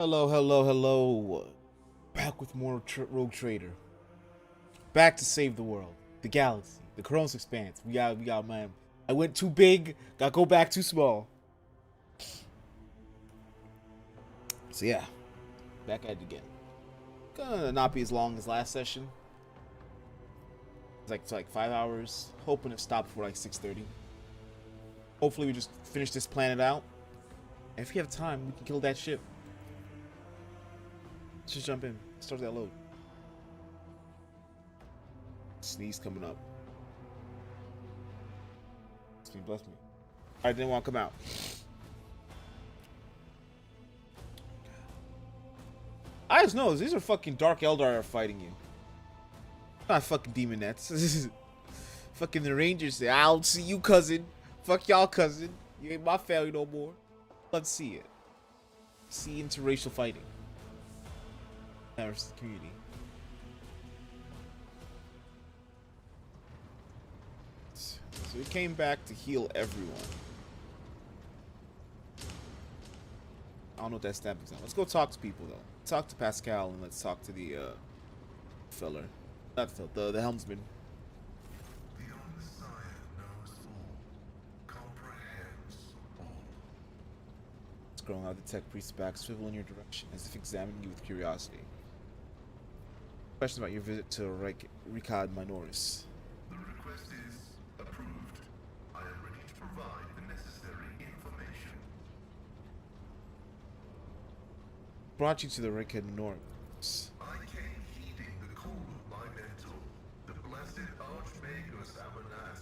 Hello, hello, hello. Back with more Rogue Trader. Back to save the world, the galaxy, the Cronus Expanse. We got, man. I went too big, gotta go back too small. So yeah, back at it again. Gonna not be as long as last session. It's like 5 hours. Hoping to stop before like 6:30. Hopefully we just finish this planet out. And if we have time, we can kill that ship. Let's just jump in. Start that load. Sneeze coming up. Bless me. I didn't want to come out. I just know these are fucking Dark Eldar are fighting you. Not fucking demonettes. Fucking the Rangers say, I don't see you, cousin. Fuck y'all, cousin. You ain't my family no more. Let's see it. See interracial fighting. Versus the community. So we came back to heal everyone. I don't know what that stamping's on. Let's go talk to people though. Talk to Pascal and let's talk to the feller. Not the fella, the helmsman. The Omnissiah knows all, comprehends all. Scrolling out the tech priest's back, swivel in your direction, as if examining you with curiosity. Question about your visit to Ricard Minoris. The request is approved. I am ready to provide the necessary information. Brought you to the Ricard Minoris. I came heeding the call of my mentor, the blessed Archmagus Amanas.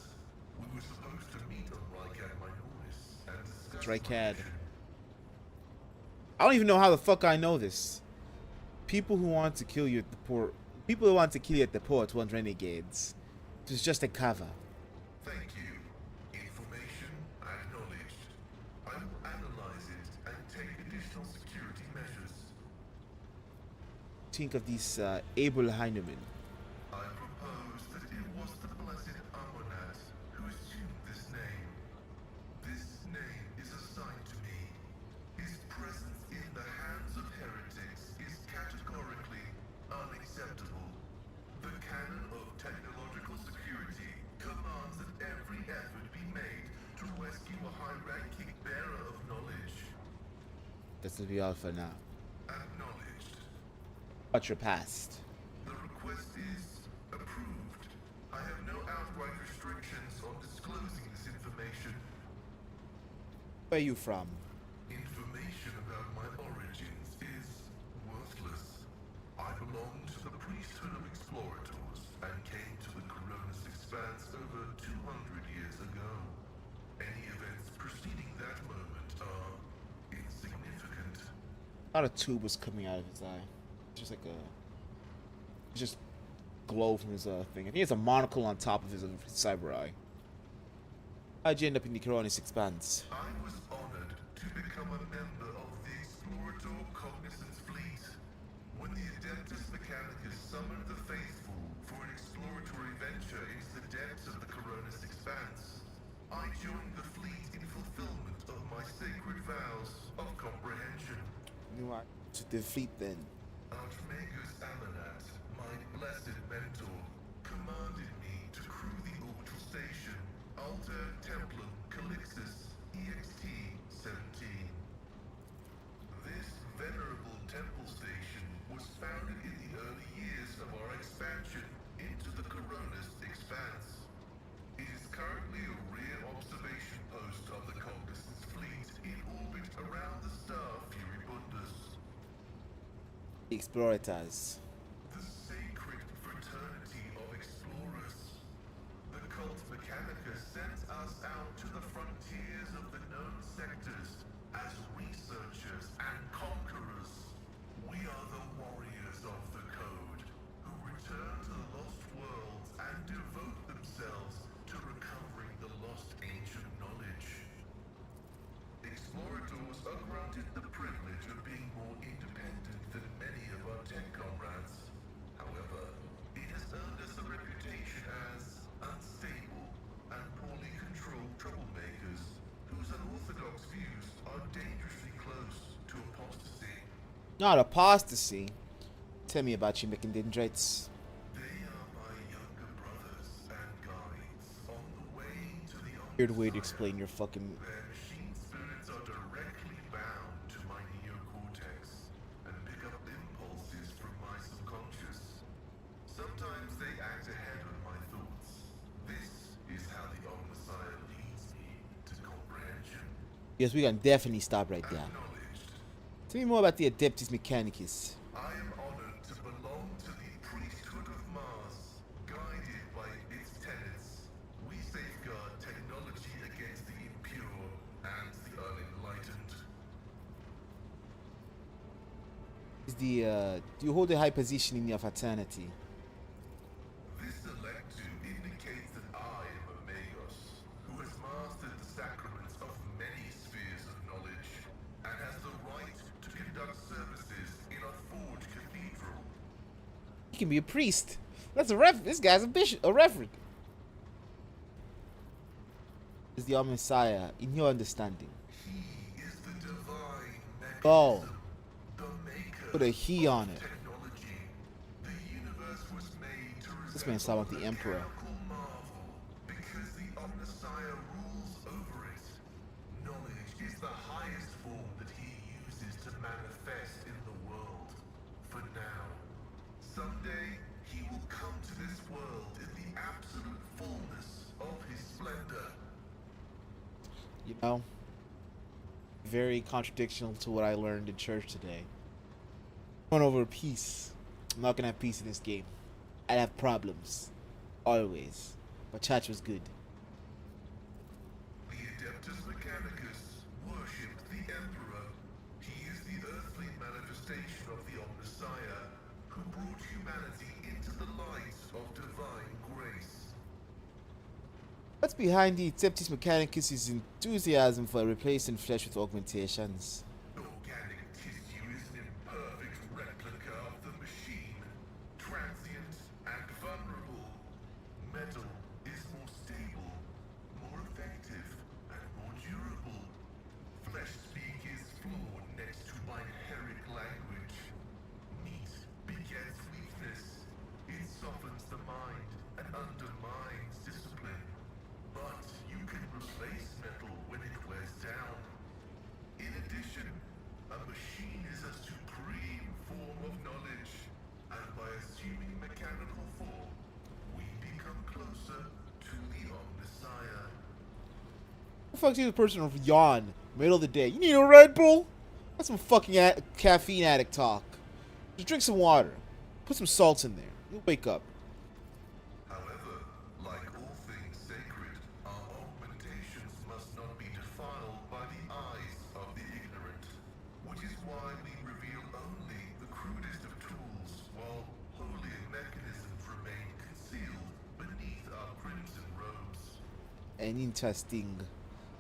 We were supposed to meet on Ricard Minoris and discuss Ricard. I don't even know how the fuck I know this. People who want to kill you at the port. People who want to kill you at the port want renegades. It was just a cover. Thank you. Information acknowledged. I will analyze it and take additional security measures. Think of these Abel Heinemann. I propose that it was the blessed Amonat who assumed this name. This name is assigned to me. His presence in the hands of heretics is categorically unacceptable. The canon of technological security commands that every effort be made to rescue a high-ranking bearer of knowledge. This will be all for now. Acknowledged. What's your past? The request is approved. I have no outright restrictions on disclosing this information. Where are you from? Information about my origins is worthless. I belong to the priesthood of explorators and came to the Cronus Expanse over 200 years ago. Any events preceding that moment are insignificant. Not a tube was coming out of his eye. Just like a, just glow from his thing. I think it's a monocle on top of his cyber eye. How'd you end up in the Cronus Expanse? I was honored to become a member of the Explorator Cognizance Fleet. When the Adeptus Mechanicus summoned the faithful for an exploratory venture into the depths of the Cronus Expanse, I joined the fleet in fulfillment of my sacred vows of comprehension. You are to defeat then. Archmagus Amanat, my blessed mentor, commanded me to crew the orbital station Alter Templum Calixis EXT-17. This venerable temple station was founded in the early years of our expansion into the Cronus Expanse. It is currently a rear observation post of the Cognizance Fleet in orbit around the star Furibundus. Explorators. The sacred fraternity of explorers. The cult Mechanica sends us out to the frontiers of the known sectors as researchers and conquerors. We are the warriors of the code, who return to the lost worlds and devote themselves to recovering the lost ancient knowledge. Explorators are granted the privilege of being more independent than many of our tech comrades. However, it has earned us a reputation as unstable and poorly controlled troublemakers. Not apostasy. Tell me about you, McIndendrites. They are my younger brothers and guides on the way to the Weird way to Omnissiah. explain your fucking. Their machine spirits are directly bound to my neocortex and pick up impulses from my subconscious. Sometimes they act ahead of my thoughts. This is how the Omnissiah leads me to comprehension. Yes, we can definitely stop right there. Acknowledged. Tell me more about the Adeptus Mechanicus. I am honored to belong to the priesthood of Mars, guided by its tenets. We safeguard technology against the impure and the unenlightened. Do you hold a high position in your fraternity? This electu indicates that I am a Magos, who has mastered the sacraments of many spheres of knowledge, and has the right to conduct services in a forged cathedral. He can be a priest. That's a ref. This guy's a bishop, a reverend. Is the Messiah in your understanding? He is the divine mechanism, Oh, the maker put a he of on it. technology. The universe was made to This man's talking about the Emperor. mechanical marvel because the Omnissiah rules over it. Knowledge is the highest form that he uses to manifest in the world. For now. Someday, he will come to this world in the absolute fullness of his splendor. You know, very contradictional to what I learned in church today. Going over peace. I'm not gonna have peace in this game. I'd have problems. Always. But church was good. The Adeptus Mechanicus worshipped the Emperor. He is the earthly manifestation of the Omnissiah, who brought humanity into the light of divine grace. What's behind the Adeptus Mechanicus' enthusiasm for replacing flesh with augmentations? Organic tissue is an imperfect replica of the machine, transient and vulnerable. Metal is more stable, more effective, and more durable. Flesh speak is flawed next to binaric language. Meat begets weakness. It softens the mind and undermines discipline. But you can replace metal when it wears down. In addition, a machine is a supreme form of knowledge, and by assuming mechanical form, we become closer to the Omnissiah. Who the fuck's the person of yawn middle of the day? You need a Red Bull? That's some fucking caffeine addict talk. Just drink some water. Put some salts in there. You'll wake up. However, like all things sacred, our augmentations must not be defiled by the eyes of the ignorant, which is why we reveal only the crudest of tools, while holier mechanisms remain concealed beneath our crimson robes. An interesting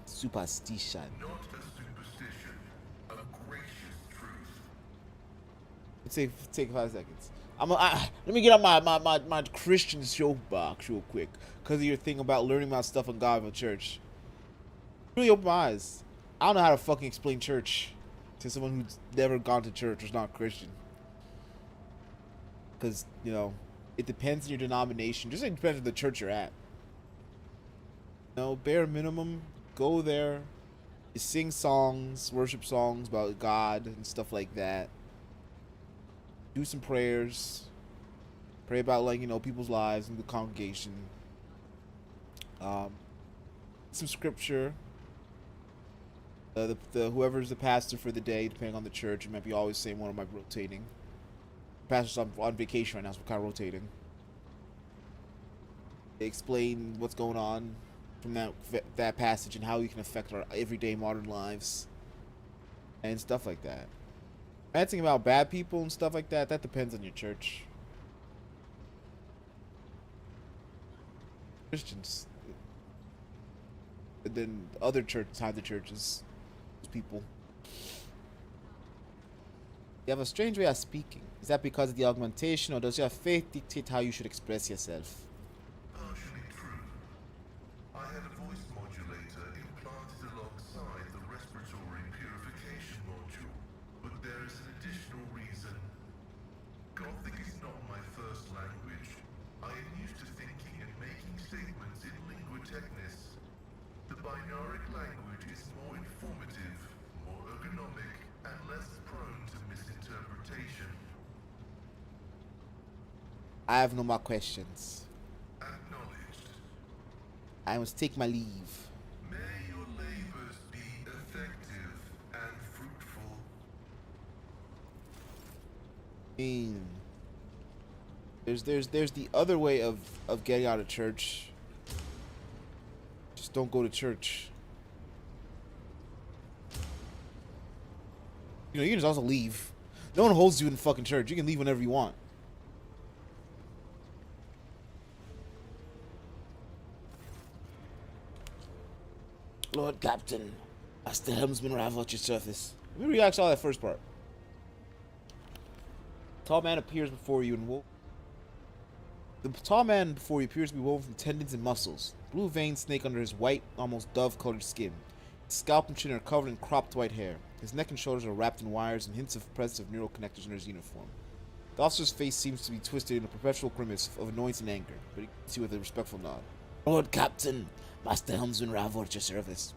superstition. Not a superstition, a gracious truth. Take 5 seconds. Let me get on my Christian soapbox real quick, because of your thing about learning about stuff on God and church. Really opened my eyes. I don't know how to fucking explain church to someone who's never gone to church or not Christian. Because, you know, it depends on your denomination. Just like it depends on the church you're at. You know, bare minimum, go there, you sing songs, worship songs about God and stuff like that. Do some prayers. Pray about, like, you know, people's lives in the congregation. Some scripture. The whoever's the pastor for the day, depending on the church, it might be always the same one, or might be rotating. Pastor's on vacation right now, so we're kind of rotating. They explain what's going on from that passage and how we can affect our everyday modern lives and stuff like that. Ranting about bad people and stuff like that, that depends on your church. Christians. And then other churches, hide the churches, people. You have a strange way of speaking. Is that because of the augmentation, or does your faith dictate how you should express yourself? Partially true. I had a voice modulator implanted alongside the respiratory purification module. but there is an additional reason. Gothic is not my first language. I am used to thinking and making statements in lingua technis. The binaric language is more informative, more ergonomic, and less prone to misinterpretation. I have no more questions. Acknowledged. I must take my leave. May your labors be effective and fruitful. I mean, there's the other way of getting out of church. Just don't go to church. You know, you can just also leave. No one holds you in fucking church. You can leave whenever you want. Lord Captain, as the helmsman arrive at your surface. Let me react to all that first part. Tall man appears before you and the tall man before you appears to be woven from tendons and muscles. Blue veins snake under his white, almost dove-colored skin. His scalp and chin are covered in cropped white hair. His neck and shoulders are wrapped in wires and hints of presence of neural connectors under his uniform. The officer's face seems to be twisted in a perpetual grimace of annoyance and anger, but he greets you with a respectful nod. Lord Captain, Master Helmsman Ravo at your service.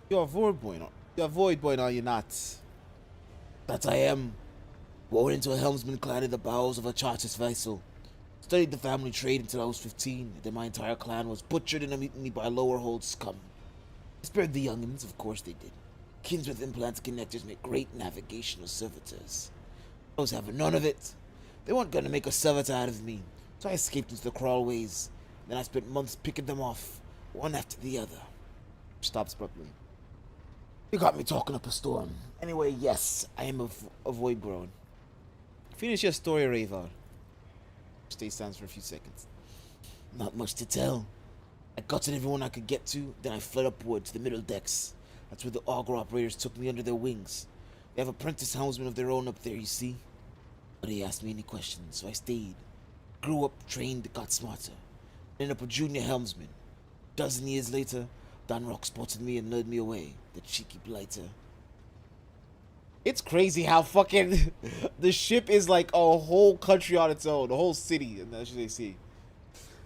You're a void boy, are you not? That I am. Born into a helmsman clan in the bowels of a Chartist vessel. Studied the family trade until I was 15, and then my entire clan was butchered in a mutiny by lower hold scum. I spared the youngins, of course they did. Kins with implant connectors make great navigational servitors. I was having none of it. They weren't going to make a servitor out of me, so I escaped into the crawlways. Then I spent months picking them off, one after the other. Stops abruptly. You got me talking up a storm. Anyway, yes, I am a void grown. Finish your story, Ravar. Stay stands for a few seconds. Not much to tell. I gutted everyone I could get to, then I fled upward to the middle decks. That's where the auger operators took me under their wings. They have apprentice helmsmen of their own up there, you see. But he asked me any questions, so I stayed. Grew up, trained, got smarter. Ended up a junior helmsman. A dozen years later, Don Rock spotted me and lured me away, the cheeky blighter. It's crazy how fucking the ship is like a whole country on its own, a whole city, and that's what they see.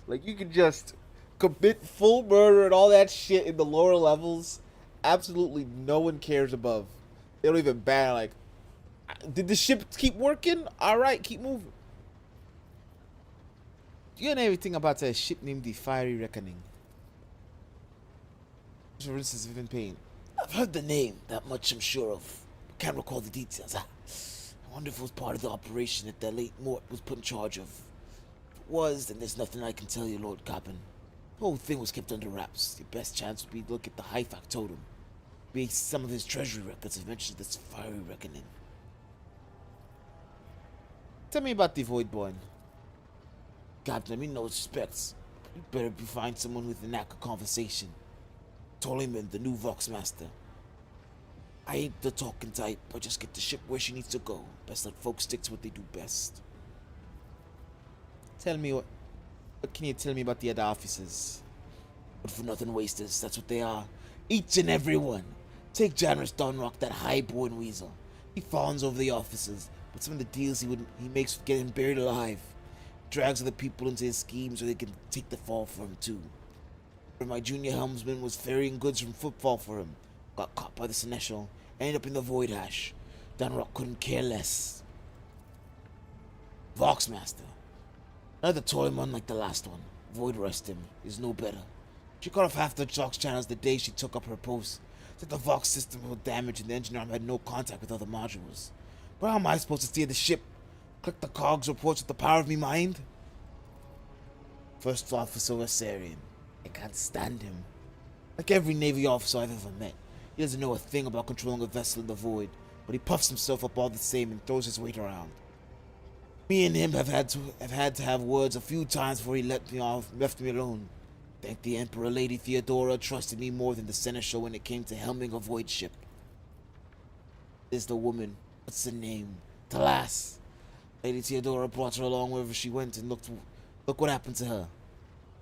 Like, you can just commit full murder and all that shit in the lower levels. Absolutely no one cares above. They don't even ban, like, did the ship keep working? Alright, keep moving. Do you know anything about a ship named the Fiery Reckoning? For instance, Vivian Payne. I've heard the name, that much I'm sure of. Can't recall the details. I wonder if it was part of the operation that the late Mort was put in charge of. If it was, then there's nothing I can tell you, Lord Captain. The whole thing was kept under wraps. Your best chance would be to look at the high factotum. Maybe some of his treasury records have mentioned this Fiery Reckoning. Tell me about the Voidborn. Captain, I mean no respects. You better find someone with a knack of conversation. Toleman, the new Vox Master. I ain't the talking type, but just get the ship where she needs to go. Best let folks stick to what they do best. Tell me what can you tell me about the other officers? But for nothing wasters, that's what they are. Each and every one. Take generous Donrock, that high-born weasel. He fawns over the officers, but some of the deals he makes for getting buried alive. Drags other people into his schemes so they can take the fall for him too. My junior helmsman was ferrying goods from footfall for him. Got caught by the Seneschal. Ended up in the Void Hash. Donrock couldn't care less. Voxmaster. Another toyman like the last one. Void rest him. Is no better. She cut off half the Vox channels the day she took up her post. Said the Vox system was damaged and the engine arm had no contact with other modules. But how am I supposed to steer the ship? Click the cogs reports with the power of me mind? First officer Assyrian. I can't stand him. Like every Navy officer I've ever met, he doesn't know a thing about controlling a vessel in the void, but he puffs himself up all the same and throws his weight around. Me and him have had to have words a few times before he left me alone. Thank the Emperor Lady Theodora trusted me more than the Seneschal when it came to helming a void ship. There's the woman. What's her name? Talas. Lady Theodora brought her along wherever she went, and look what happened to her.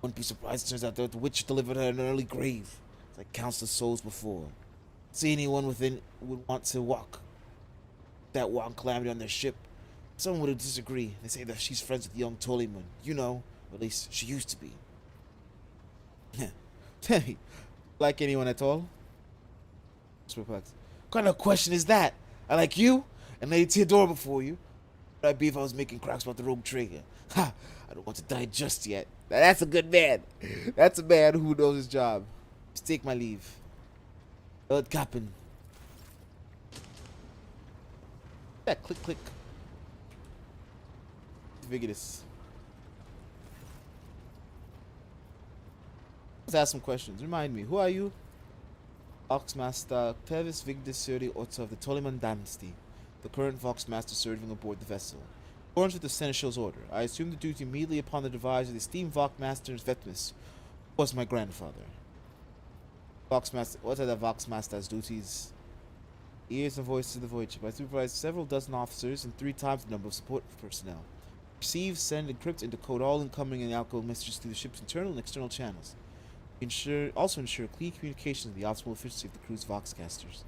Wouldn't be surprised it turns out that the witch delivered her in an early grave, like countless souls before. See anyone within would want to walk that walk calamity on their ship. Someone would disagree. They say that she's friends with young Tolyman. You know, at least she used to be. Tell me, like anyone at all? Perplexed. What kind of question is that? I like you and Lady Theodora before you. But I'd be if I was making cracks about the rogue trigger. Ha! I don't want to die just yet. Now that's a good man. That's a man who knows his job. Just take my leave. Lord Captain. Yeah, click, click. Vigidus. Let's ask some questions. Remind me, who are you? Voxmaster Tevis Vigdis Suri Otto of the Tolyman dynasty, the current Voxmaster serving aboard the vessel. Born with the Seneschal's order, I assumed the duty immediately upon the demise of the esteemed Voxmaster Vetmus, who was my grandfather. Voxmaster, what are the Voxmaster's duties? Ears and voices of the void ship. I supervised several dozen officers and 3 times the number of support personnel. Receive, send, encrypt, and decode all incoming and outgoing messages through the ship's internal and external channels. Also ensure clean communications and the optimal efficiency of the crew's Voxcasters.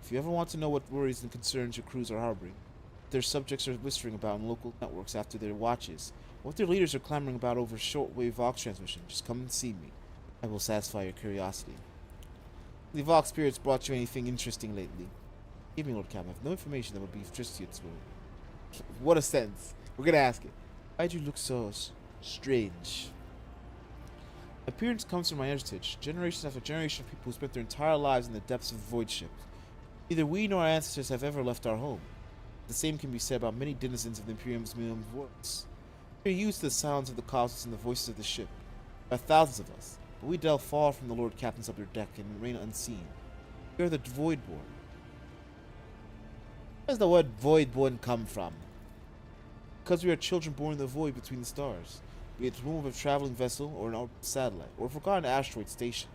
If you ever want to know what worries and concerns your crews are harboring, what their subjects are whispering about in local networks after their watches, what their leaders are clamoring about over shortwave Vox transmission, just come and see me. I will satisfy your curiosity. The Vox spirits brought you anything interesting lately? Give me, Lord Cam. I have no information that would be of interest to you. What a sentence. We're gonna ask it. Why do you look so strange? Appearance comes from my heritage, generation after generation of people who spent their entire lives in the depths of the void ship. Neither we nor our ancestors have ever left our home. The same can be said about many denizens of the Imperium's million worlds. We are used to the sounds of the cosmos and the voices of the ship. There are thousands of us, but we dwell far from the Lord Captains up their deck and remain unseen. We are the Voidborn. Where does the word Voidborn come from? Because we are children born in the void between the stars. Be it the womb of a traveling vessel or an orbital satellite, or a forgotten asteroid station.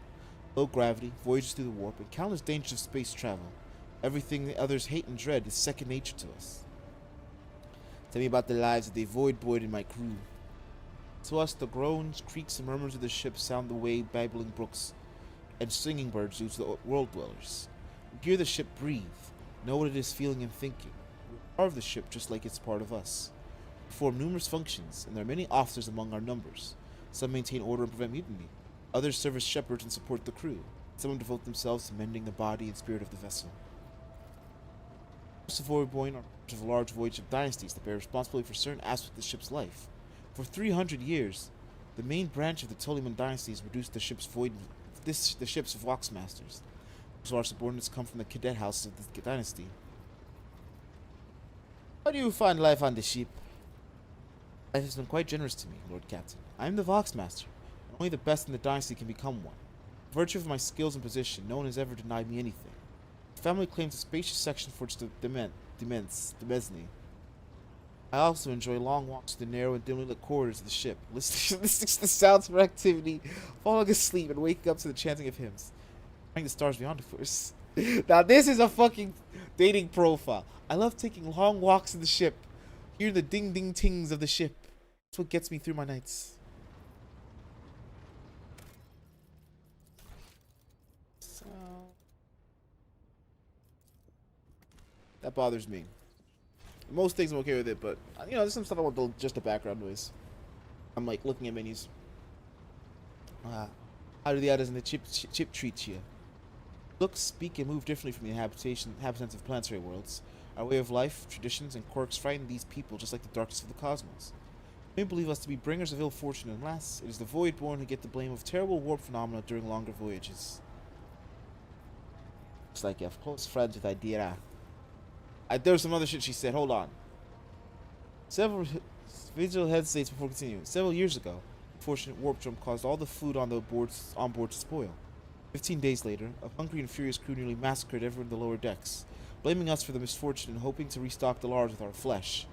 Low gravity, voyages through the warp, and countless dangers of space travel. Everything that others hate and dread is second nature to us. Tell me about the lives of the Void Boy and my crew. To us, the groans, creaks, and murmurs of the ship sound the way babbling brooks and singing birds do to the world dwellers. We hear the ship breathe, know what it is feeling and thinking. We're part of the ship just like it's part of us. Perform numerous functions, and there are many officers among our numbers. Some maintain order and prevent mutiny. Others serve as shepherds and support the crew. Some devote themselves to mending the body and spirit of the vessel. Most of Voidborn are part of a large void ship dynasties that bear responsibility for certain aspects of the ship's life. For 300 years, the main branch of the Tolyman dynasty has reduced the ship's Voxmasters. So our subordinates come from the cadet houses of the dynasty. How do you find life on the ship? Life has been quite generous to me, Lord Captain. I am the Voxmaster, and only the best in the dynasty can become one. By virtue of my skills and position, no one has ever denied me anything. The family claims a spacious section for its demesne. I also enjoy long walks through the narrow and dimly lit corridors of the ship, listening to the sounds of activity, falling asleep, and waking up to the chanting of hymns. Praying the stars beyond, of course. Now this is a fucking dating profile. I love taking long walks in the ship, hearing the ding-ding-tings of the ship. That's what gets me through my nights. So that bothers me. Most things I'm okay with it, but you know, there's some stuff I want just the background noise. I'm like looking at menus. How do the others in the chip treat you? Look, speak, and move differently from the inhabitants of planetary worlds. Our way of life, traditions, and quirks frighten these people just like the darkness of the cosmos. They believe us to be bringers of ill fortune, and last, it is the Voidborn who get the blame of terrible warp phenomena during longer voyages. Looks like you have close friends with Idira. There was some other shit she said. Hold on. Several visual hesitates before continuing. Several years ago, unfortunate warp jump caused all the food on board to spoil. 15 days later, a hungry and furious crew nearly massacred everyone in the lower decks, blaming us for the misfortune and hoping to restock the large with our flesh.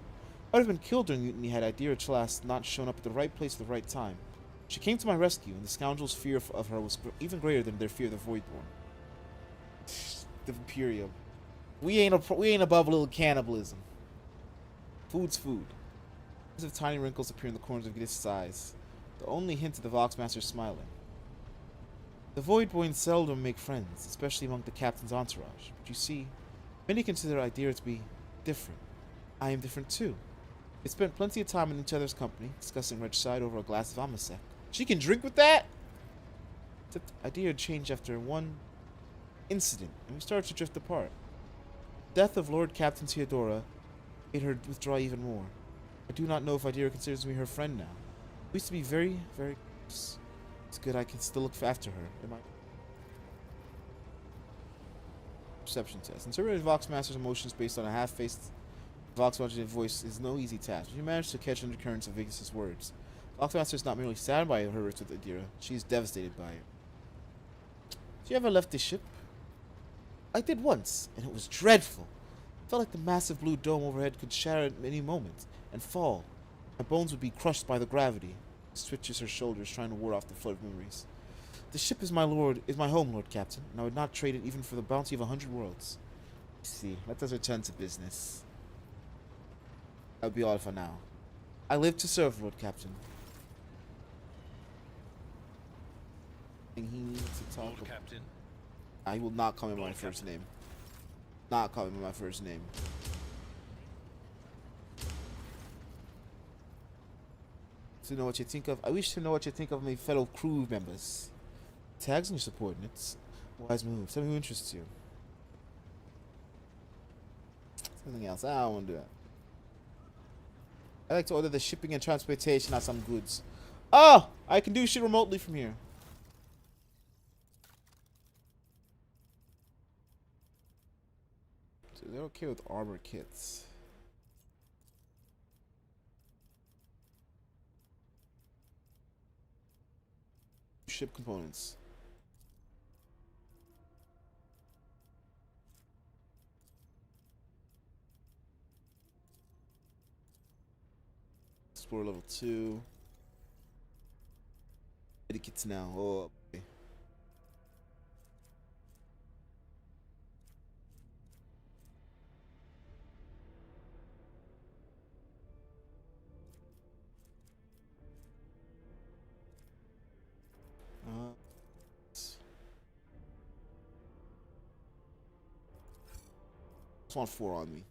I would have been killed during the mutiny had Idira Chalas not shown up at the right place at the right time. She came to my rescue, and the scoundrels' fear of her was even greater than their fear of the Voidborn. The Imperium. We ain't above a little cannibalism. Food's food. Of tiny wrinkles appear in the corners of Gidis' eyes. The only hint of the Voxmaster smiling. The Voidborn seldom make friends, especially among the captain's entourage. But you see, many consider Idea to be different. I am different too. We spent plenty of time in each other's company, discussing regicide over a glass of Amasec. She can drink with that? Except Idea changed after one incident, and we started to drift apart. The death of Lord Captain Theodora made her withdraw even more. I do not know if Idea considers me her friend now. We used to be very, very close. It's good I can still look after her. Am I? Perception test. Interpreting Voxmaster's emotions based on a half-faced Voxmaster's voice is no easy task. But you managed to catch undercurrents of Vigus's words. Voxmaster is not merely saddened by her words with Idea, she is devastated by it. Did you ever left the ship? I did once, and it was dreadful. It felt like the massive blue dome overhead could shatter at any moment and fall. My bones would be crushed by the gravity. She switches her shoulders, trying to ward off the flood of memories. The ship is my home, Lord Captain, and I would not trade it even for the bounty of 100 worlds. Let's see, let us return to business. That would be all for now. I live to serve, Lord Captain. And he needs to talk. Lord Captain. I will not call him by my first name. Not call him by my first name. To know what you think of. I wish to know what you think of my fellow crew members. Tags on your subordinates. Wise move. Something who interests you. Something else. I don't want to do that. I like to order the shipping and transportation of some goods. Oh! I can do shit remotely from here. So they're okay with armor kits. Ship components. Explore level 2. Etiquettes now. Oh, okay. Just want 4 on me.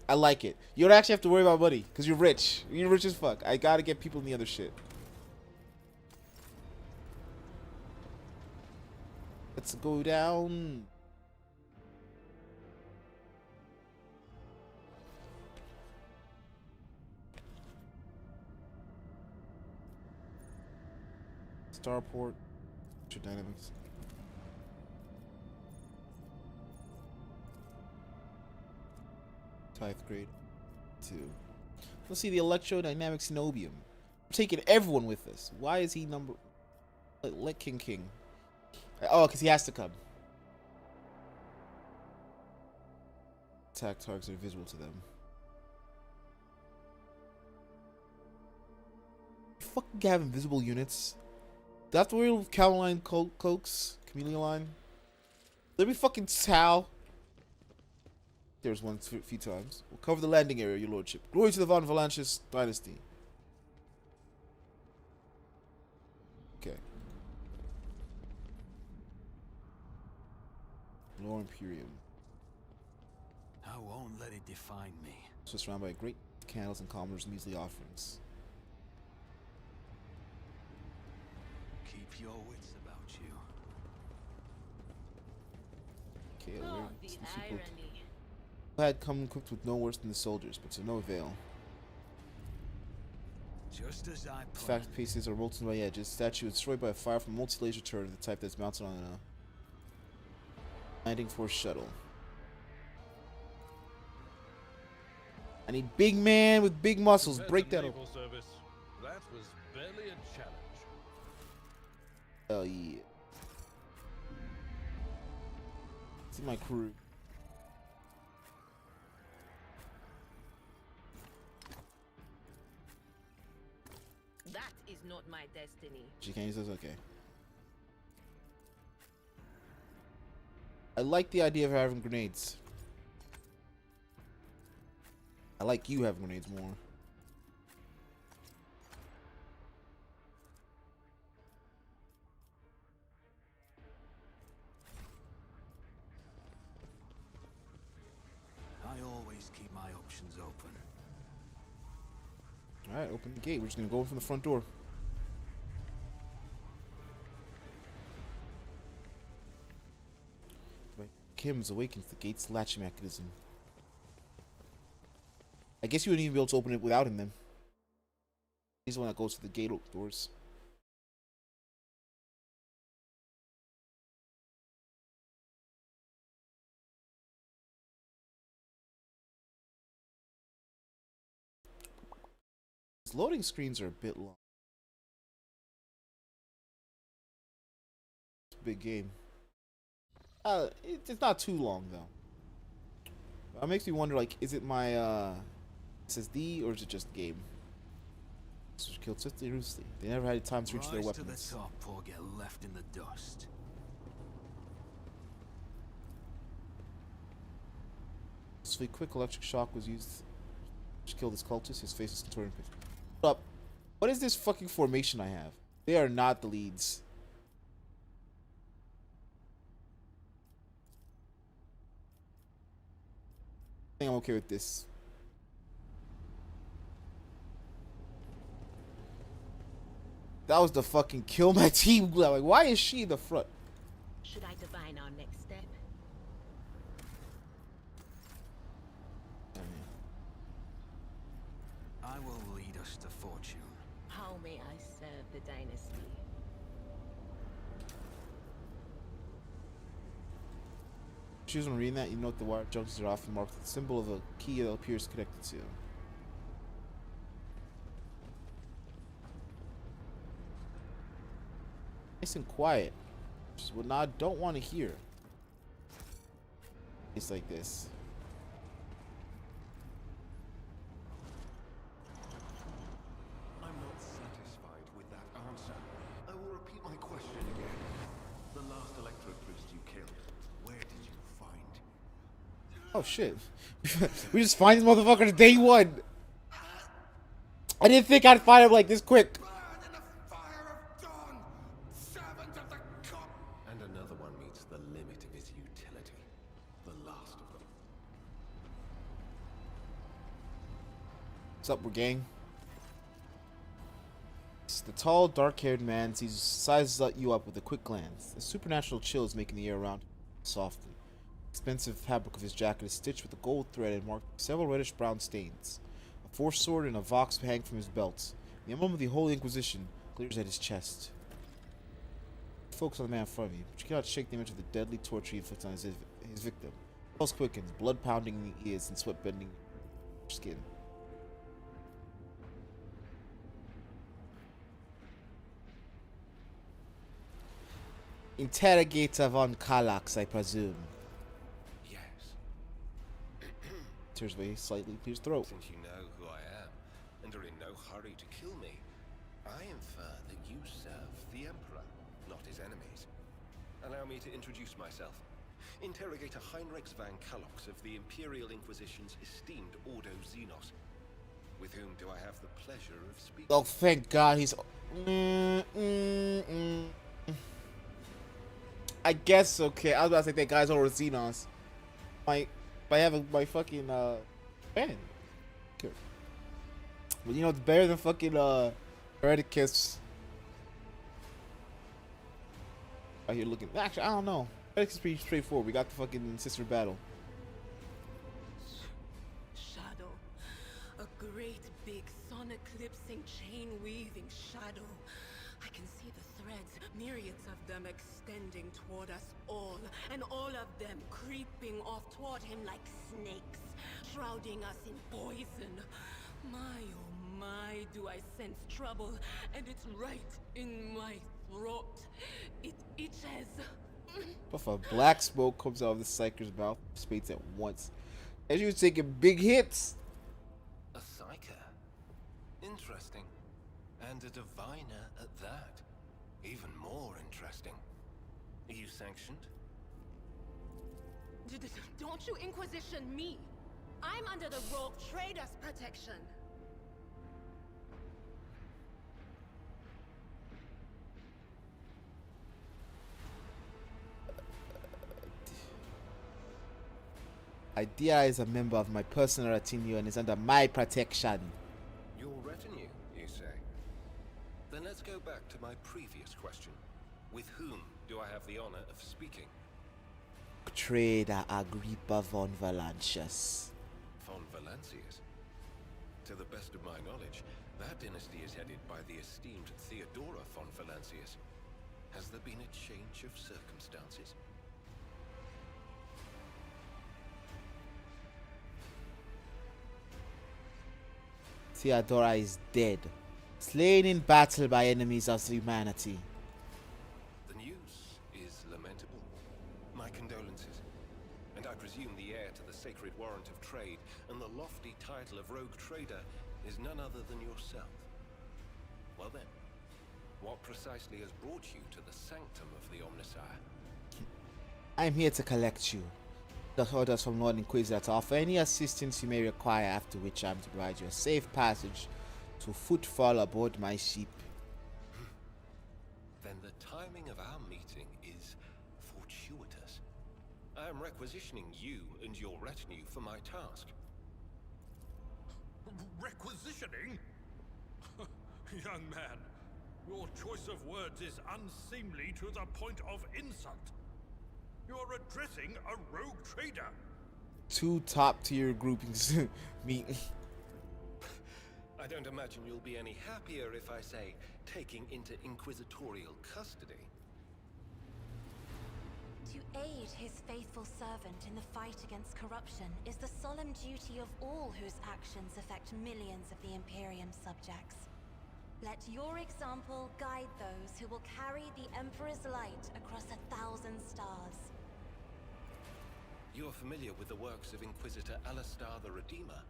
I like it. You don't actually have to worry about money because you're rich. You're rich as fuck. I gotta get people in the other shit. Let's go down. Starport. Dynamics. Tithe grade 2. Let's see the electrodynamic Cenobium. We're taking everyone with us. Why is he number? Let King. Oh, because he has to come. Attack targets are visible to them. You fucking have invisible units. Do I have to worry with Cameline cloaks? Chameleon line? Let me fucking Sal. There's one a few times. We'll cover the landing area, your lordship. Glory to the Von Valanches dynasty. Okay. Lord Imperium. I won't let it define me. So surrounded by great candles and commoners' measly offerings. Keep your wits about you. Okay, Oh, where the some people irony. had come equipped with no worse than the soldiers, but to no avail. Just as I The planned. fact pieces are molten by edges. Statue is destroyed by a fire from a multi-laser turret of the type that's mounted on a landing force shuttle. I need big man with big muscles. Break that open. Service, that was barely a challenge. Hell yeah. See my crew. That is not my destiny. She can't use those? Okay. I like the idea of having grenades. I like you having grenades more. I always keep my options open. Alright, open the gate. We're just gonna go in from the front door. Kim's awakens the gate's latch mechanism. I guess you wouldn't even be able to open it without him then. He's the one that goes to the gate doors. His loading screens are a bit long. It's a big game. It's not too long though. It makes me wonder, like, is it my SSD or is it just game? Just killed swiftly and ruthlessly. They never had time to reach their Rise weapons. to the top or get left in the dust. So a quick electric shock was used to kill this cultist. His face is contorted. Up. What is this fucking formation I have? They are not the leads. I think I'm okay with this. That was the fucking kill my team. Like, why is she in the front? Should I divine our next step? I will lead us to fortune. How may I serve the dynasty? Choose when reading that, you note the wire junctions are often marked with the symbol of a key that appears connected to. Nice and quiet. Which is what I don't want to hear. It's like this. I'm not satisfied with that answer. I will repeat my question again. The last electro priest you killed, where did you find? Oh shit. We just find these motherfuckers day one. I didn't think I'd find him like this quick. Burn in the fire of dawn, servant of the cock. And another one meets the limit of his utility. The last of them. What's up, gang? The tall, dark-haired man sizes you up with a quick glance. A supernatural chill is making the air around him softly. The expensive fabric of his jacket is stitched with a gold thread and marked with several reddish-brown stains. A force sword and a vox hang from his belt. The emblem of the Holy Inquisition glares at his chest. Focus on the man in front of you, but you cannot shake the image of the deadly torture he inflicts on his victim. Pulse quickens, blood pounding in the ears and sweat bending your skin. Interrogator von Kallax, I presume. Yes. Tears away slightly to his throat. Since you know who I am, and are in no hurry to kill me, I infer that you serve the Emperor, not his enemies. Allow me to introduce myself. Interrogator Heinrich van Kallox of the Imperial Inquisition's esteemed Ordo Xenos. With whom do I have the pleasure of speaking? Oh, thank God, he's... I guess, okay. I was about to say that guy's over Xenos. By having my fucking, fan. Okay. But you know, it's better than fucking, Hereticus. Right here looking. Actually, I don't know. Hereticus is pretty straightforward. We got the fucking sister battle. Shadow. A great big sun-eclipsing, chain-weaving shadow. I can see the threads, myriads of them extending toward us all, and all of them creeping off toward him like snakes, shrouding us in poison. My oh my, do I sense trouble, and it's right in my throat. It itches. Puff of black smoke comes out of the psyker's mouth, spades at once. As you was taking big hits. A psyker. Interesting. And a diviner at that. Even more interesting. Are you sanctioned? Don't you Inquisition me! I'm under the rogue trader's protection. Idea is a member of my personal retinue and is under my protection. Your retinue, you say? Then let's go back to my previous question. With whom do I have the honor of speaking? Trader Agrippa von Valancius. Von Valancius? To the best of my knowledge, that dynasty is headed by the esteemed Theodora von Valancius. Has there been a change of circumstances? Theodora is dead, slain in battle by enemies of humanity. The news is lamentable. My condolences. And I presume the heir to the sacred warrant of trade and the lofty title of rogue trader is none other than yourself. Well then, what precisely has brought you to the sanctum of the Omnissiah? I'm here to collect you. Got orders from Lord Inquisitor to offer any assistance you may require, after which I'm to provide you a safe passage to footfall aboard my ship. Then the timing of our meeting is fortuitous. I am requisitioning you and your retinue for my task. Requisitioning? Young man, your choice of words is unseemly to the point of insult. You're addressing a rogue trader. Two top-tier groupings meet. I don't imagine you'll be any happier if I say taking into inquisitorial custody. To aid his faithful servant in the fight against corruption is the solemn duty of all whose actions affect millions of the Imperium subjects. Let your example guide those who will carry the Emperor's light across 1,000 stars. You're familiar with the works of Inquisitor Alistar the Redeemer.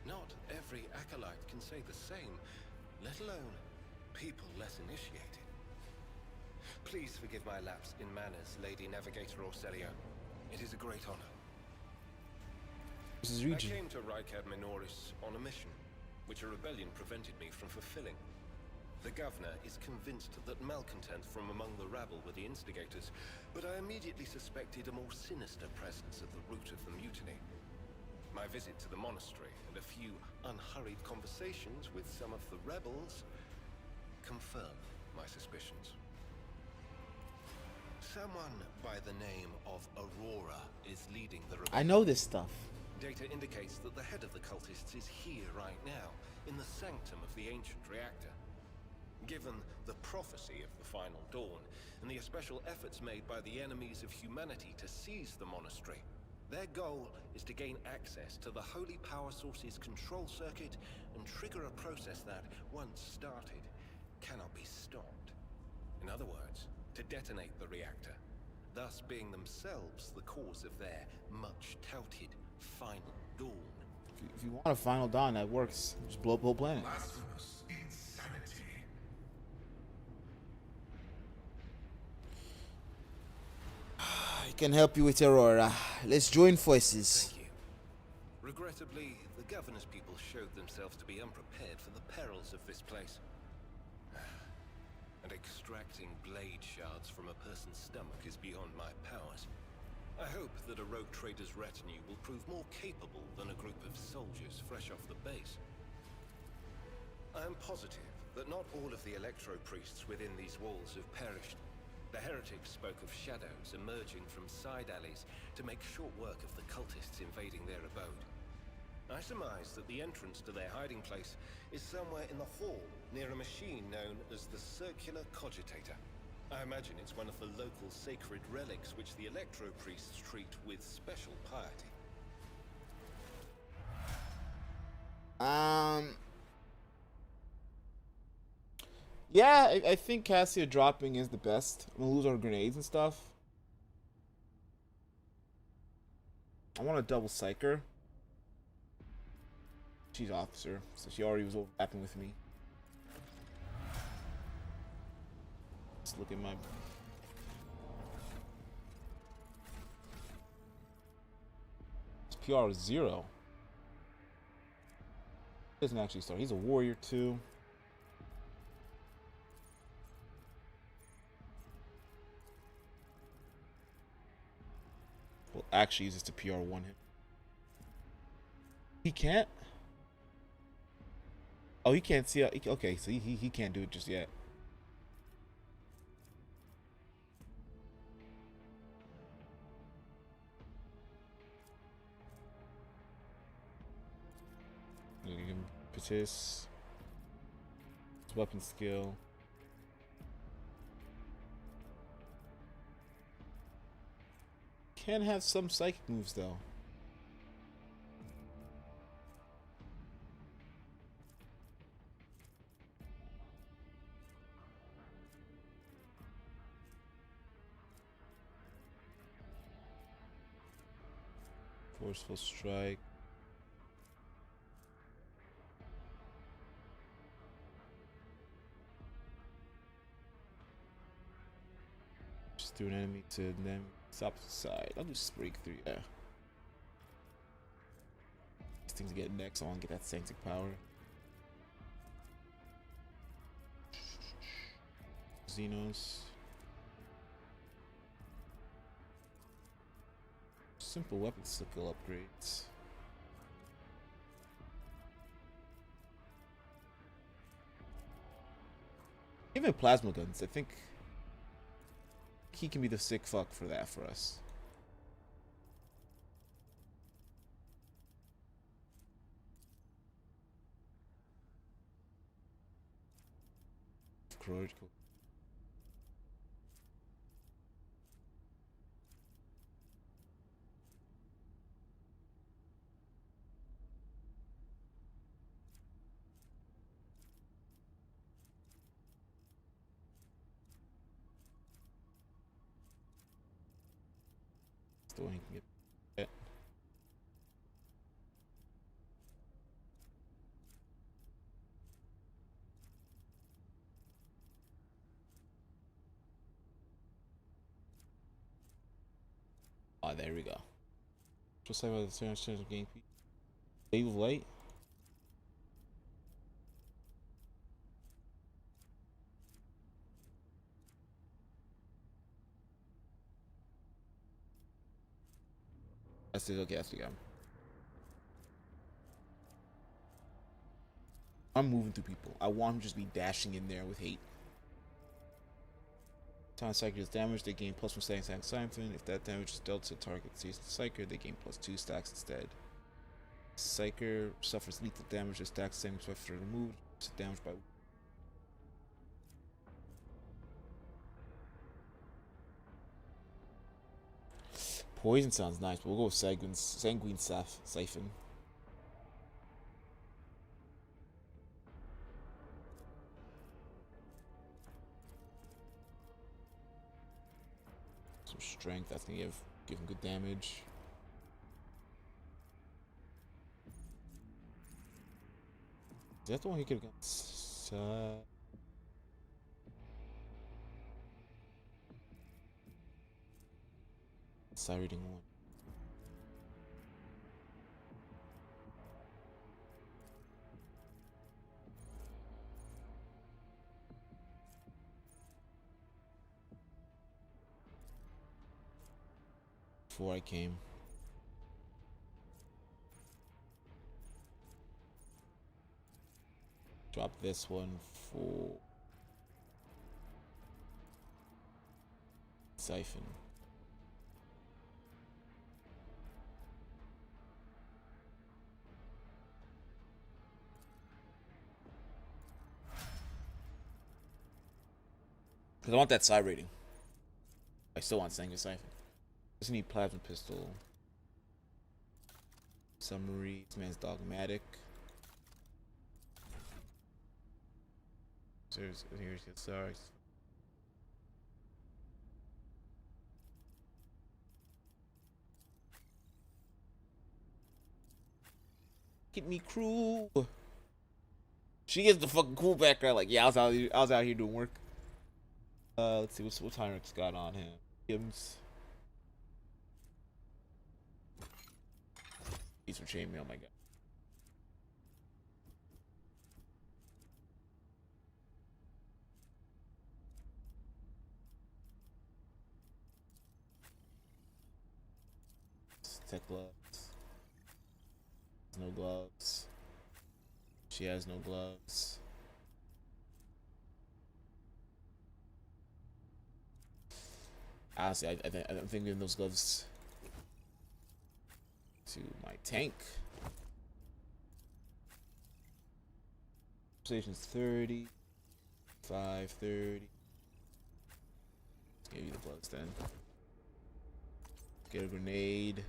Not every acolyte can say the same, let alone people less initiated. Please forgive my lapse in manners, Lady Navigator Orselio. It is a great honor. This is I Regent. came to Rykad Minoris on a mission, which a rebellion prevented me from fulfilling. The governor is convinced that malcontent from among the rabble were the instigators, but I immediately suspected a more sinister presence at the root of the mutiny. My visit to the monastery and a few unhurried conversations with some of the rebels confirm my suspicions. Someone by the name of Aurora is leading the rebellion. I know this stuff. Data indicates that the head of the cultists is here right now, in the sanctum of the ancient reactor. Given the prophecy of the final dawn, and the special efforts made by the enemies of humanity to seize the monastery, their goal is to gain access to the holy power source's control circuit and trigger a process that, once started, cannot be stopped. In other words, to detonate the reactor, thus being themselves the cause of their much-touted final dawn. If you want a final dawn that works, just blow up the whole planet. Blasphemous insanity. I can help you with Aurora. Let's join forces. Thank you. Regrettably, the governor's people showed themselves to be unprepared for the perils of this place. And extracting blade shards from a person's stomach is beyond my powers. I hope that a rogue trader's retinue will prove more capable than a group of soldiers fresh off the base. I am positive that not all of the electro-priests within these walls have perished. The heretics spoke of shadows emerging from side alleys to make short work of the cultists invading their abode. I surmise that the entrance to their hiding place is somewhere in the hall, near a machine known as the Circular Cogitator. I imagine it's one of the local sacred relics which the electro-priests treat with special piety. Yeah, I think Cassia dropping is the best. I'm gonna lose our grenades and stuff. I want a double psyker. She's officer, so she already was overlapping with me. Let's look at my... Let's PR 0. Doesn't actually start. He's a warrior too. We'll actually use this to PR1 him. He can't? Oh, he can't see. Okay, so he can't do it just yet. You can put his weapon skill. Can have some psychic moves though. Forceful strike. Just do an enemy to them. Opposite side. I'll just break through. Yeah. These things get next. I want to get that sanctic power. Xenos. Simple weapon skill upgrades. Even plasma guns, I think he can be the sick fuck for that for us. Cool. Still he can get it. Oh, there we go. Just like the chance of game. Wave of light. That's it. Okay, that's the guy. I'm moving through people. I want him to just be dashing in there with hate. Time Psyker does damage, they gain +1 stacks and siphon. If that damage is dealt to target sees the Psyker, they gain +2 stacks instead. Psyker suffers lethal damage as stacks damage after removed. It's damaged by poison sounds nice, but we'll go with sanguine siphon. Some strength, that's gonna give him good damage. Is that the one he could have got? Side reading one. Before I came. Drop this one for siphon. Because I want that side rating. I still want Sanguine Siphon. Just need Plasma Pistol. Summary. This man's dogmatic. Here's the sorry. Get me crew. She gets the fucking cool background. Like, yeah, I was out here doing work. Let's see what Tyrant's got on him. Gibbs. for chainmail. Oh my god. Tech gloves. No gloves. She has no gloves. Honestly, I'm thinking those gloves to my tank. Station's 30. 530. Let's give you the gloves then. Get a grenade.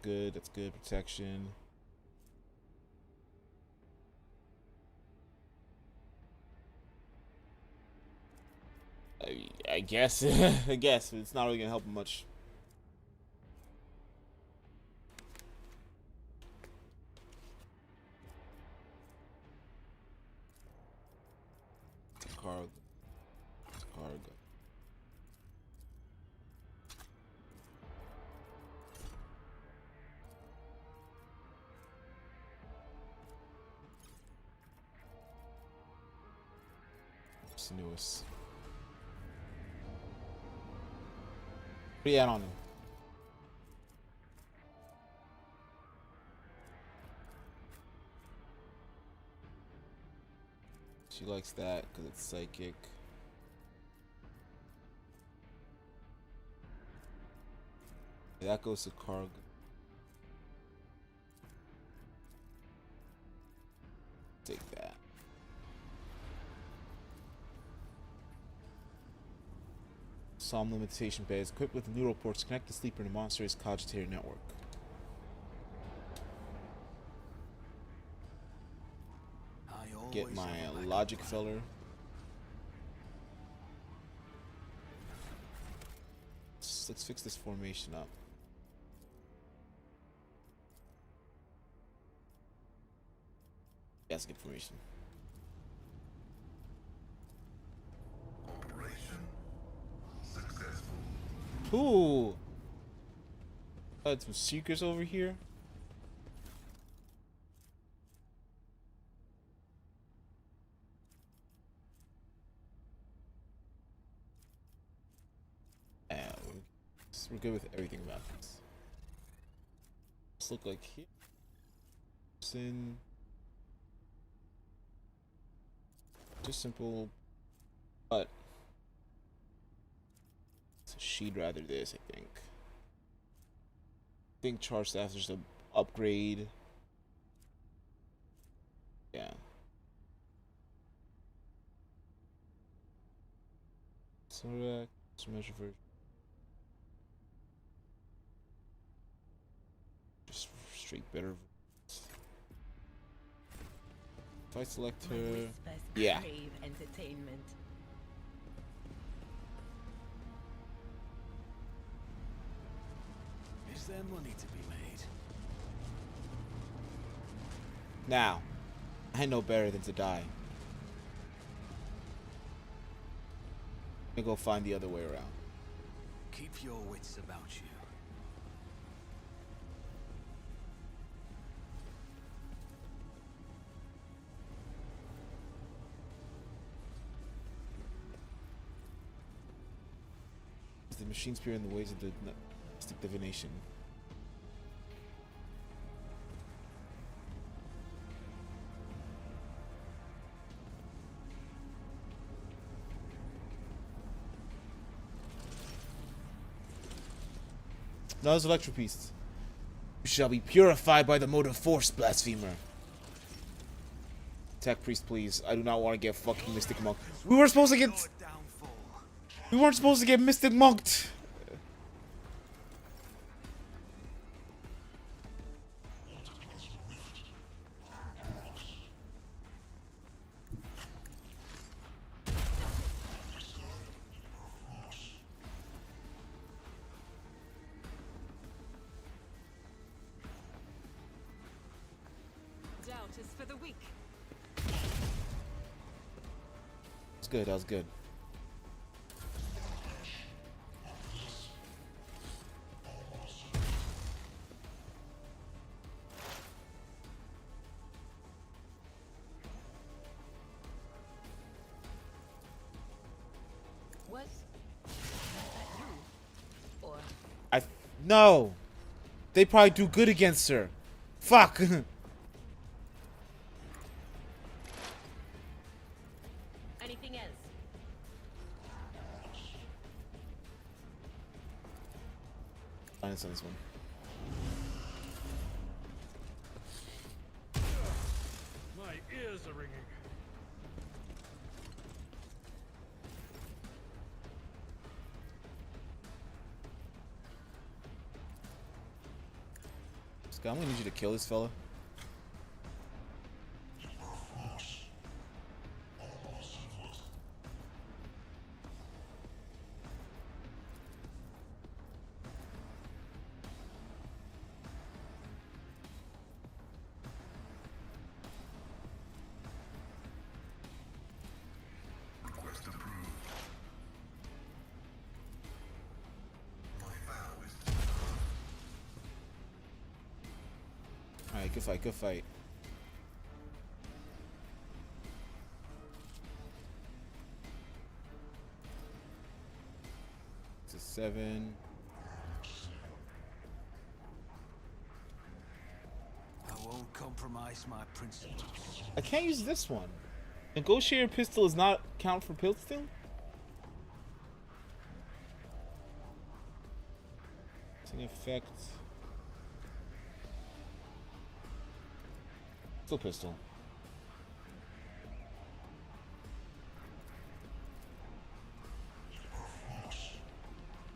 Good, that's good protection. I guess, I guess, but it's not really gonna help him much. Cargo. Cargo. Sinuous. What are you at on him? She likes that because it's psychic. That goes to cargo. Take that. Psalm limitation bed is equipped with neural ports. Connect the sleeper to monster's cogitator network. Get my logic feller. Let's fix this formation up. That's a good formation. Operation successful. Ooh. Got some secrets over here. We're good with everything about this. Let's look like here. Sin. Just simple, but she'd rather this. I think charge staff is just an upgrade. Yeah. So let's measure for. Just straight better. If I select her, yeah. Entertainment. Is there money to be made? Now, I know better than to die. I'm gonna go find the other way around. Keep your wits about you. The machine spirit in the ways of the mystic divination. No, it's electropiece. You shall be purified by the motive force, blasphemer. Tech priest, please. I do not want to get fucking mystic monk. We were supposed to get. We weren't supposed to get mystic monked. Doubt is for the weak. That's good. That was good. Was that you? Or No. They probably do good against her. Fuck. anything else? Minus on this one. My ears are ringing. Scott, I'm gonna need you to kill this fella. Request approved. My vow is to Alright, good fight, good fight. It's a 7. I won't compromise my principles. I can't use this one. Negotiator pistol does not count for pistol? It's an effect. Still pistol.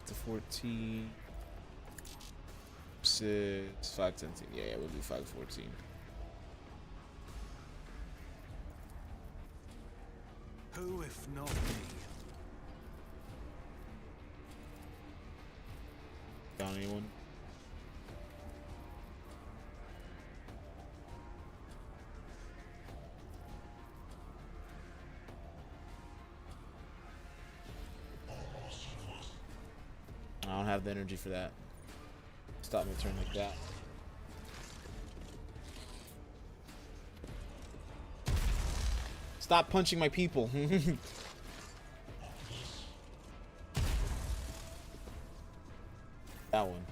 It's a 14. 6, 5, 10. Yeah, we'll do 5, 14. Who, if not me? Down anyone? I don't have the energy for that. Stop me turn like that. Stop punching my people. That one.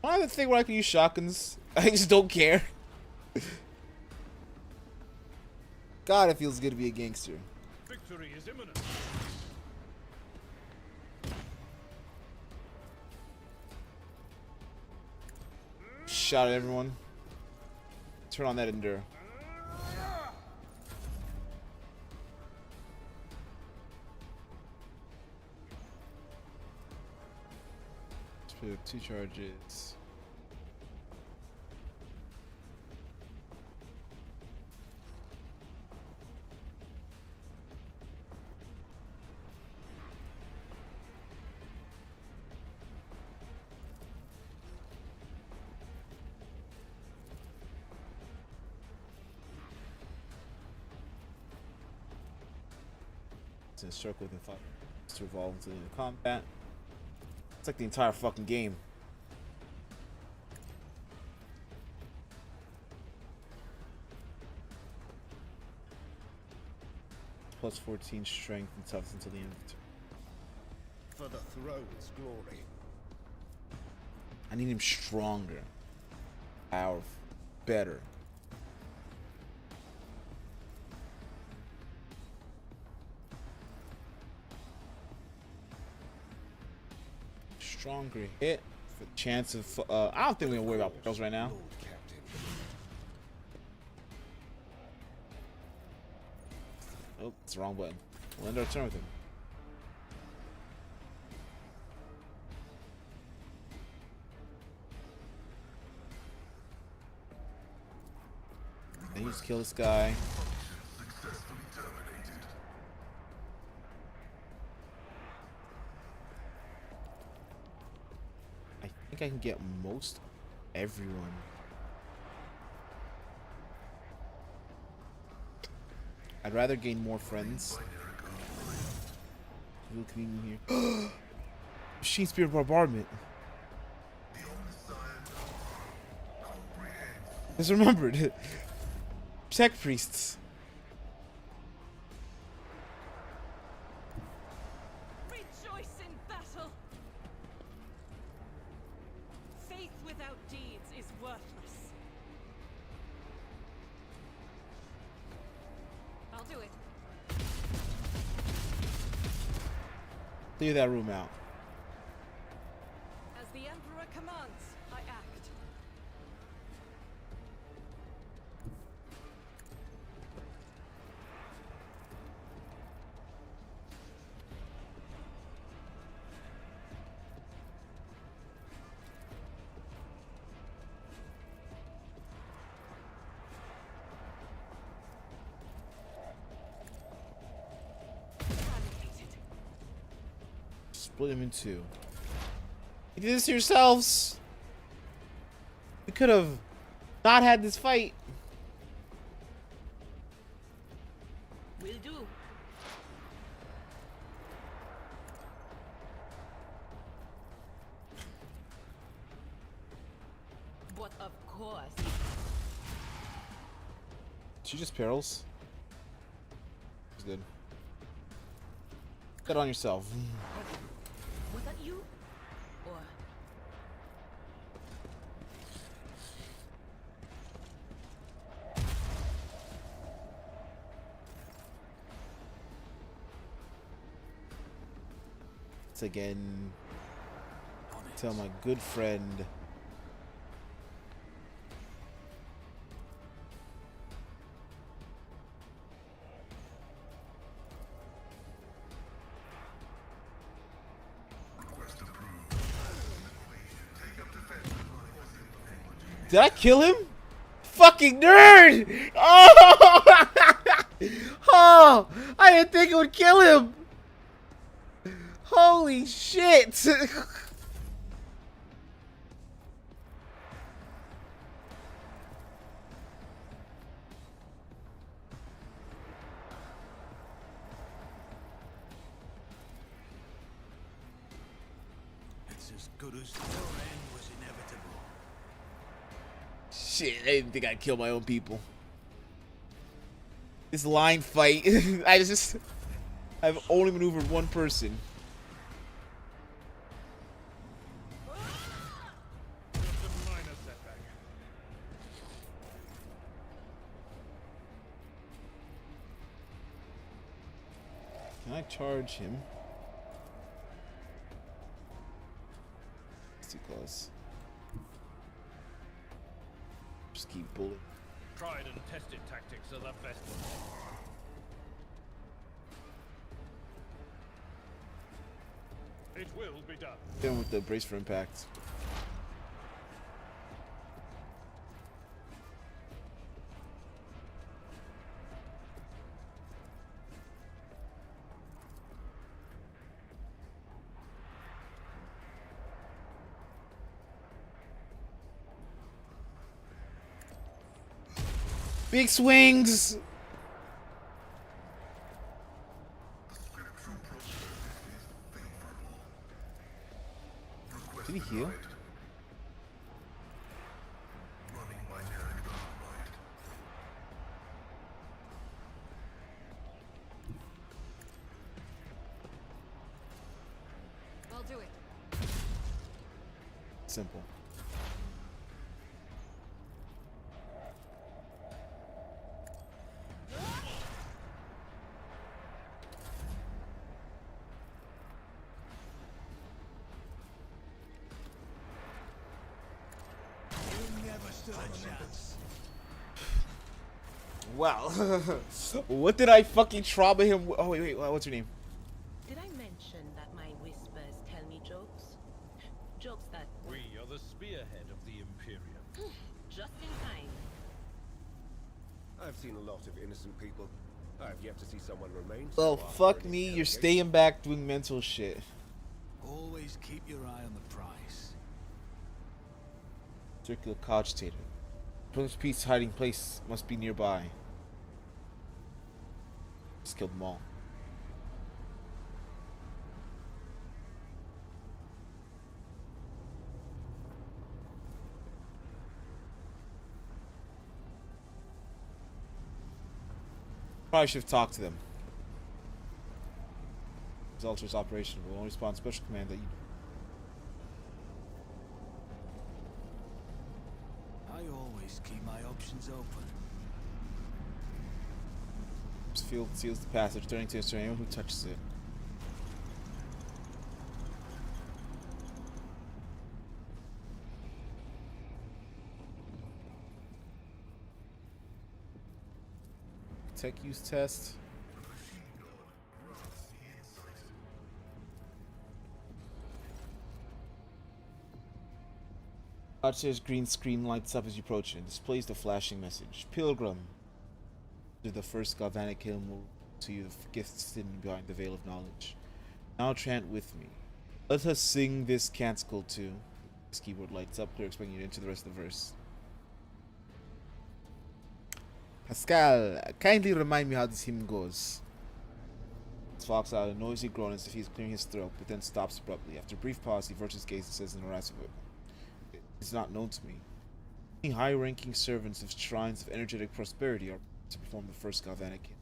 I have a thing where I can use shotguns. I just don't care. God, it feels good to be a gangster. Victory is imminent. Shout at everyone. Turn on that endure. Let's put 2 charges. To circle within 5 to evolve into the combat. It's like the entire fucking game. Plus 14 strength and toughness until the end of the turn. For the throne's glory. I need him stronger. Powerful. Better. Stronger hit for the chance of I don't think we're gonna worry about pearls right now. Lord Captain. Oh, it's the wrong button. We'll end our turn with him. Then you just kill this guy. successfully terminated. I think I can get most everyone. I'd rather gain more friends. Little comedian here. Machine Spirit Bombardment. The Omnissiah comprehends Just remembered. Tech priests. Rejoice in battle. Faith without deeds is worthless. I'll do it. Clear that room out. As the Emperor commands, I act. Eradicated. Split him in two. You did this to yourselves. We could have not had this fight. Will do. But of course. She just perils. It's good. Get on yourself. Was that you? Or Once again, tell my good friend. Did I kill him? Fucking nerd! Oh! Oh! I didn't think it would kill him! Holy shit! It's as good as your end was inevitable. Shit, I didn't think I'd kill my own people. This line fight, I've only maneuvered one person. Just a minor setback. Can I charge him? It's too close. Just keep bullying. Tried and tested tactics are the best ones. It will be done. Hit him with the brace for impact. Big swings! Did he heal? Running my narrative right. I'll do it. Simple. You never stood a chance. Wow. What did I fucking trauma him? Oh, wait, what's your name? did I mention that my whispers tell me jokes? Jokes that We are the spearhead of the Imperium. just in time. I've seen a lot of innocent people. I've yet to see someone remain. Well, so after fuck an me, you're interrogation. staying back doing mental shit. Always keep your eye on the prize. Circular cogitator. Prince Pete's hiding place must be nearby. Just killed them all. Probably should have talked to them. Zelter's operation will only respond to special command that you. I always keep my options open. This field seals the passage, turning to destroy anyone who touches it. Tech use test. Archer's green screen lights up as you approach it and displays the flashing message. Pilgrim. To the first galvanic hymn will to you the gifts hidden behind the veil of knowledge. Now chant with me. Let us sing this canticle too. This keyboard lights up, clear, expecting you to enter the rest of the verse. Pascal, kindly remind me how this hymn goes. Fox out a noisy groan as if he's clearing his throat, but then stops abruptly. After a brief pause, he averts his gaze and says in a raspy voice, "It's not known to me. Only high-ranking servants of shrines of energetic prosperity are to perform the first galvanic hymn."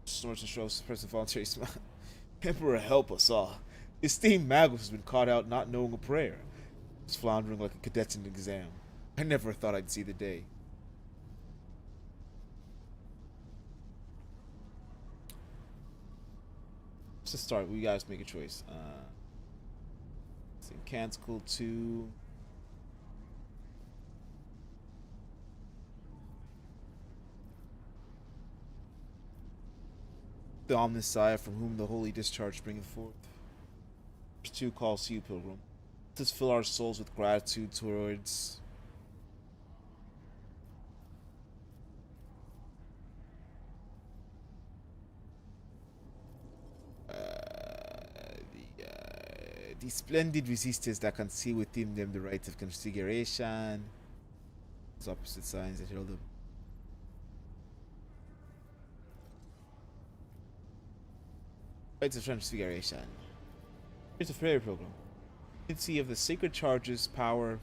Snorts and shows the person voluntary smile. Emperor, help us all. The esteemed Magus has been caught out not knowing a prayer. He's floundering like a cadet in an exam. I never thought I'd see the day. To start, we guys make a choice. Canticle 2. The Omnissiah from whom the holy discharge bringeth forth. Verse 2 calls to you, Pilgrim. Let us fill our souls with gratitude towards the splendid resistors that conceal within them the rites of configuration. Those opposite signs that herald them. Rites of transfiguration. Here's a prayer program. Unity of the sacred charges, power.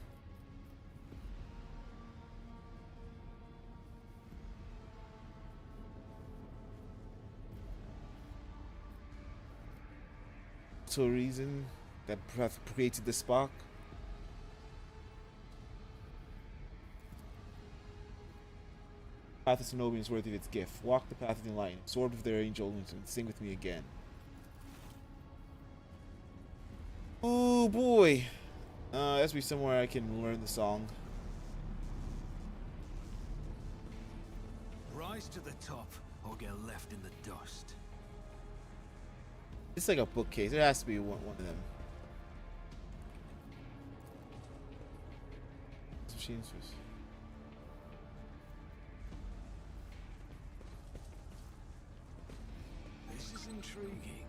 To a reason that hath created the spark. Path of Zenobia is worthy of its gift. Walk the path of the enlightened, absorbed with their angel, and sing with me again. Oh boy. Has to be somewhere I can learn the song. Rise to the top or get left in the dust. It's like a bookcase. There has to be one of them. Machines. This is intriguing.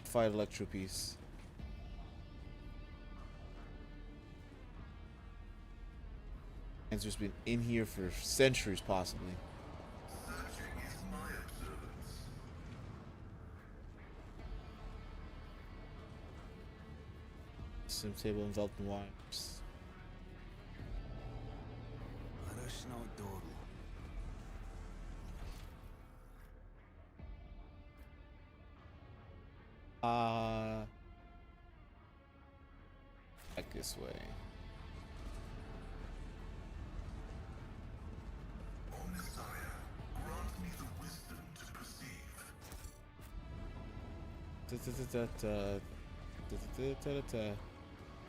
Fight electro piece. Answer's been in here for centuries, possibly. Searching is my observance. Sim table enveloped in wires. Let us not dawdle. Back this way. O Messiah, grant me the wisdom to perceive.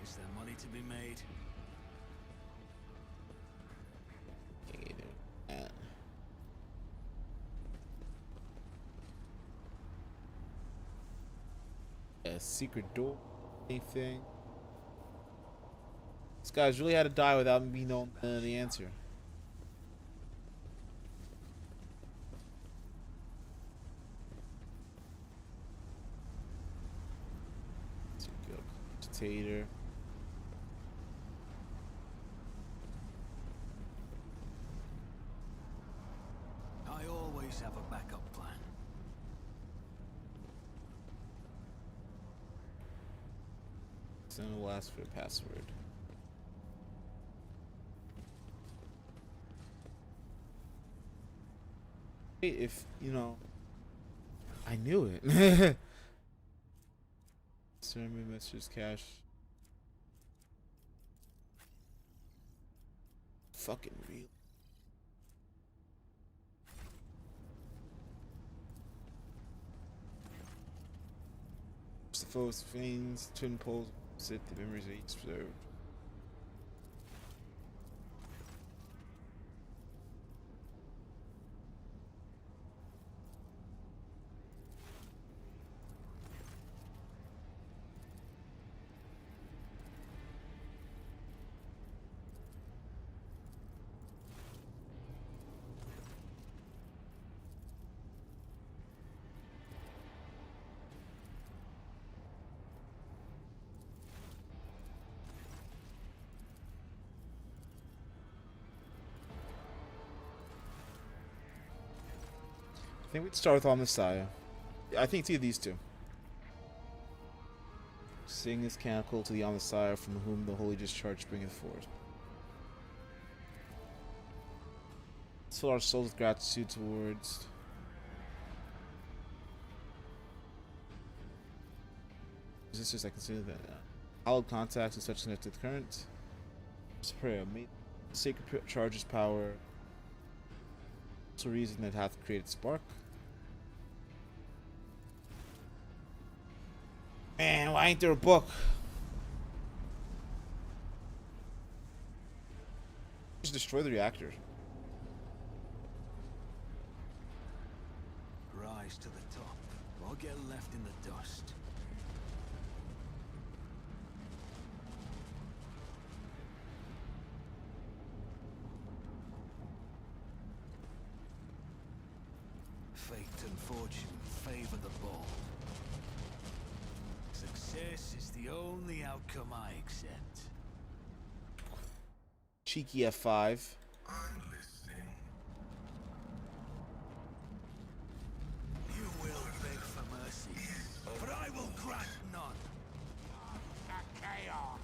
Is there money to be made? A secret door, anything? This guy's really had to die without me knowing the answer. Agitator. I always have a backup plan. Someone will ask for a password. If, you know, I knew it. Ceremony messages cash. Fucking real. The foes, veins, twin poles, sit the memories of each preserved. I think we'd start with Messiah. I think it's either these two. Sing is canonical to the Messiah from whom the holy discharge bringeth forth. Fill our souls with gratitude towards resistors. I consider that hallowed contacts and such connected to the current. Just prayer. May sacred charges power. So reason that hath created spark. Man, why ain't there a book? Just destroy the reactor. Rise to the top, or get left in the dust. Fate and fortune favor the bold. Success is the only outcome I accept. Cheeky F5. I'm listening. You will beg for mercy, but I will grant none. The chaos.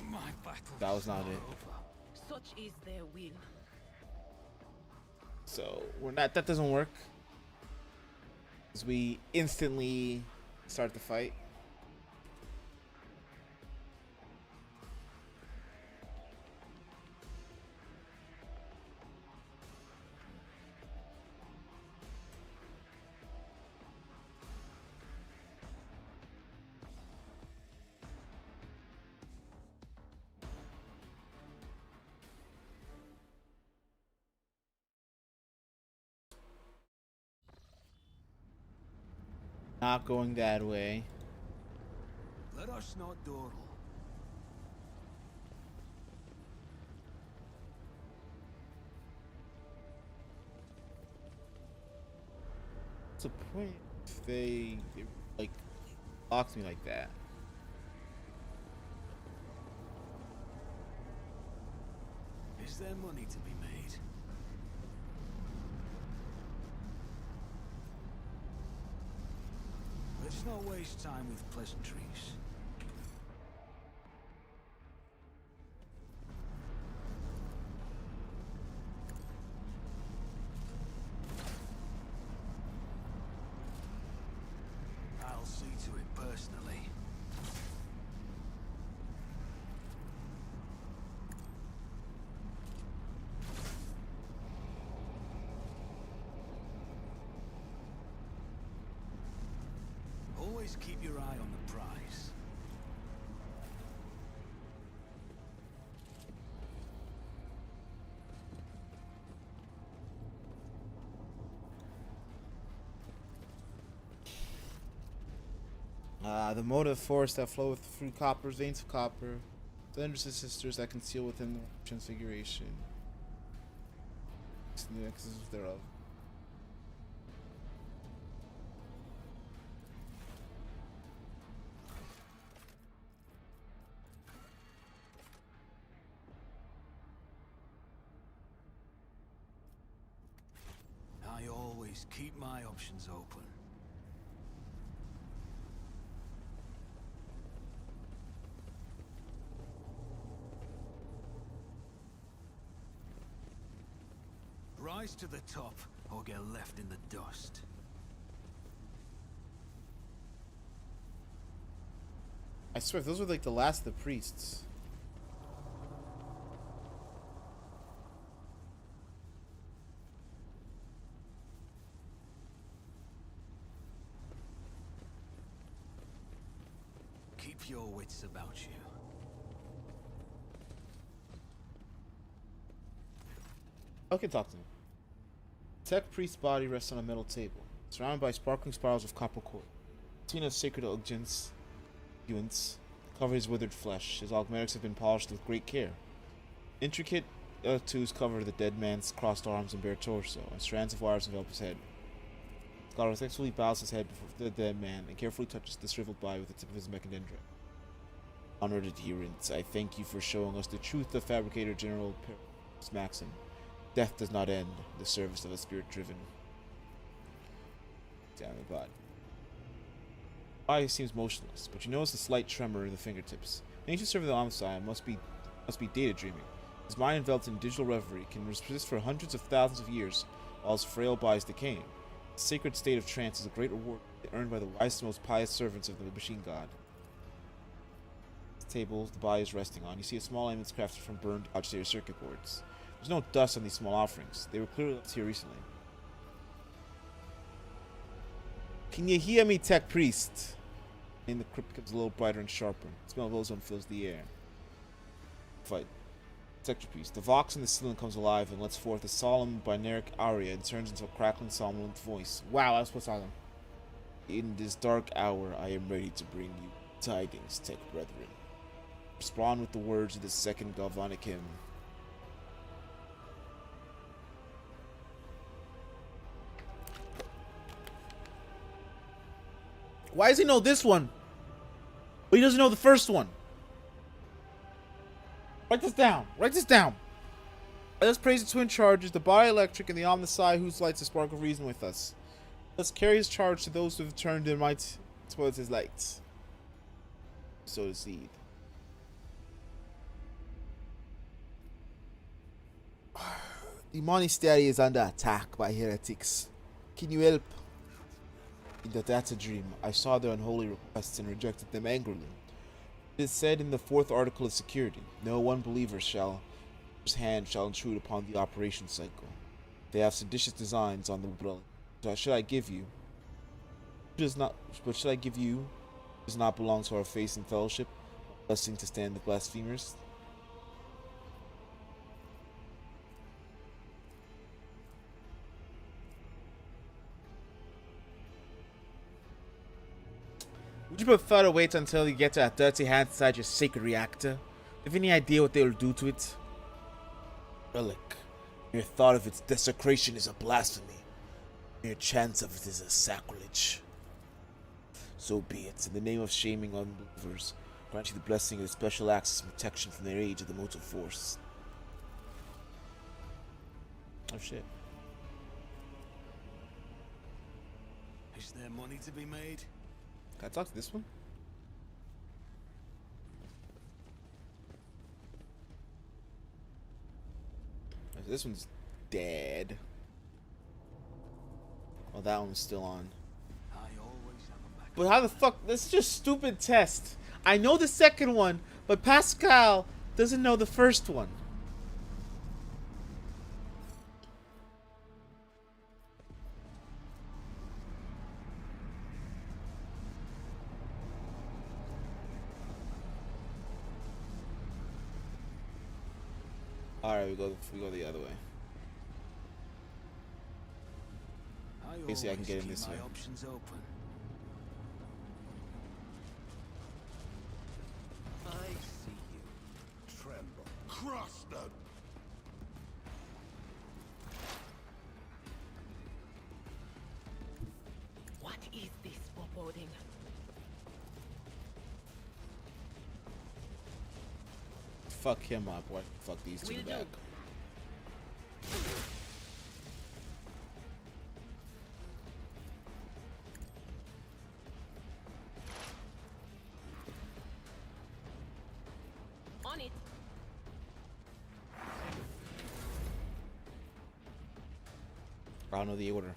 My battle. That was not it. Such is their will. So we're not. That doesn't work. As we instantly start the fight. Not going that way. Let us not dawdle. What's the point if they like locked me like that? Is there money to be made? Let's not waste time with pleasantries. I'll see to it personally. Always keep your eye on the prize. The motive force that floweth through copper's veins of copper, the interested sisters that conceal within the transfiguration, the nexus thereof. always keep my options open. Rise to the top, or get left in the dust. I swear, those were like the last of the priests. Keep your wits about you. Okay, talk to me. Tech priest's body rests on a metal table, surrounded by sparkling spirals of copper cord. Tina's sacred unguents cover his withered flesh. His augmetics have been polished with great care. Intricate tattoos cover the dead man's crossed arms and bare torso, and strands of wires envelop his head. The scholar respectfully bows his head before the dead man and carefully touches the shriveled body with the tip of his mechadendra. Honored adherents, I thank you for showing us the truth of Fabricator General Imperium's maxim. Death does not end the service of a spirit-driven. Damn it, body. Body seems motionless, but you notice a slight tremor in the fingertips. An ancient servant of the Omnissiah must be data dreaming. His mind enveloped in digital reverie can persist for hundreds of thousands of years, while his frail body is decaying. The sacred state of trance is a great reward earned by the wisest and most pious servants of the machine god. The table the body is resting on, you see a small ambulance crafted from burned agitator circuit boards. There's no dust on these small offerings. They were clearly left here recently. Can you hear me, tech priest? And the crypt becomes a little brighter and sharper. The smell of ozone fills the air. Fight. Sector priest. The vox in the ceiling comes alive and lets forth a solemn binaric aria and turns into a crackling, somnolent voice. Wow, that was supposed to happen. In this dark hour, I am ready to bring you tidings, tech brethren. Respond with the words of the second galvanic hymn. Why does he know this one, but he doesn't know the first one? Write this down. Write this down. Let us praise the twin charges, the body electric, and the Omnissiah whose lights a spark of reason with us. Let's carry his charge to those who have turned their might towards his lights. Sow the seed. The monastery is under attack by heretics. Can you help? In the data dream, I saw their unholy requests and rejected them angrily. It is said in the 4th article of security, no one believer's hand shall intrude upon the operation cycle. They have seditious designs on the rebellion. So should I give you? Does not belong to our faith and fellowship, blessing to stand the blasphemers. Would you prefer to wait until you get to a dirty hand inside your sacred reactor? Have any idea what they will do to it? Relic. Mere thought of its desecration is a blasphemy. Mere chance of it is a sacrilege. So be it. In the name of shaming unbelievers, grant you the blessing of the special access and protection from their age of the motive force. Oh shit. Is there money to be made? Can I talk to this one? This one's dead. Oh, that one's still on. But how the fuck? This is just stupid test. I know the second one, but Pascal doesn't know the first one. Alright, we go the other way. Basically, I can get in this way. Options open. I see you. Tremble. Crush them! What is this foreboding? Fuck him up. What? Fuck these two back. I don't know the order.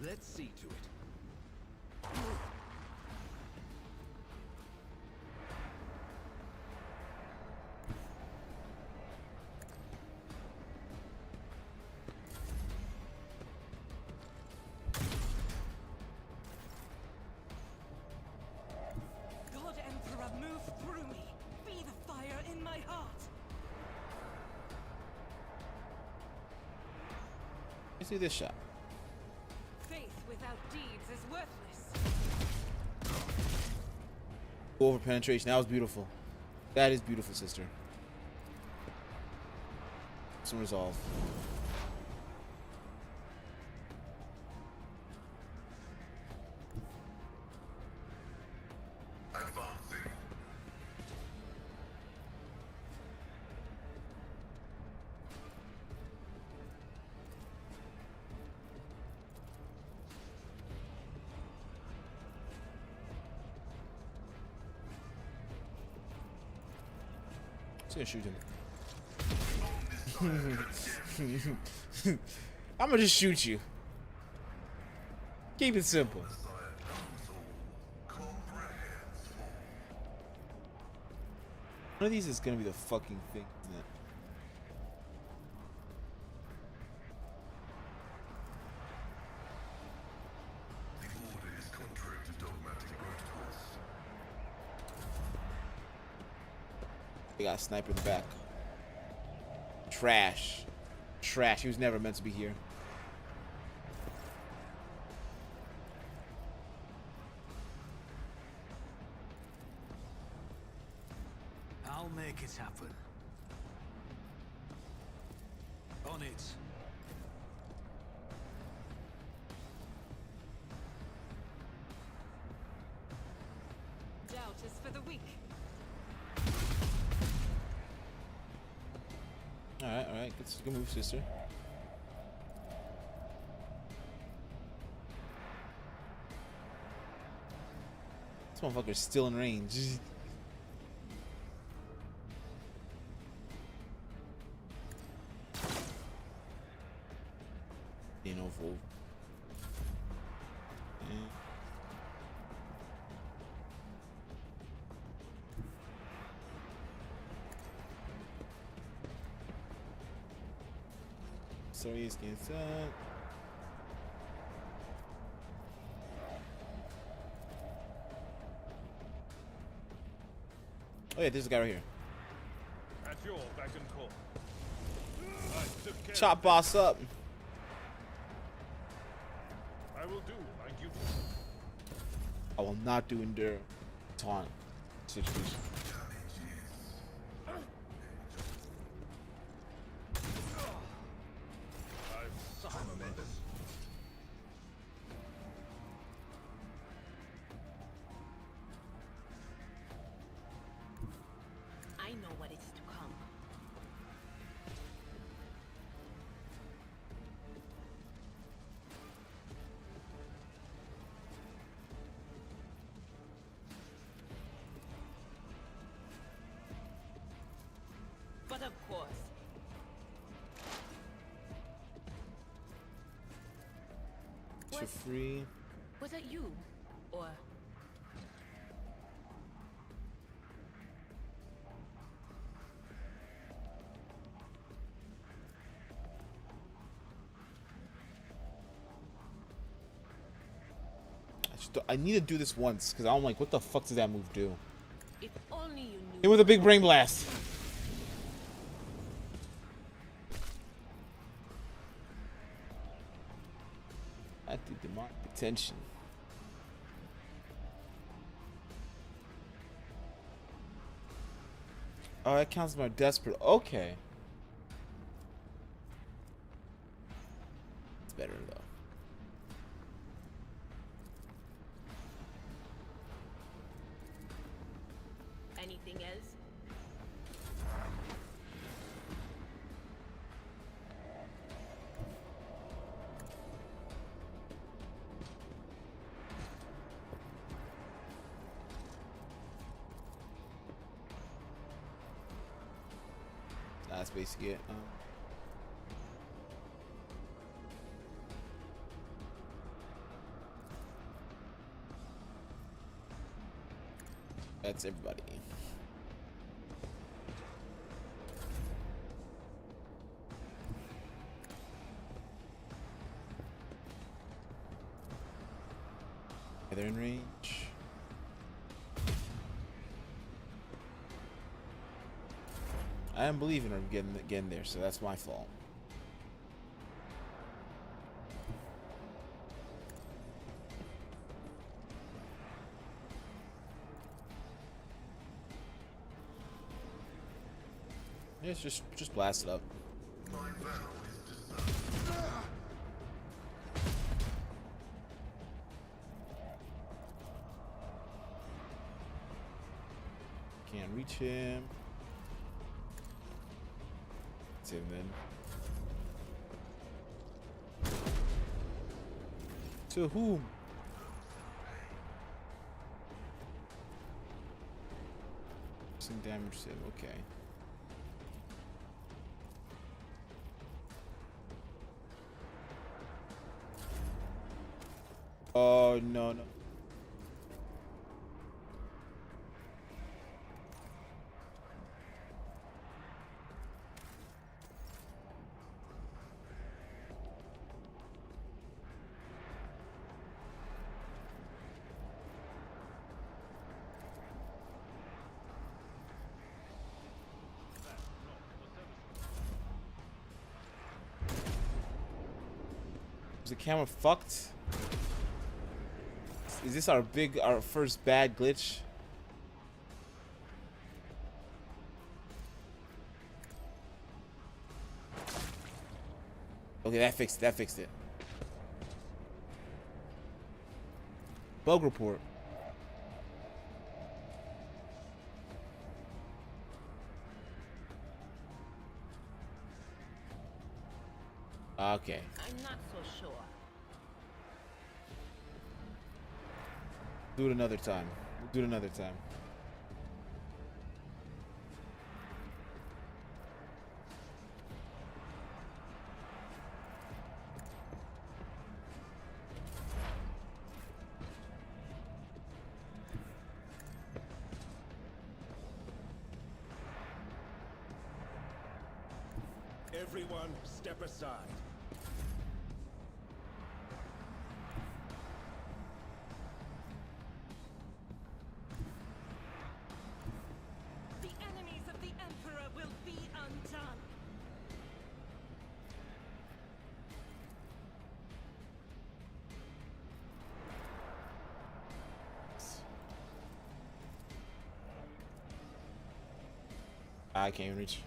Let's see to it. God Emperor, move through me. Be the fire in my heart. Let's do this shot. Faith without deeds is worthless. Over penetration. That was beautiful. That is beautiful, sister. Some resolve. Advancing. Just gonna shoot him. I'm gonna just shoot you. Keep it simple. Messiah knows all, comprehends all. One of these is gonna be the fucking thing, isn't it? The order is contrary to dogmatic protocols. They got a sniper in the back. Trash. Trash. He was never meant to be here. I'll make it happen. On it. Doubt is for the weak. Alright. Good move, sister. This motherfucker's still in range. You know, fool. Yeah. Sorry, he's getting set. Oh yeah, there's a guy right here. At your beck and call. I took care Chop of boss up. it. I will do my duty. I will not do endure taunt situation. I've suffered this. I know what is to come. But of course, For free. was it you? Or I need to do this once because I'm like, what the fuck does that move do? if only you knew. Hit with a big brain blast. That did demonic attention. Oh, that counts as my desperate. Okay. It's better though. Anything else? That's basically it. That's everybody. They're in range. I am believing I'm getting there, so that's my fault. Yeah, it's just blast it up. My vow is to serve. Can't reach him. That's him then. To whom? Some damage to him, okay. Oh, no. Is the camera fucked? Is this our first bad glitch? Okay, that fixed it. Bug report. Okay. I'm not so sure. Do it another time. We'll do it another time. Everyone, step aside. The enemies of the Emperor will be undone. I can't even reach.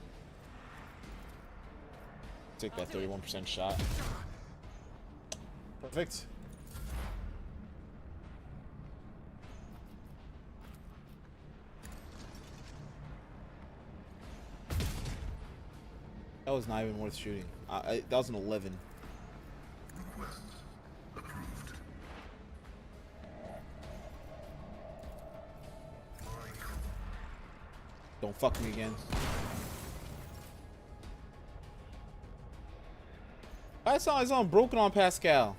Take that 31% shot. Perfect. That was not even worth shooting. That was an 11. Request approved. Don't fuck me again. I saw his own broken on Pascal.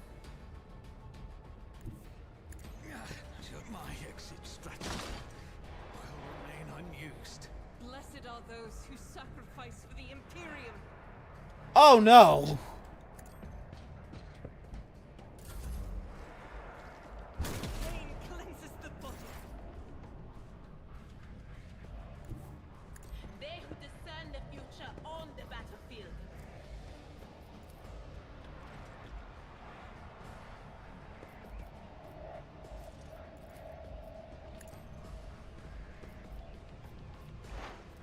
My exit strategy will remain unused. Blessed are those who sacrifice for the Imperium. Oh no! Pain cleanses the body. They who discern the future on the battlefield.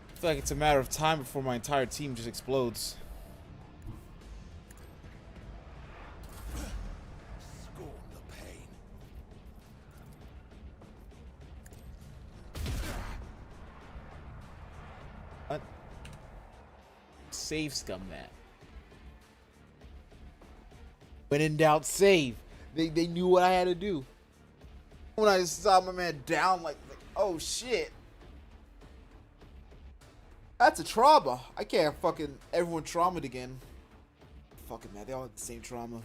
I feel like it's a matter of time before my entire team just explodes. Scorn the pain. What? Save scumbag. When in doubt, save. They knew what I had to do. When I saw my man down, like oh shit. That's a trauma. I can't fucking everyone traumatized again. Fucking man, they all have the same trauma.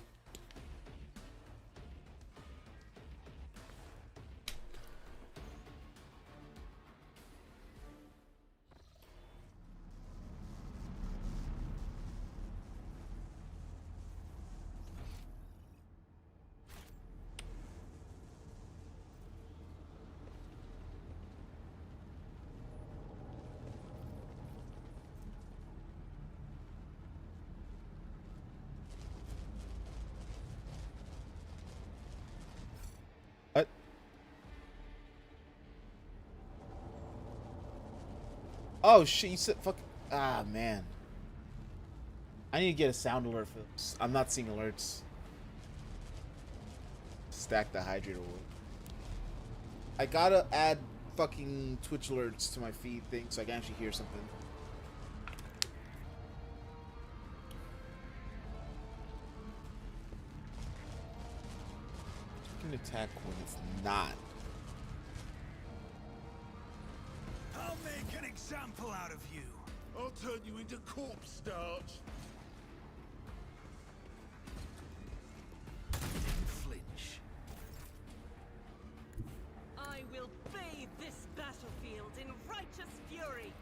What? Oh shit, you said fuck. Ah man. I need to get a sound alert for this. I'm not seeing alerts. Stack the hydrator wood. I gotta add fucking Twitch alerts to my feed thing so I can actually hear something. You can attack when it's not. I'll make an example out of you. I'll turn you into corpse starch. Flinch. I will bathe this battlefield in righteous fury.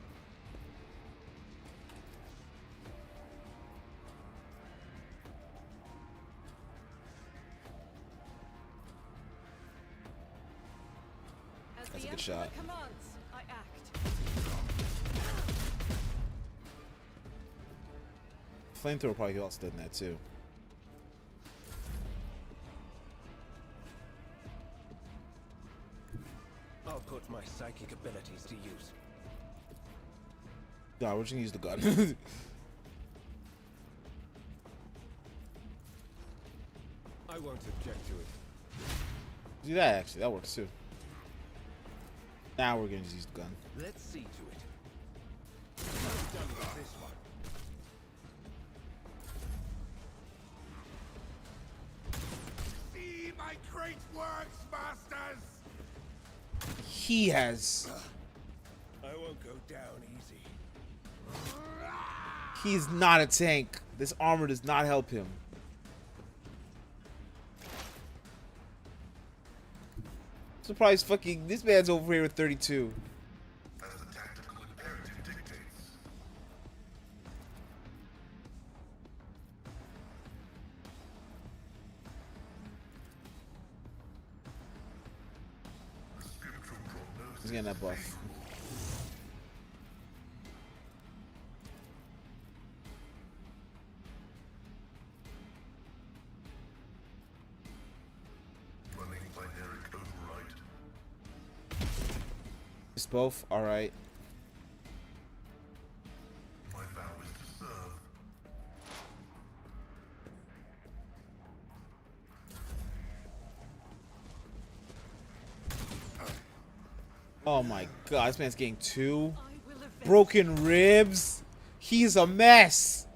As That's the a good Emperor shot. commands, I act. Flamethrower probably also did that too. I'll put my psychic abilities to use. Nah, we're just gonna use the gun. I won't object to it. Do that actually, that works too. Now we're gonna just use the gun. Let's see to it. I'm done with this one. See my great works, masters! He has. I won't go down easy. He's not a tank. This armor does not help him. Surprise fucking this man's over here with 32. As the tactical imperative dictates. The spiritual prognosis. He's getting that buff. Running binaric override. It's both, alright. My vow is to serve. Oh my god, this man's getting two I will avenge. broken ribs. He's a mess.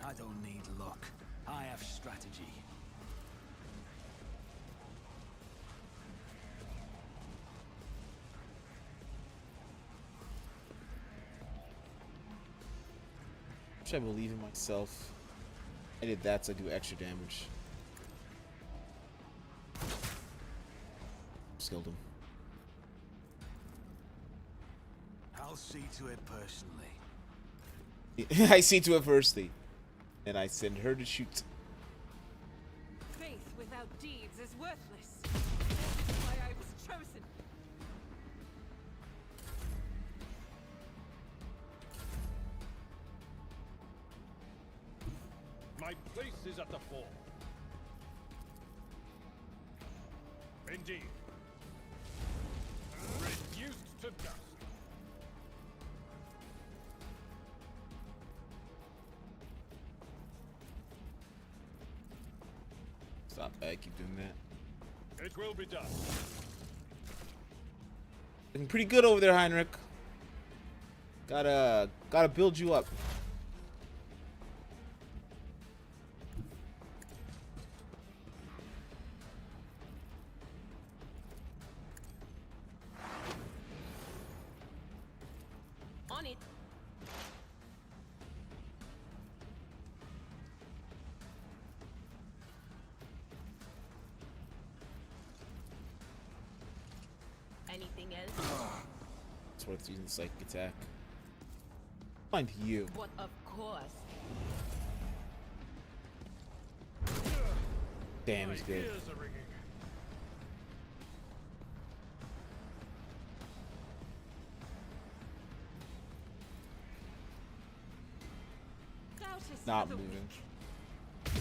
I don't need luck. I have strategy. Should I believe in myself? I did that so I do extra damage. Skilled him. I'll see to it personally. I see to it firstly. And I send her to shoot. Faith without deeds is worthless. That is why I was chosen. My place is at the fore. Indeed. Reduced to dust. Stop that, keep doing that. It will be done. Looking pretty good over there, Heinrich. Gotta build you up. else? It's worth using the psychic attack. Find you. But of course. Damn, he's good. Ears are ringing. Doubt is Not for the moving. weak.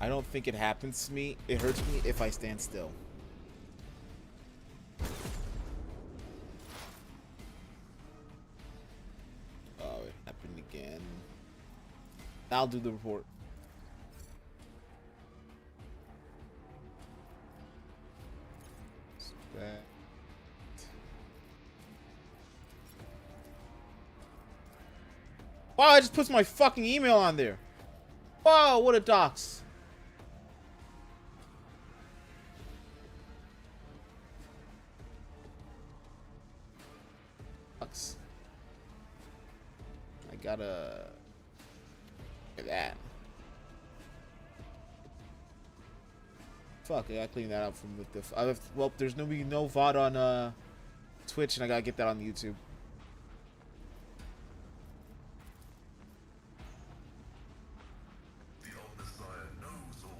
I don't think it happens to me. It hurts me if I stand still. Oh, it happened again. I'll do the report. That. Wow, I just put my fucking email on there. Wow, what a dox. Dox. I gotta... Look at that. Fuck, I gotta clean that up from the... well, there's no VOD on Twitch, and I gotta get that on YouTube. The old Messiah knows all,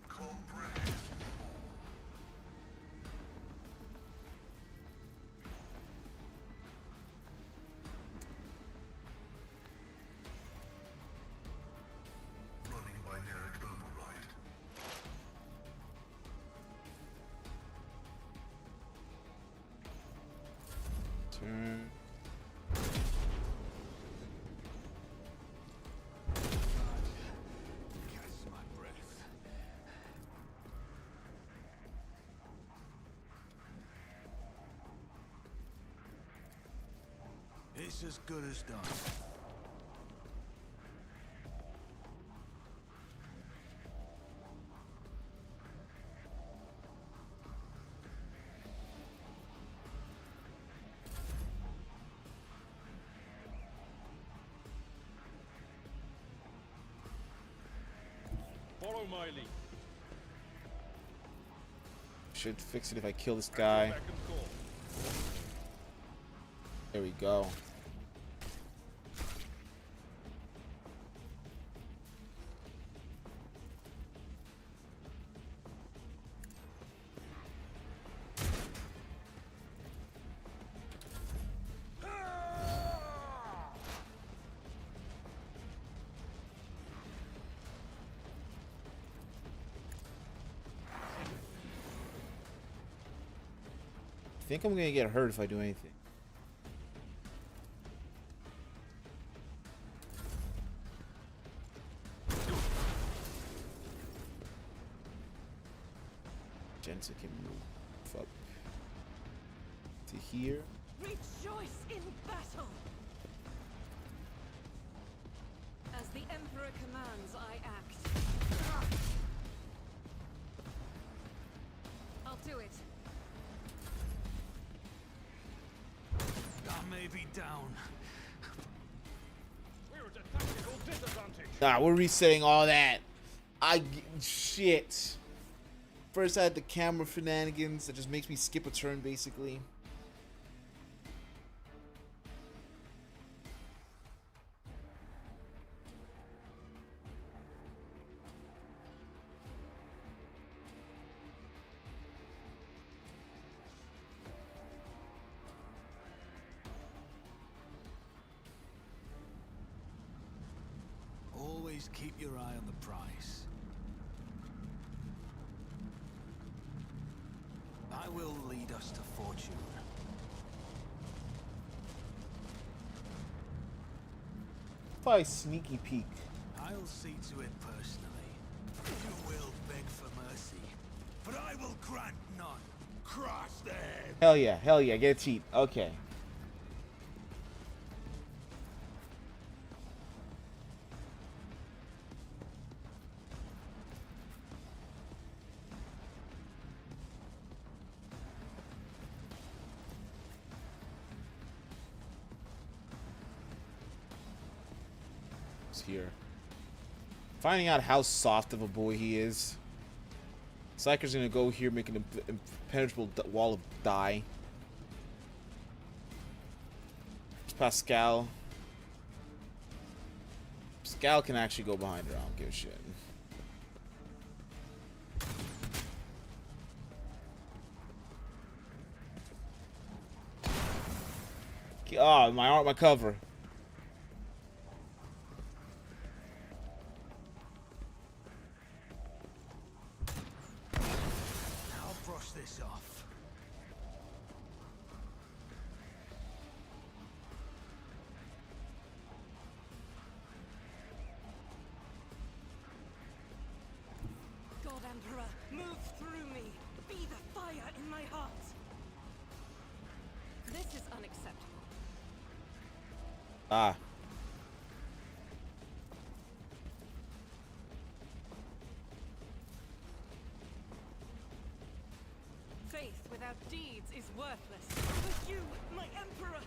comprehends all. Running binaric override. Turn. Catch my breath. It's as good as done. Follow my lead. Should fix it if I kill this guy. Back and forth. There we go. I think I'm gonna get hurt if I do anything. Jensen can move up to here. Rejoice in battle! As the Emperor commands, I act. I'll do it. I may be down. We're at a tactical disadvantage. Nah, we're resetting all that. Shit. First I had the camera shenanigans that just makes me skip a turn basically. Always keep your eye on the prize. I will lead us to fortune. If I sneaky peek. I'll see to it personally. You will beg for mercy, but I will grant none. Cross them! Hell yeah, get a cheat. Okay. Here. Finding out how soft of a boy he is. Psyker's gonna go here, make an impenetrable wall of dye. Pascal. Pascal can actually go behind her. I don't give a shit. Oh, my cover. I'll brush this off. God Emperor, move through me. Be the fire in my heart. This is unacceptable. Ah. Faith without deeds is worthless. But you, my Emperor.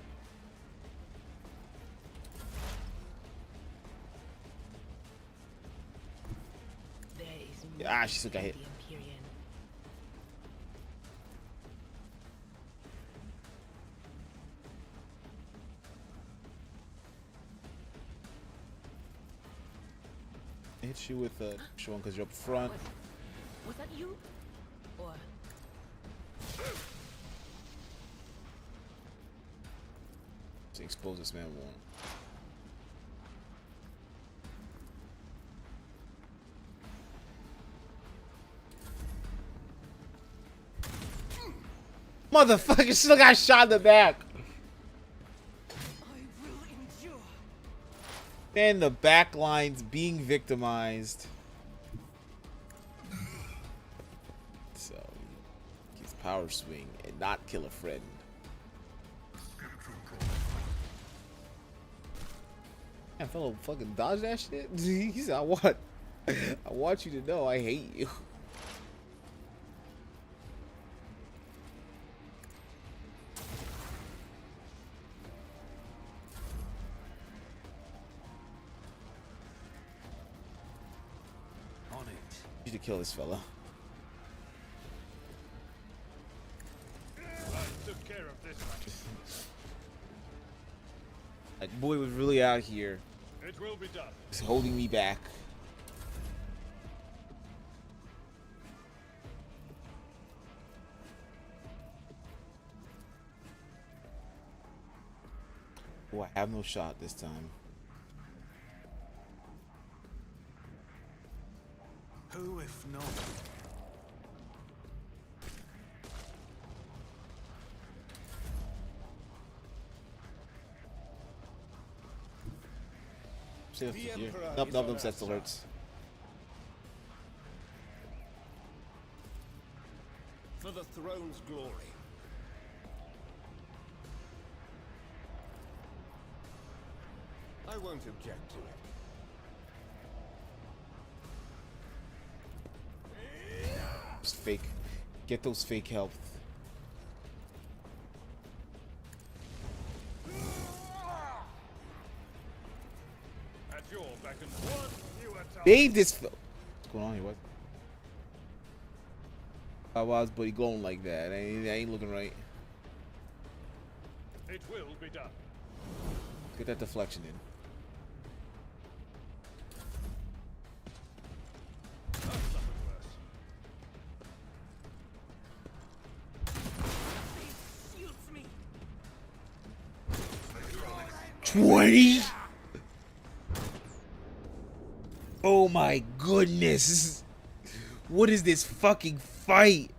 There is Ah, she still got hit. the Imperium. Hit you with a one because you're up front. Was that you? Or To expose this man won't. Motherfucker still got shot in the back. I will endure. And the back line's being victimized. So, he's power swing and not kill a friend. Man, fellow fucking dodge that shit. He said, I want you to know I hate you. On it. You need to kill this fella. I took care of this one. Like, boy was really out here. It will be done. He's holding me back. Oh, I have no shot this time. Who if not? Safe The here. Emperor Nope, is nope, on nope, our that still side. hurts. For the throne's glory. I won't object to it. Just fake. Get those fake health. At your beck and forth, you attack. Bathe this. What's going on here? What? Why is buddy glowing like that? That ain't looking right. It will be done. Get that deflection in. I've suffered worse. Faith shields me. 20? Oh my goodness. What is this fucking fight?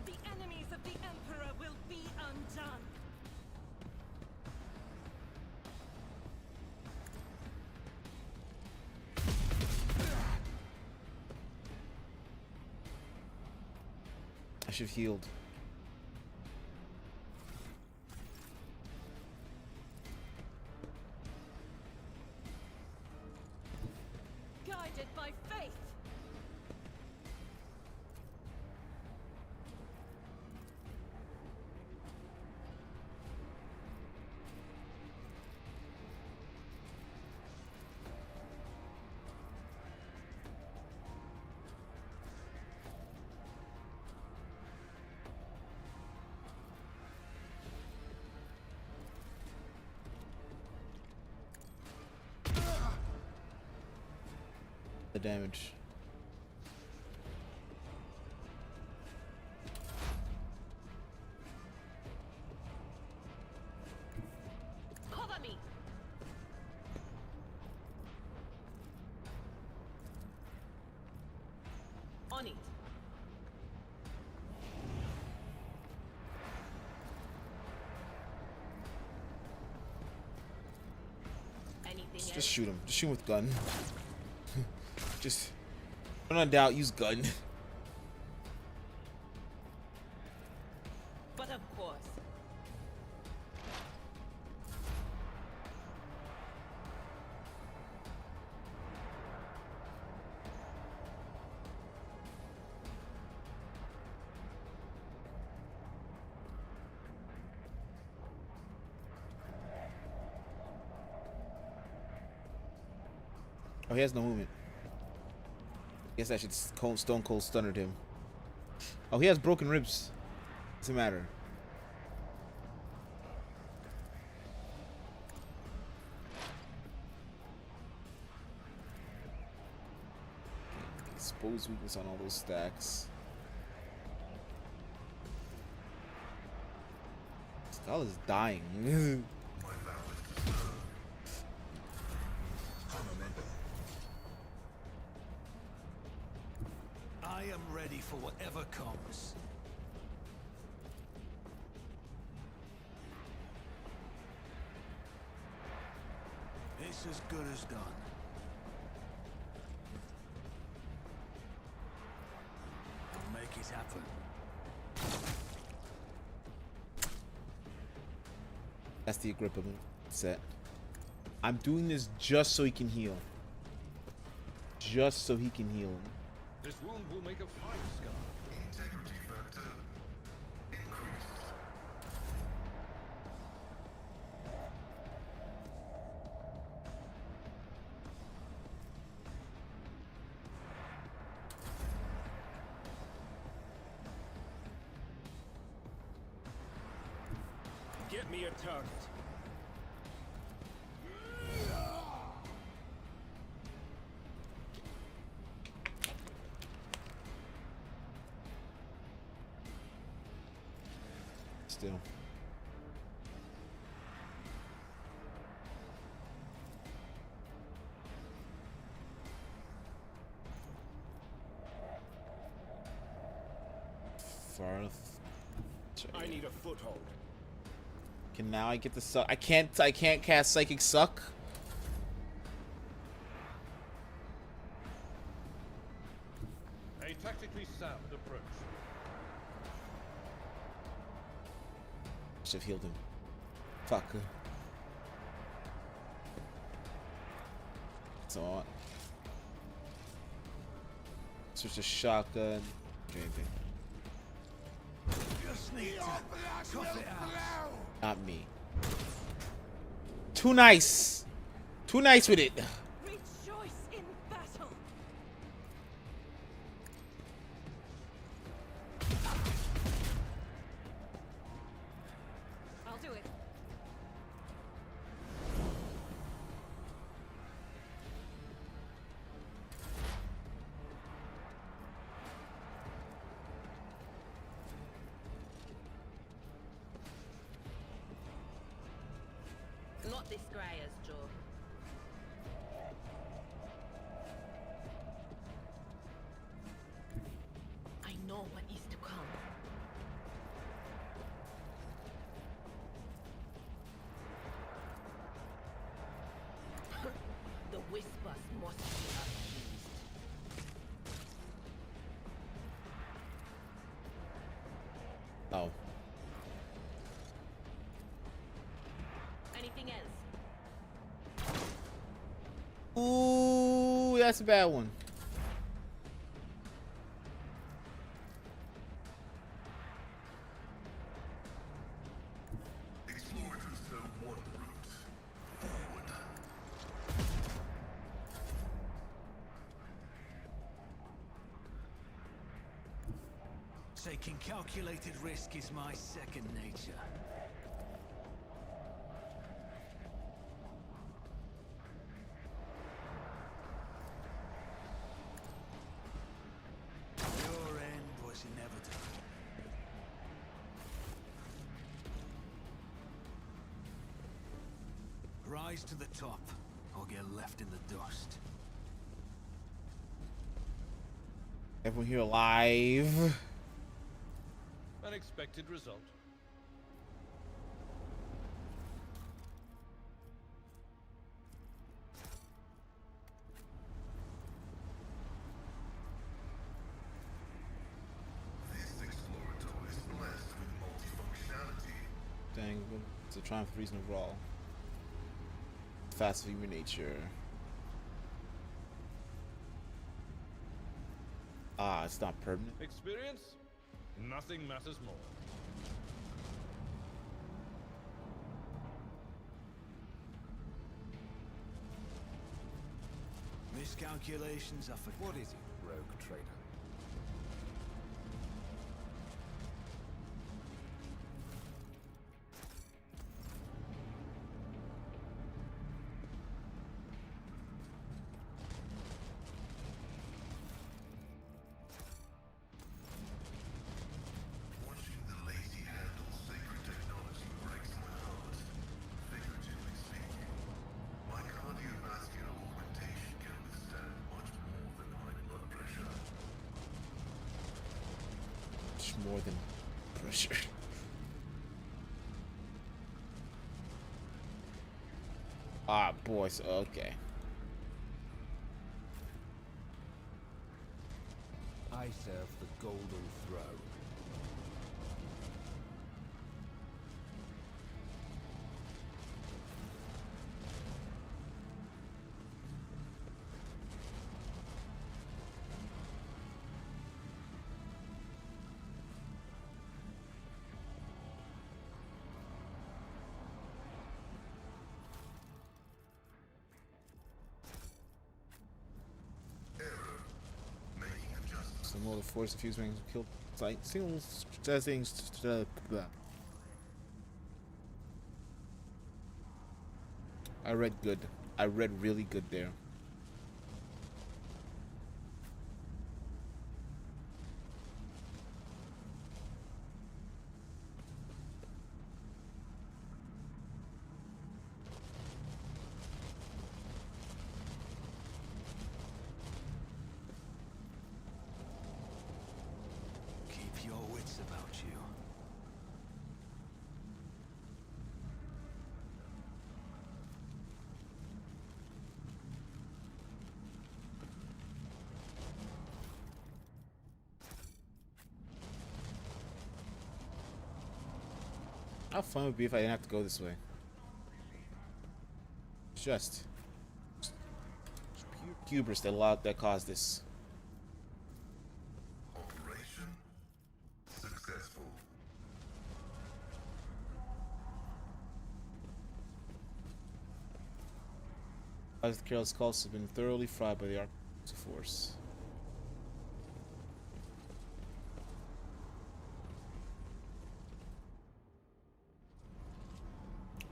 The enemies of the Emperor will be undone. I should have healed. Guided by faith. damage. Cover me. On it. Anything Just else? shoot him. Just shoot him with gun. Just, don't doubt, use gun. But of course. Oh, he has no movement. Guess I should stone cold stunnered him. Oh, he has broken ribs. Doesn't matter. Expose weakness on all those stacks. Skull is dying. I am ready for whatever comes. It's as good as done. I'll make it happen. That's the Agrippa set. I'm doing this just so he can heal. Just so he can heal. This wound will make a fine scar. Integrity factor increased. Get me a target. Still. Farth. I need a foothold. Can now I get the suck? I can't cast Psychic Suck. A tactically sound approach. Should have healed him. Fuck. So switch to shotgun. Anything. Just need to tough it out. Not me. Too nice. Too nice with it. Rejoice in battle. I'll do it. Not this Greyer's jaw. I know what is to come. The whispers must be appeased. Oh. Anything else? Ooh, that's a bad one. Explorers know one route. Forward. Taking calculated risk is my second nature. rise to the top, or get left in the dust. Everyone here alive. Unexpected result. This explorator is blessed with multifunctionality. Dang, it's a triumph of reason overall. Fast of human nature. Ah, it's not permanent. Experience? Nothing matters more. Miscalculations are for... What is it, rogue trader? Watching the lazy handle sacred technology breaks my heart. Figuratively speaking, my cardiovascular augmentation can withstand much more than high blood pressure. Much more than pressure. Ah, boys. Okay. I serve the Golden Throne. Making adjustments. Some more force infused wings killed like single things. Blah. I read good. I read really good there. Keep your wits about you. How fun would it be if I didn't have to go this way? Just pure hubris that caused this. Operation successful. As the careless cults have been thoroughly fried by the Arc Force.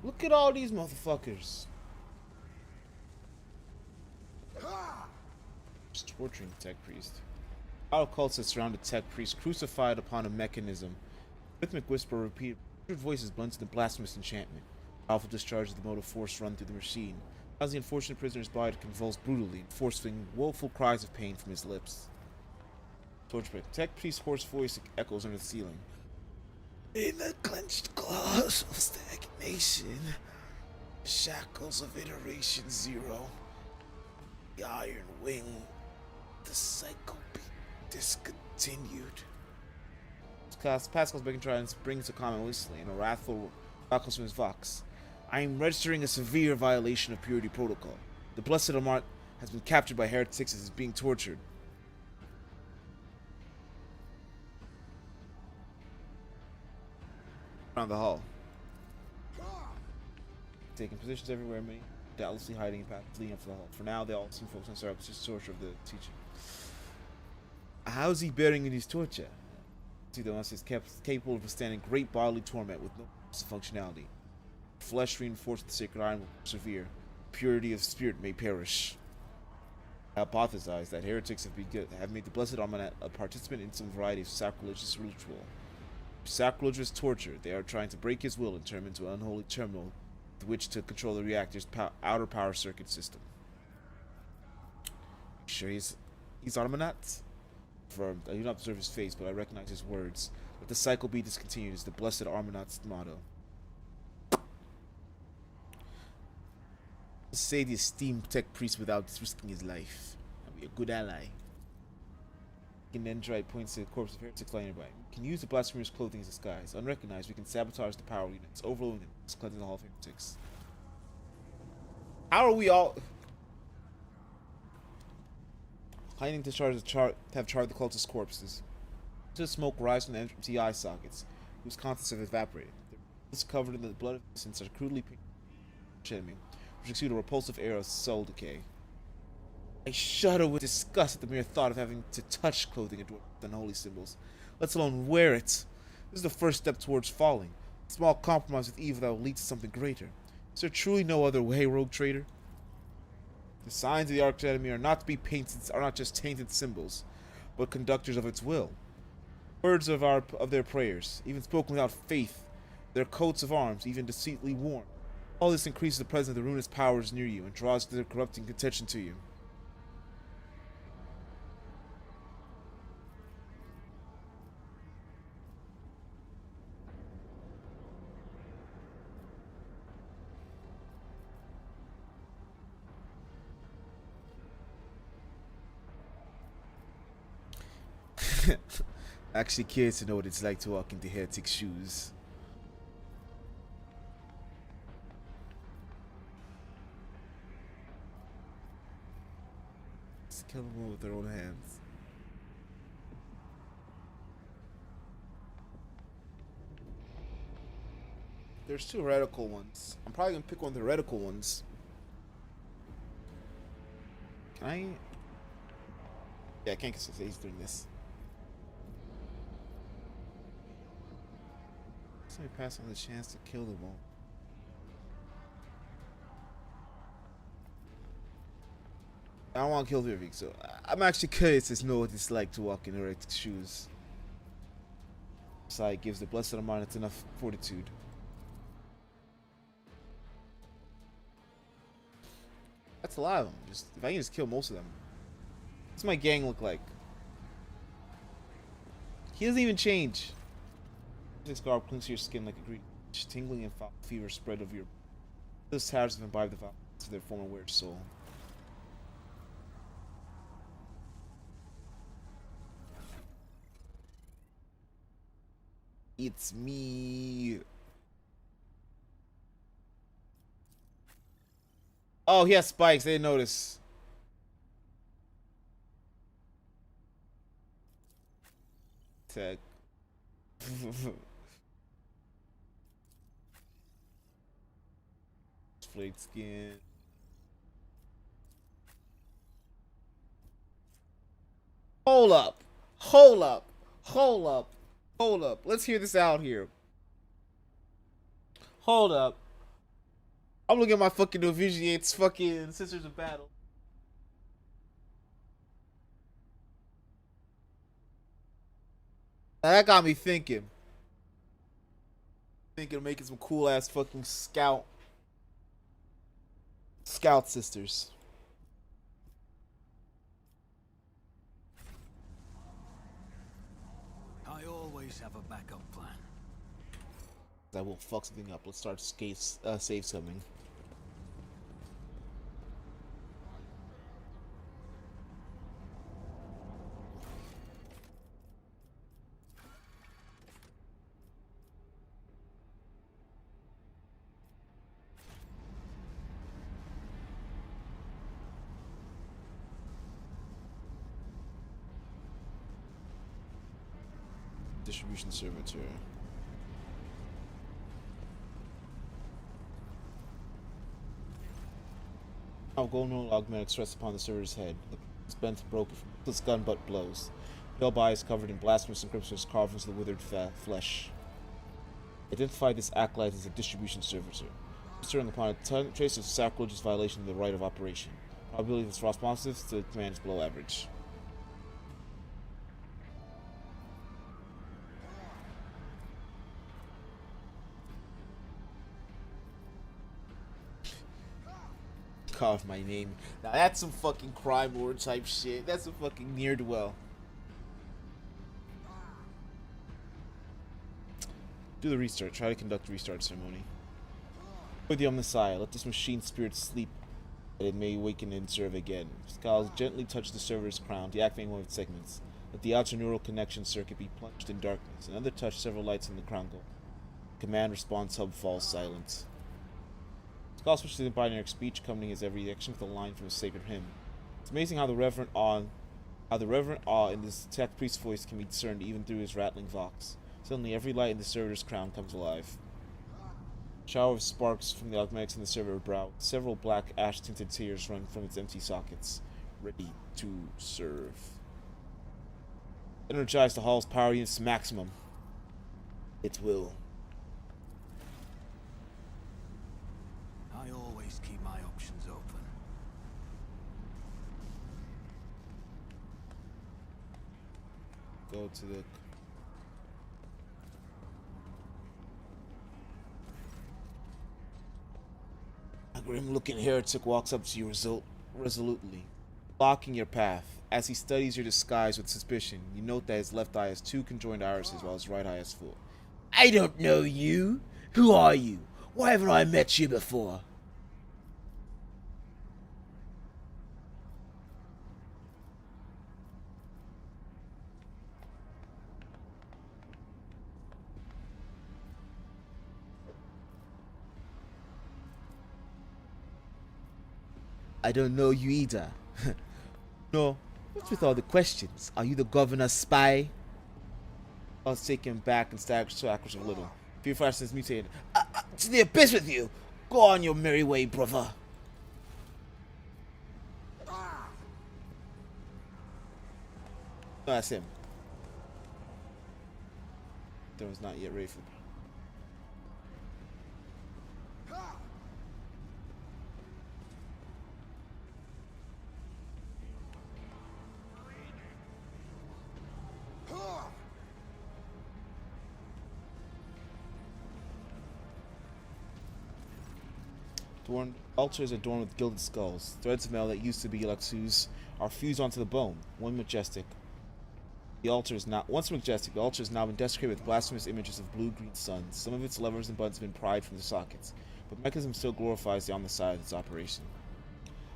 Look at all these motherfuckers. Just torturing the tech priest. Our cults that surround the tech priest crucified upon a mechanism. Rhythmic whisper repeated voices blunted in blasphemous enchantment. Powerful discharge of the motive force run through the machine. Cause the unfortunate prisoner's body to convulse brutally, forcing woeful cries of pain from his lips. Torture break. Tech priest's hoarse voice echoes under the ceiling. In the clenched claws of stagnation, shackles of iteration zero, the iron wing, the cycle be discontinued. Pascal's begging tries brings a comment loosely, and a wrathful buckles from his vox. I am registering a severe violation of purity protocol. The Blessed Amart has been captured by heretics and is being tortured. Around the hall. Taking positions everywhere, many doubtlessly hiding in paths leading up to the hall. For now, they all seem focused on Sarax's torture of the teaching. How's he bearing in his torture? See, the monster is capable of withstanding great bodily torment with no loss of functionality. Flesh reinforced with the sacred iron will persevere. Purity of spirit may perish. I hypothesize that heretics have made the Blessed Almanac a participant in some variety of sacrilegious ritual. Sacrilegious torture, they are trying to break his will and turn him into an unholy terminal with which to control the reactor's outer power circuit system. Sure he's Armanat? Confirmed. I do not observe his face, but I recognize his words. Let the cycle be discontinued is the blessed Armanat's motto. Say the esteemed tech priest without risking his life. I'll be a good ally. An Dendrite points to the corpse of heretics lying nearby. We can use the blasphemer's clothing as disguise. Unrecognized, we can sabotage the power units, overloading them, cleansing the hall of heretics. How are we all hiding to have charred the cultist corpses? The smoke rise from the empty eye sockets, whose contents have evaporated. Their bodies covered in the blood of innocents are crudely painted enemy, which exude a repulsive air of soul decay. I shudder with disgust at the mere thought of having to touch clothing adorned with unholy symbols, let alone wear it. This is the first step towards falling. A small compromise with evil that will lead to something greater. Is there truly no other way, rogue traitor? The signs of the Arch Enemy are not just tainted symbols, but conductors of its will. Words of their prayers, even spoken without faith, their coats of arms, even deceitfully worn. All this increases the presence of the ruinous powers near you and draws their corrupting contention to you. Actually curious to know what it's like to walk into heretic shoes. Just kill them with their own hands. There's two heretical ones. I'm probably gonna pick one of the heretical ones. Can I? Yeah, I can't say he's doing this. Somebody pass on the chance to kill them all. I don't want to kill Vivek, so I'm actually curious to know what it's like to walk in heretic shoes. Side gives the blessed Armanat enough fortitude. That's a lot of them. Just if I can just kill most of them. What's my gang look like? He doesn't even change. This garb clings to your skin like a green tingling and fever spread over your. Those towers have imbibed the violence of their former weird soul. It's me. Oh, he has spikes. They didn't notice. Tech. Flaked skin. Hold up. Hold up. Hold up. Hold up. Let's hear this out here. Hold up. I'm looking at my fucking Novitiates fucking Sisters of Battle. Now that got me thinking. Thinking of making some cool ass fucking scout sisters. I always have a backup plan. I will fuck something up. Let's start save something. Distribution servitor. Golden augment stressed upon the server's head. The bent broken from this gun butt blows. Pale eyes covered in blasphemous inscriptions carved into the withered flesh. Identify this acolyte as a distribution servitor. Return upon a trace of sacrilegious violation of the right of operation. Probability of its responsive to the command is below average. Carve my name. Now that's some fucking crime lord type shit. That's some fucking near dwell. Do the restart. Try to conduct a restart ceremony. With the Omnissiah, let this machine spirit sleep, that it may awaken and serve again. Skiles gently touch the server's crown, deactivating one of its segments. Let the outer neural connection circuit be plunged in darkness. Another touch, several lights in the crown go. Command response hub falls silent. Skull switches to the binary speech, accompanying his every action with a line from a sacred hymn. It's amazing how the reverent awe in this tech priest's voice can be discerned even through his rattling vox. Suddenly, every light in the servitor's crown comes alive. A shower of sparks from the augmetics in the server's brow. Several black ash-tinted tears run from its empty sockets, ready to serve. Energize the hall's power units to maximum. It will. I always keep my options open. Go to the... A grim-looking heretic walks up to you resolutely, blocking your path. As he studies your disguise with suspicion, you note that his left eye has two conjoined irises while his right eye is full. I don't know you. Who are you? Why haven't I met you before? I don't know you either. No. What's with all the questions? Are you the governor's spy? I was taken back and staggered backwards a little. Fear flashes mutated. To the abyss with you! Go on your merry way, brother. No, that's him. That was not yet ready for... The altar is adorned with gilded skulls. Threads of metal that used to be Luxus are fused onto the bone. Once majestic, the altar has now been desecrated with blasphemous images of blue-green suns. Some of its levers and buttons have been pried from the sockets, but the mechanism still glorifies the Omnissiah of its operation.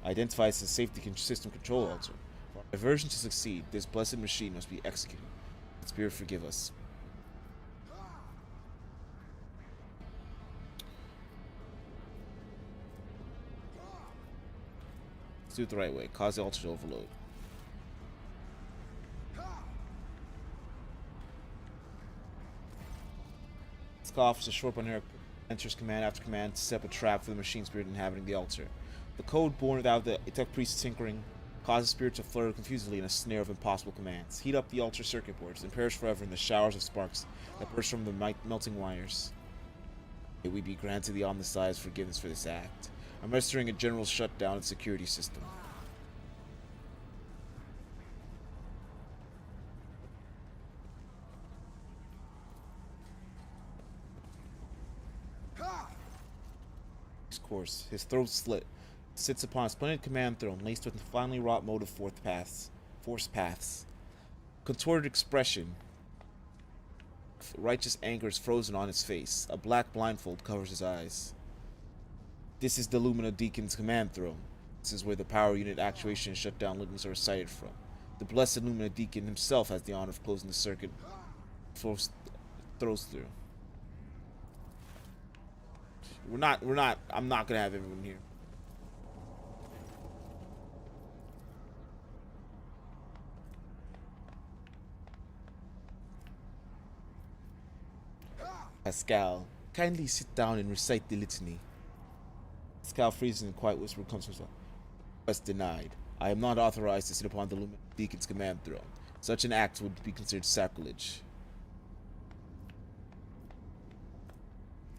Identifies as a safety system control altar. For our diversion to succeed, this blessed machine must be executed. Spirit, forgive us. Do it the right way. Cause the altar to overload. Skull offers a short but enters command after command to set up a trap for the machine spirit inhabiting the altar. The code born without the tech priest's tinkering causes spirit to flutter confusedly in a snare of impossible commands. Heat up the altar circuit boards and perish forever in the showers of sparks that burst from the melting wires. May we be granted the Omnissiah's forgiveness for this act. I'm registering a general shutdown of security system. His course, his throat slit, sits upon a splendid command throne laced with finely wrought motive force paths. Contorted expression, righteous anger is frozen on his face. A black blindfold covers his eyes. This is the Lumina Deacon's command throne. This is where the power unit actuation and shutdown links are recited from. The blessed Lumina Deacon himself has the honor of closing the circuit throws through. I'm not gonna have everyone here. Pascal, kindly sit down and recite the litany. Pascal freezes and a quiet whisper comes from himself. Request denied. I am not authorized to sit upon the Luminous Deacon's command throne. Such an act would be considered sacrilege.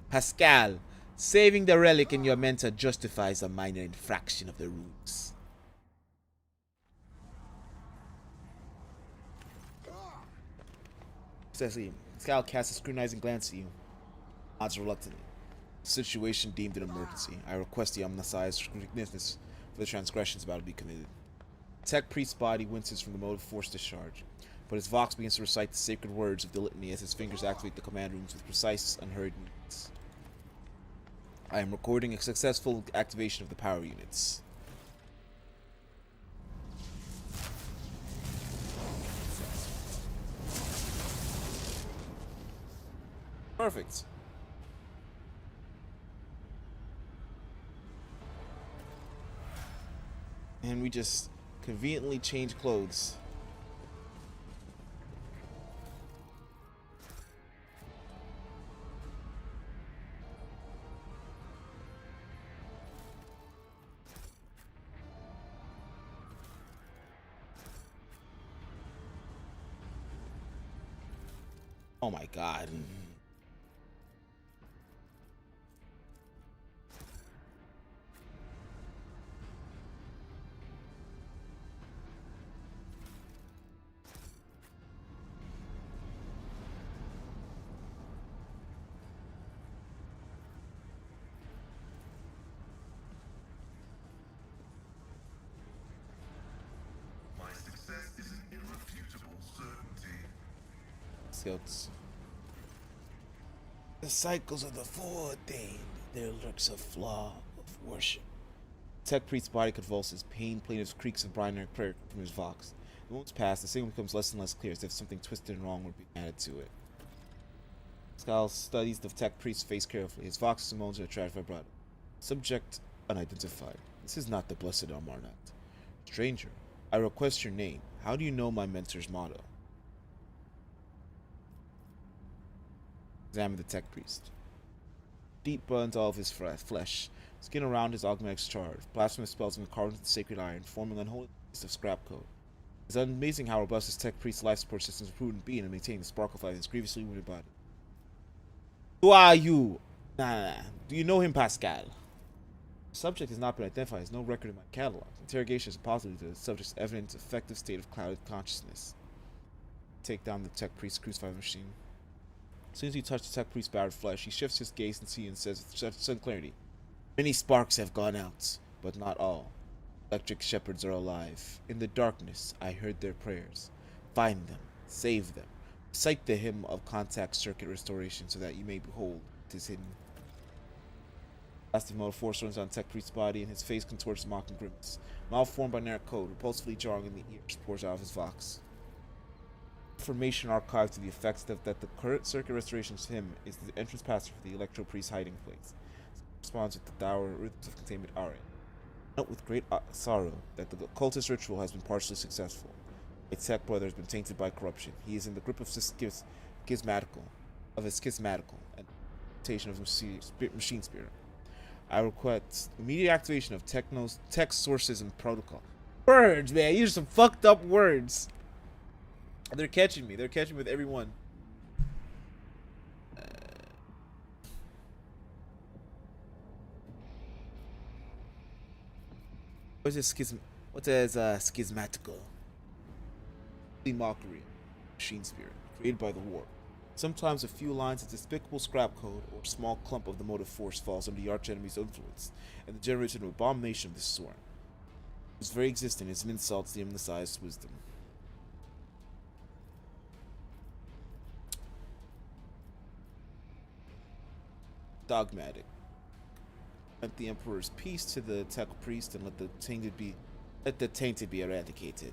Pascal, saving the relic in your mentor justifies a minor infraction of the rules. Cecily, Pascal casts a scrutinizing glance at you. Nods reluctantly. The situation deemed an emergency. I request the Omnissiah's forgiveness for the transgressions about to be committed. Tech Priest's body winces from the motive force discharge, but his Vox begins to recite the sacred words of the litany as his fingers activate the command rooms with precise, unhurried movements. I am recording a successful activation of the power units. Perfect. And we just conveniently change clothes. Oh my god. My success is an irrefutable certainty. Scouts. The cycles of the foreordained. There lurks a flaw of worship. Tech Priest's body convulses. Pain, plaintive creaks of binary prayer from his Vox. The moments pass, the signal becomes less and less clear, as if something twisted and wrong would be added to it. Skal studies the Tech Priest's face carefully. His Vox and moans are attracted vibrato. Subject unidentified. This is not the blessed Amarnat. Stranger, I request your name. How do you know my mentor's motto? Examine the Tech Priest. Deep burns all of his flesh. Skin around his augmetics charged. Blasphemous spells have been carved into the sacred iron, forming unholy pieces of scrap code. It's amazing how robust this Tech Priest's life support systems have proven to be in maintaining the spark of life in his grievously wounded body. Who are you? Nah. Do you know him, Pascal? The subject has not been identified. There's no record in my catalog. Interrogation is possibly the subject's evident effective state of clouded consciousness. Take down the Tech Priest's crucified machine. As soon as you touch the Tech Priest's battered flesh, he shifts his gaze and sees and says with sudden clarity, "Many sparks have gone out, but not all. Electric shepherds are alive. In the darkness, I heard their prayers. Find them, save them. Recite the hymn of contact circuit restoration so that you may behold it is hidden." Blasting motor force runs on Tech Priest's body, and his face contorts a mocking grimace. Malformed by narrow code, repulsively jarring in the ears, pours out of his Vox. Information archived to the effect that the current circuit restoration's hymn is the entrance passage for the Electro Priest's hiding place. Responds with the dour rhythms of containment aria. Note with great sorrow that the occultist ritual has been partially successful. A Tech brother has been tainted by corruption. He is in the grip of schismatical and mutation of machine spirit. I request immediate activation of tech sources and protocol. Words, man, these are some fucked up words. They're catching me. They're catching me with every one. What is schismatical? The mockery, machine spirit, created by the war. Sometimes a few lines of despicable scrap code or a small clump of the motive force falls under the archenemy's influence, and the generation of abomination of this sort. Its very existence is an insult to the emphasized wisdom. Dogmatic. Grant the Emperor's peace to the Tech Priest and let the tainted be eradicated.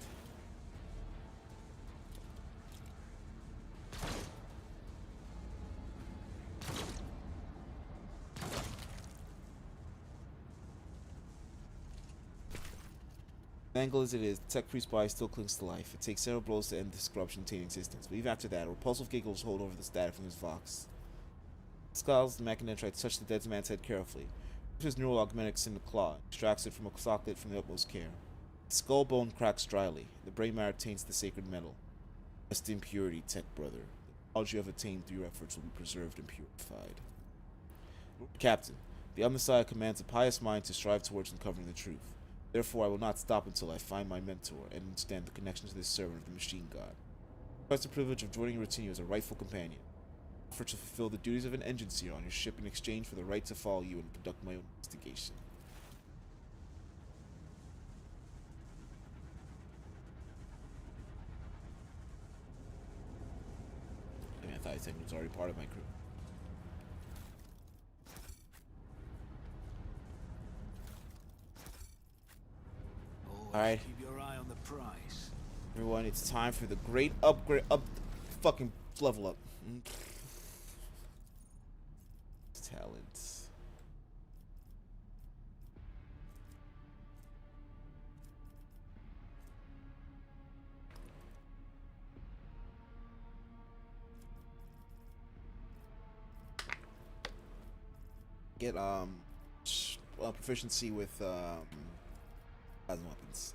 Mangled as it is, the Tech Priest's body still clings to life. It takes several blows to end this corruption-tainting existence, but even after that, repulsive giggles hold over the static from his Vox. Skulls, the Machina tries to touch the dead man's head carefully. His neural augmentics in the claw, extracts it from a socket from the utmost care. The skull bone cracks dryly. The brain matter taints the sacred metal. Rest in purity, Tech brother. The knowledge you have attained through your efforts will be preserved and purified. Captain, the Messiah commands a pious mind to strive towards uncovering the truth. Therefore, I will not stop until I find my mentor and understand the connection to this servant of the machine god. I request the privilege of joining your team as a rightful companion. Offer to fulfill the duties of an engine seer on your ship in exchange for the right to follow you and conduct my own investigation. this engine's already part of my crew. Always Alright. keep your eye on the prize. Everyone, it's time for the great upgrade, fucking level up. Talents. Get proficiency with plasma weapons.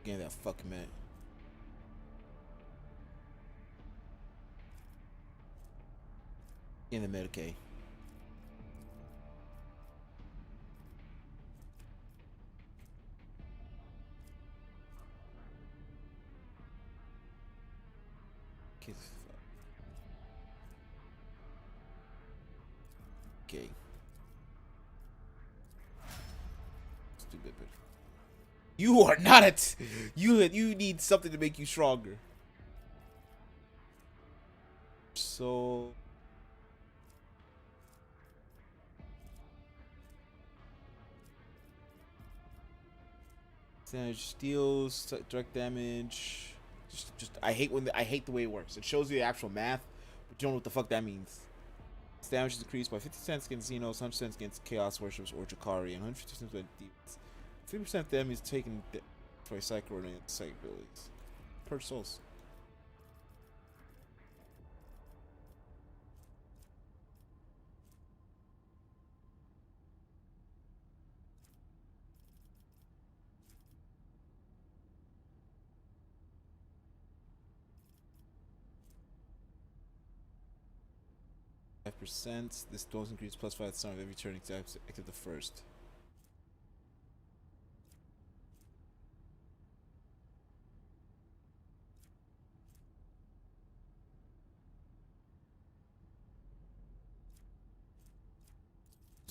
Give that fucking minute. In the minute, okay. Okay. Let's do a bit better. You are not at. You need something to make you stronger. So. Damage, steals, direct damage. Just I hate I hate the way it works. It shows you the actual math, but you don't know what the fuck that means. Its damage is decreased by 50 cents against Xenos, 100 cents against Chaos Worships or Jakari, and 150 cents against demons. 3% of them is taken for a psycho or psychic abilities. Per souls. %. This does increase +5 at the start of every turn except the first.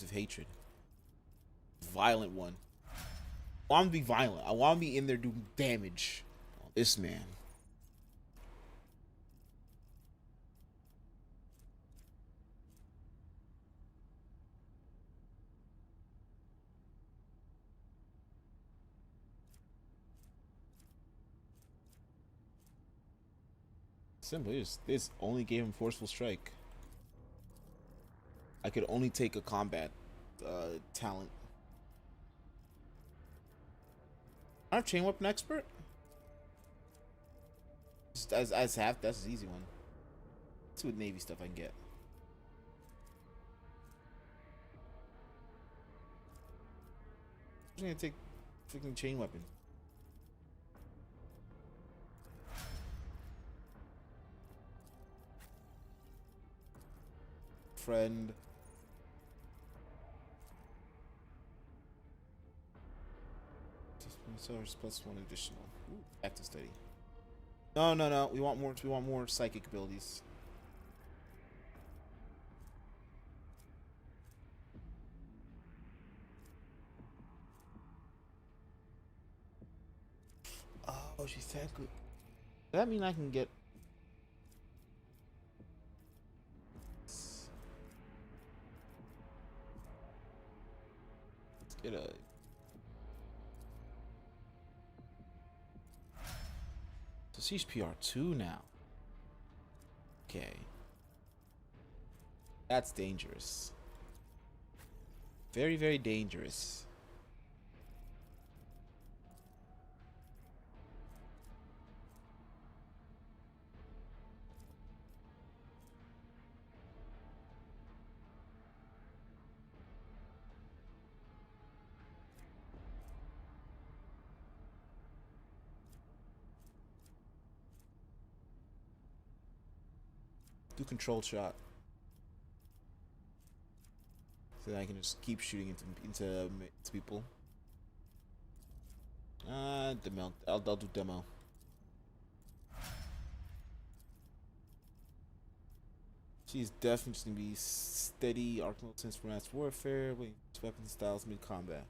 Of hatred. Violent one. I want to be violent. I want to be in there doing damage. Oh, this man. Simply is this only gave him forceful strike. I could only take a combat talent. I have chain weapon expert. Just as half, that's an easy one. Let's see what Navy stuff I can get. I'm just gonna take freaking chain weapon. Friend. Source +1 additional. Ooh, active study. No. We want more. We want more psychic abilities. Oh, she's technically. Does that mean I can get? Let's get a. So she's PR2 now. Okay. That's dangerous. Very, very dangerous. Do control shot. So that I can just keep shooting into people. Demo. I'll do demo. She's definitely just gonna be steady arc mode since for mass warfare, with weapon styles mid combat.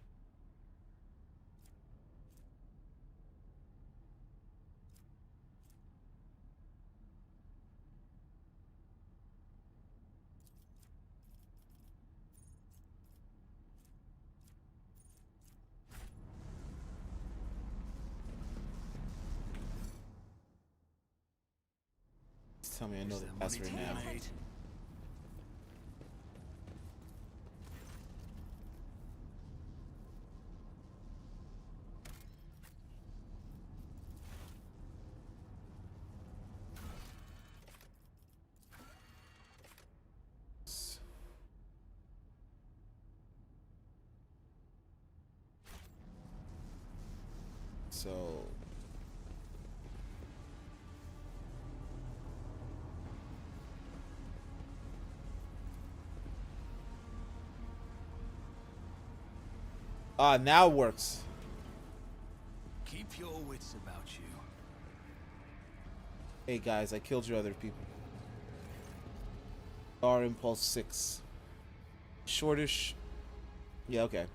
Tell me I know the password now. So now it works. Keep your wits about you. Hey guys, I killed your other people. Star Impulse 6. Shortish. Yeah, okay.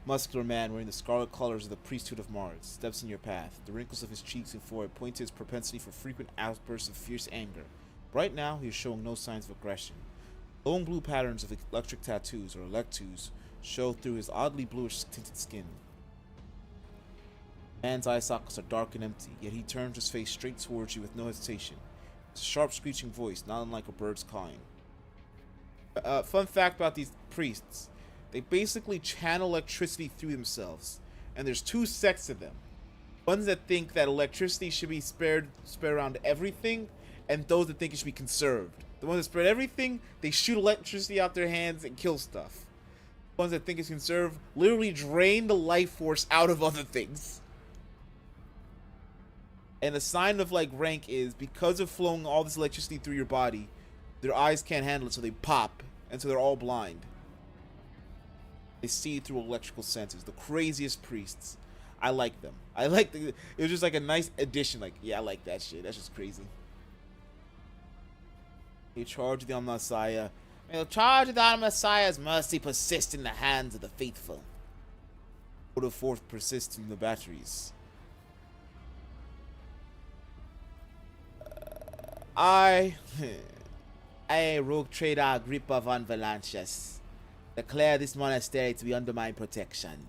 Muscular man wearing the scarlet colors of the priesthood of Mars steps in your path. The wrinkles of his cheeks and forehead point to his propensity for frequent outbursts of fierce anger. Right now, he is showing no signs of aggression. Glowing blue patterns of electric tattoos, or electus, show through his oddly bluish tinted skin. Man's eye sockets are dark and empty, yet he turns his face straight towards you with no hesitation. It's a sharp, screeching voice, not unlike a bird's cawing. Fun fact about these priests. They basically channel electricity through themselves. And there's two sects of them. Ones that think that electricity should be spared around everything, and those that think it should be conserved. The ones that spread everything, they shoot electricity out their hands and kill stuff. The ones that think it's conserved literally drain the life force out of other things. And a sign of like rank is because of flowing all this electricity through your body, their eyes can't handle it, so they pop, and so they're all blind. They see through electrical senses. The craziest priests. I like them. It was just like a nice addition. Like, yeah, I like that shit. That's just crazy. They charge the Messiah. May the charge of the Messiah's mercy persist in the hands of the faithful. Order forth persist in the batteries. I, rogue trader Agrippa von Valancius, declare this monastery to be under my protection.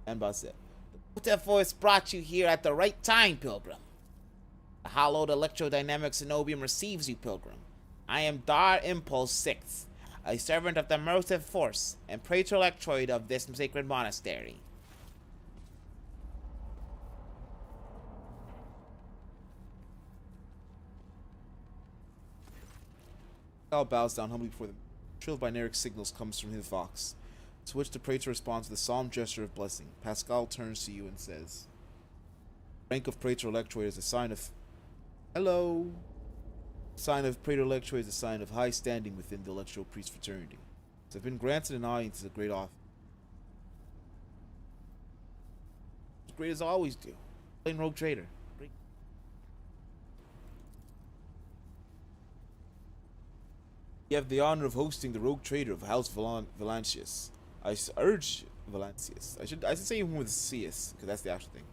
And boss said, the Buddha force brought you here at the right time, pilgrim. The hallowed electrodynamic cenobium receives you, pilgrim. I am Dar Impulse 6, a servant of the motive force and praetor electroid of this sacred monastery. Pascal bows down humbly before them. A trill of binaric signals comes from his vox, to which the praetor responds with a solemn gesture of blessing. Pascal turns to you and says, rank of praetor electroid is a sign of... Hello. Sign of praetor electroid is a sign of high standing within the electro priest fraternity. It's been granted an audience as a great office. As great as I always do. Plain rogue trader. Great. You have the honor of hosting the rogue trader of House Valancius. I urge Valancius. I should say him with CS, because that's the actual thing.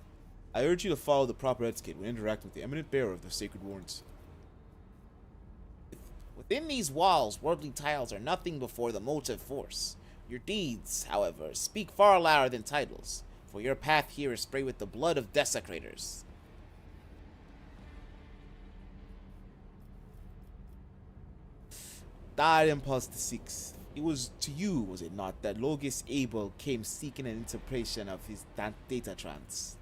I urge you to follow the proper etiquette when interacting with the eminent bearer of the sacred warrants. Within these walls, worldly titles are nothing before the motive force. Your deeds, however, speak far louder than titles, for your path here is sprayed with the blood of desecrators. Dar Impulse 6. It was to you, was it not, that Logis Abel came seeking an interpretation of his data trance?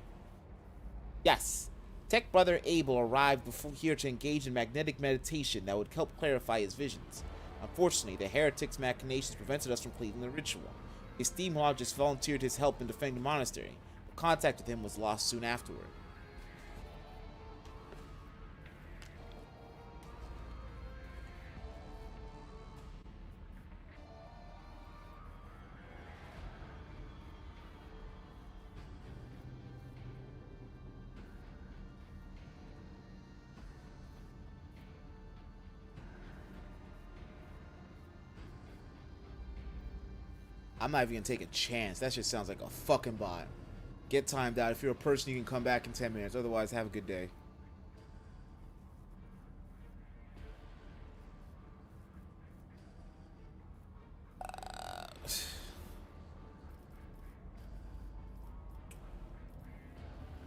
Yes. Tech brother Abel arrived here to engage in magnetic meditation that would help clarify his visions. Unfortunately, the heretic's machinations prevented us from completing the ritual. His steamologist volunteered his help in defending the monastery, but contact with him was lost soon afterward. I'm not even gonna take a chance. That shit sounds like a fucking bot. Get timed out. If you're a person, you can come back in 10 minutes. Otherwise, have a good day.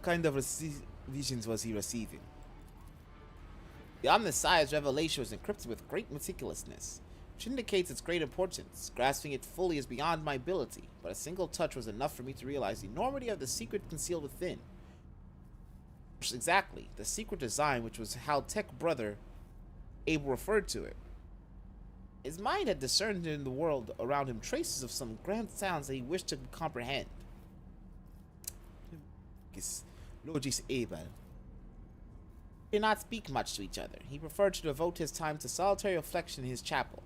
Kind of visions was he receiving? The Omnissiah's revelation was encrypted with great meticulousness, which indicates its great importance. Grasping it fully is beyond my ability, but a single touch was enough for me to realize the enormity of the secret concealed within. Exactly, the secret design, which was how Tech Brother Abel referred to it. His mind had discerned in the world around him traces of some grand sounds that he wished to comprehend. Logis Abel did not speak much to each other. He preferred to devote his time to solitary reflection in his chapel.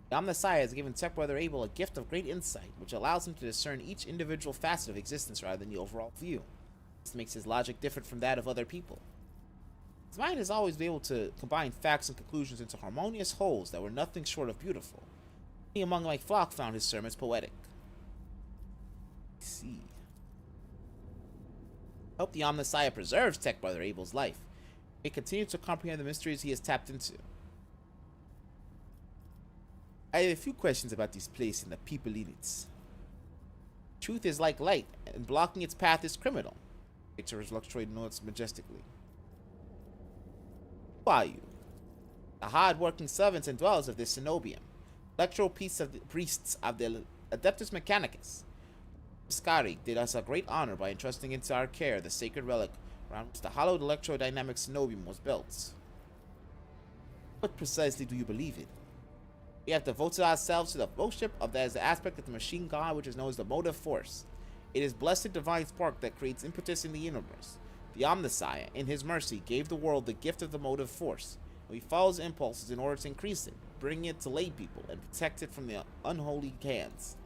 The Omnissiah has given Tech Brother Abel a gift of great insight, which allows him to discern each individual facet of existence rather than the overall view. This makes his logic different from that of other people. His mind has always been able to combine facts and conclusions into harmonious wholes that were nothing short of beautiful. Many among my flock found his sermons poetic. I see. I hope the Omnissiah preserves Tech Brother Abel's life. He continues to comprehend the mysteries he has tapped into. I have a few questions about this place and the people in it. Truth is like light, and blocking its path is criminal. Victor's Luxtroid notes majestically. Who are you? The hard-working servants and dwellers of this cenobium. Electro priests of the Adeptus Mechanicus. Skari did us a great honor by entrusting into our care the sacred relic around which the hallowed electrodynamic cenobium was built. What precisely do you believe in? We have devoted ourselves to the worship of that aspect of the machine god which is known as the motive force. It is blessed divine spark that creates impetus in the universe. The Omnissiah, in his mercy, gave the world the gift of the motive force, and we follow his impulses in order to increase it, bring it to lay people, and protect it from the unholy hands.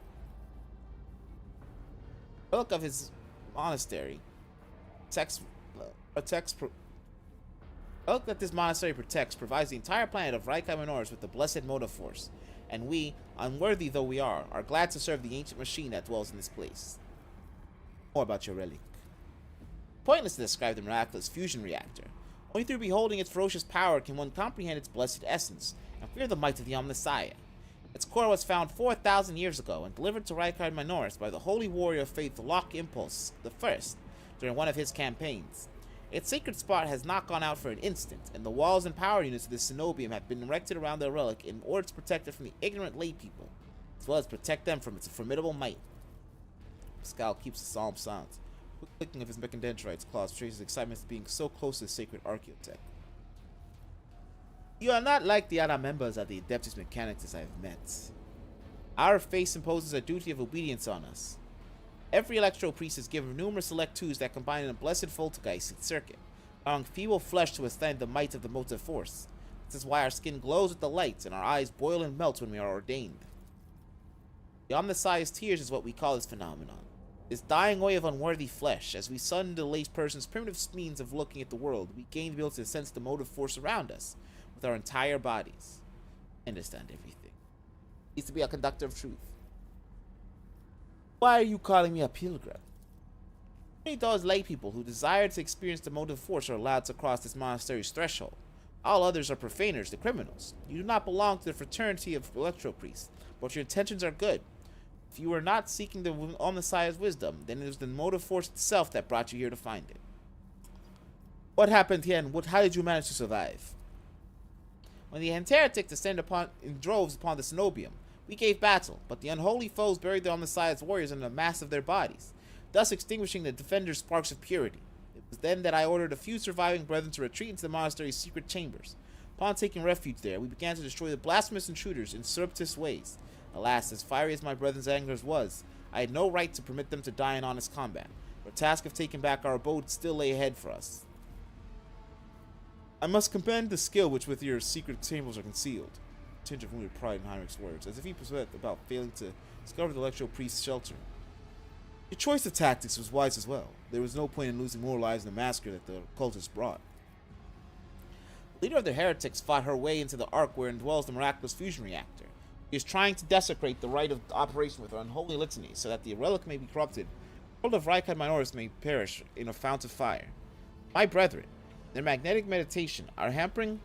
The relic of his monastery that this monastery protects provides the entire planet of Raikai Minoris with the blessed motive force, and we, unworthy though we are glad to serve the ancient machine that dwells in this place. More about your relic. Pointless to describe the miraculous fusion reactor. Only through beholding its ferocious power can one comprehend its blessed essence, and fear the might of the Omnissiah. Its core was found 4,000 years ago and delivered to Raikai Minoris by the holy warrior of faith Locke Impulse I during one of his campaigns. Its sacred spot has not gone out for an instant, and the walls and power units of the cenobium have been erected around the relic in order to protect it from the ignorant lay people, as well as protect them from its formidable might. Pascal keeps a solemn silence. Quick clicking of his mechadendrites claws traces excitement at being so close to the sacred archaeotech. You are not like the other members of the Adeptus Mechanicus I have met. Our faith imposes a duty of obedience on us. Every electro priest is given numerous select tools that combine in a blessed Voltgeist circuit, allowing feeble flesh to withstand the might of the motive force. This is why our skin glows with the light and our eyes boil and melt when we are ordained. The Omnissiah's tears is what we call this phenomenon. This dying away of unworthy flesh. As we sun the lay person's primitive means of looking at the world, we gain the ability to sense the motive force around us with our entire bodies. I understand everything. It needs to be a conductor of truth. Why are you calling me a pilgrim? Only those lay people who desire to experience the motive force are allowed to cross this monastery's threshold. All others are profaners, the criminals. You do not belong to the fraternity of electro priests, but your intentions are good. If you are not seeking the Omnissiah's wisdom, then it is the motive force itself that brought you here to find it. What happened here, and how did you manage to survive? When the heretics descended in droves upon the cenobium, we gave battle, but the unholy foes buried the Omnissiah's warriors in the mass of their bodies, thus extinguishing the defenders' sparks of purity. It was then that I ordered a few surviving brethren to retreat into the monastery's secret chambers. Upon taking refuge there, we began to destroy the blasphemous intruders in surreptitious ways. Alas, as fiery as my brethren's anger was, I had no right to permit them to die in honest combat. The task of taking back our abode still lay ahead for us. I must commend the skill which with your secret chambers are concealed. A tinge of wounded pride in Heinrich's words, as if he was about failing to discover the electro priest's shelter. Your choice of tactics was wise as well. There was no point in losing more lives in the massacre that the cultists brought. The leader of the heretics fought her way into the ark wherein dwells the miraculous fusion reactor. He is trying to desecrate the rite of operation with an unholy litany, so that the relic may be corrupted. The world of Rykard minorities may perish in a fount of fire. My brethren, their magnetic meditation are hampering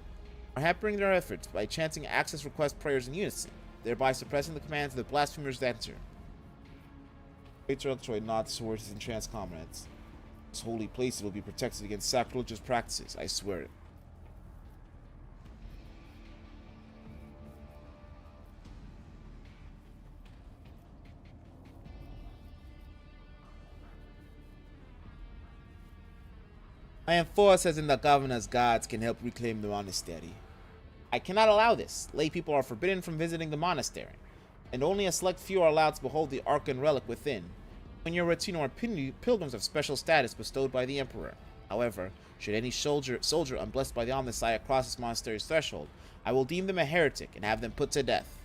their efforts by chanting access request prayers in unison, thereby suppressing the commands of the blasphemers that enter. Patriarch nods towards his entranced comrades. This holy place will be protected against sacrilegious practices, I swear it. I am forced as in the governor's guards can help reclaim the monastery. I cannot allow this. Lay people are forbidden from visiting the monastery, and only a select few are allowed to behold the arcane relic within. When your Retino are pilgrims of special status bestowed by the Emperor. However, should any soldier unblessed by the Omnissiah cross this monastery's threshold, I will deem them a heretic and have them put to death.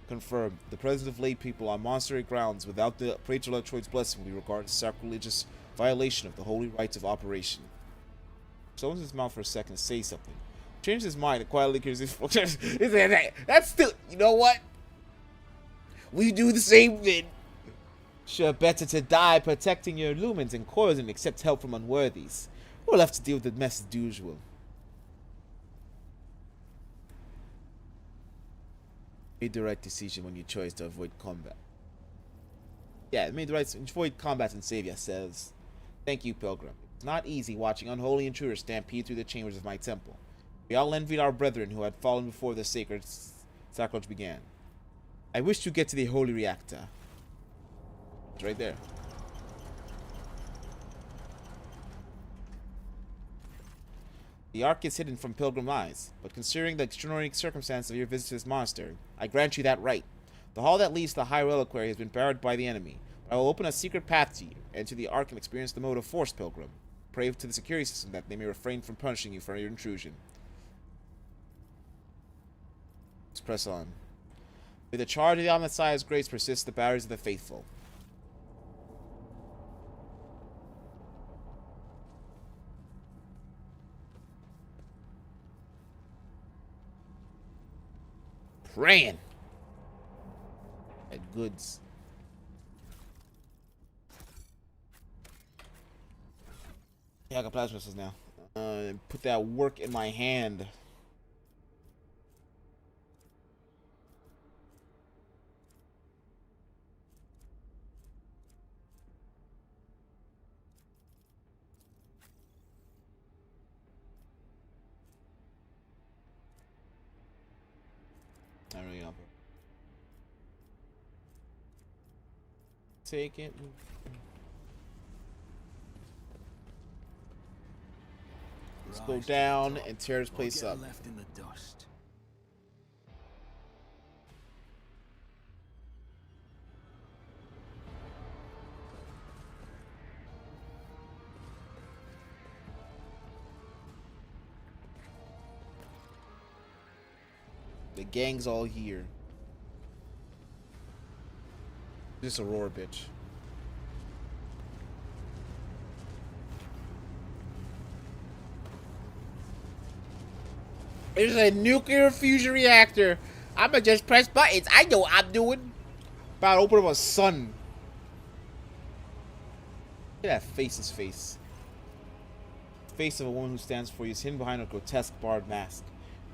Confirmed. The presence of lay people on monastery grounds without the Praetor Electroid's blessing will be regarded as sacrilegious violation of the holy rites of operation. Opens his mouth for a second to say something. Changes his mind and quietly clears his That's still, you know what? We do the same thing. Sure, better to die protecting your lumens and coils than accept help from unworthies. We'll have to deal with the mess as usual. Made the right decision when you chose to avoid combat. Yeah, made the right decision. Avoid combat and save yourselves. Thank you, Pilgrim. It's not easy watching unholy intruders stampede through the chambers of my temple. We all envied our brethren who had fallen before the sacred sacrilege began. I wish to get to the holy reactor. It's right there. The Ark is hidden from pilgrim eyes, but considering the extraordinary circumstances of your visit to this monastery, I grant you that right. The hall that leads to the High Reliquary has been barred by the enemy, but I will open a secret path to you, and to the Ark and experience the mode of force, Pilgrim. Pray to the security system that they may refrain from punishing you for your intrusion. Let's press on. May the charge of the Omnissiah's grace persist the barriers of the faithful. Praying. At goods. Yeah, I got plasma missiles now. Put that work in my hand. Not really up. Take it. Let's go down and tear this place up. Left in the dust. The gang's all here. This Aurora bitch. There's a nuclear fusion reactor. I'ma just press buttons. I know what I'm doing. About to open up a sun. Look at that face's face. The face of a woman who stands for you is hidden behind a grotesque barred mask.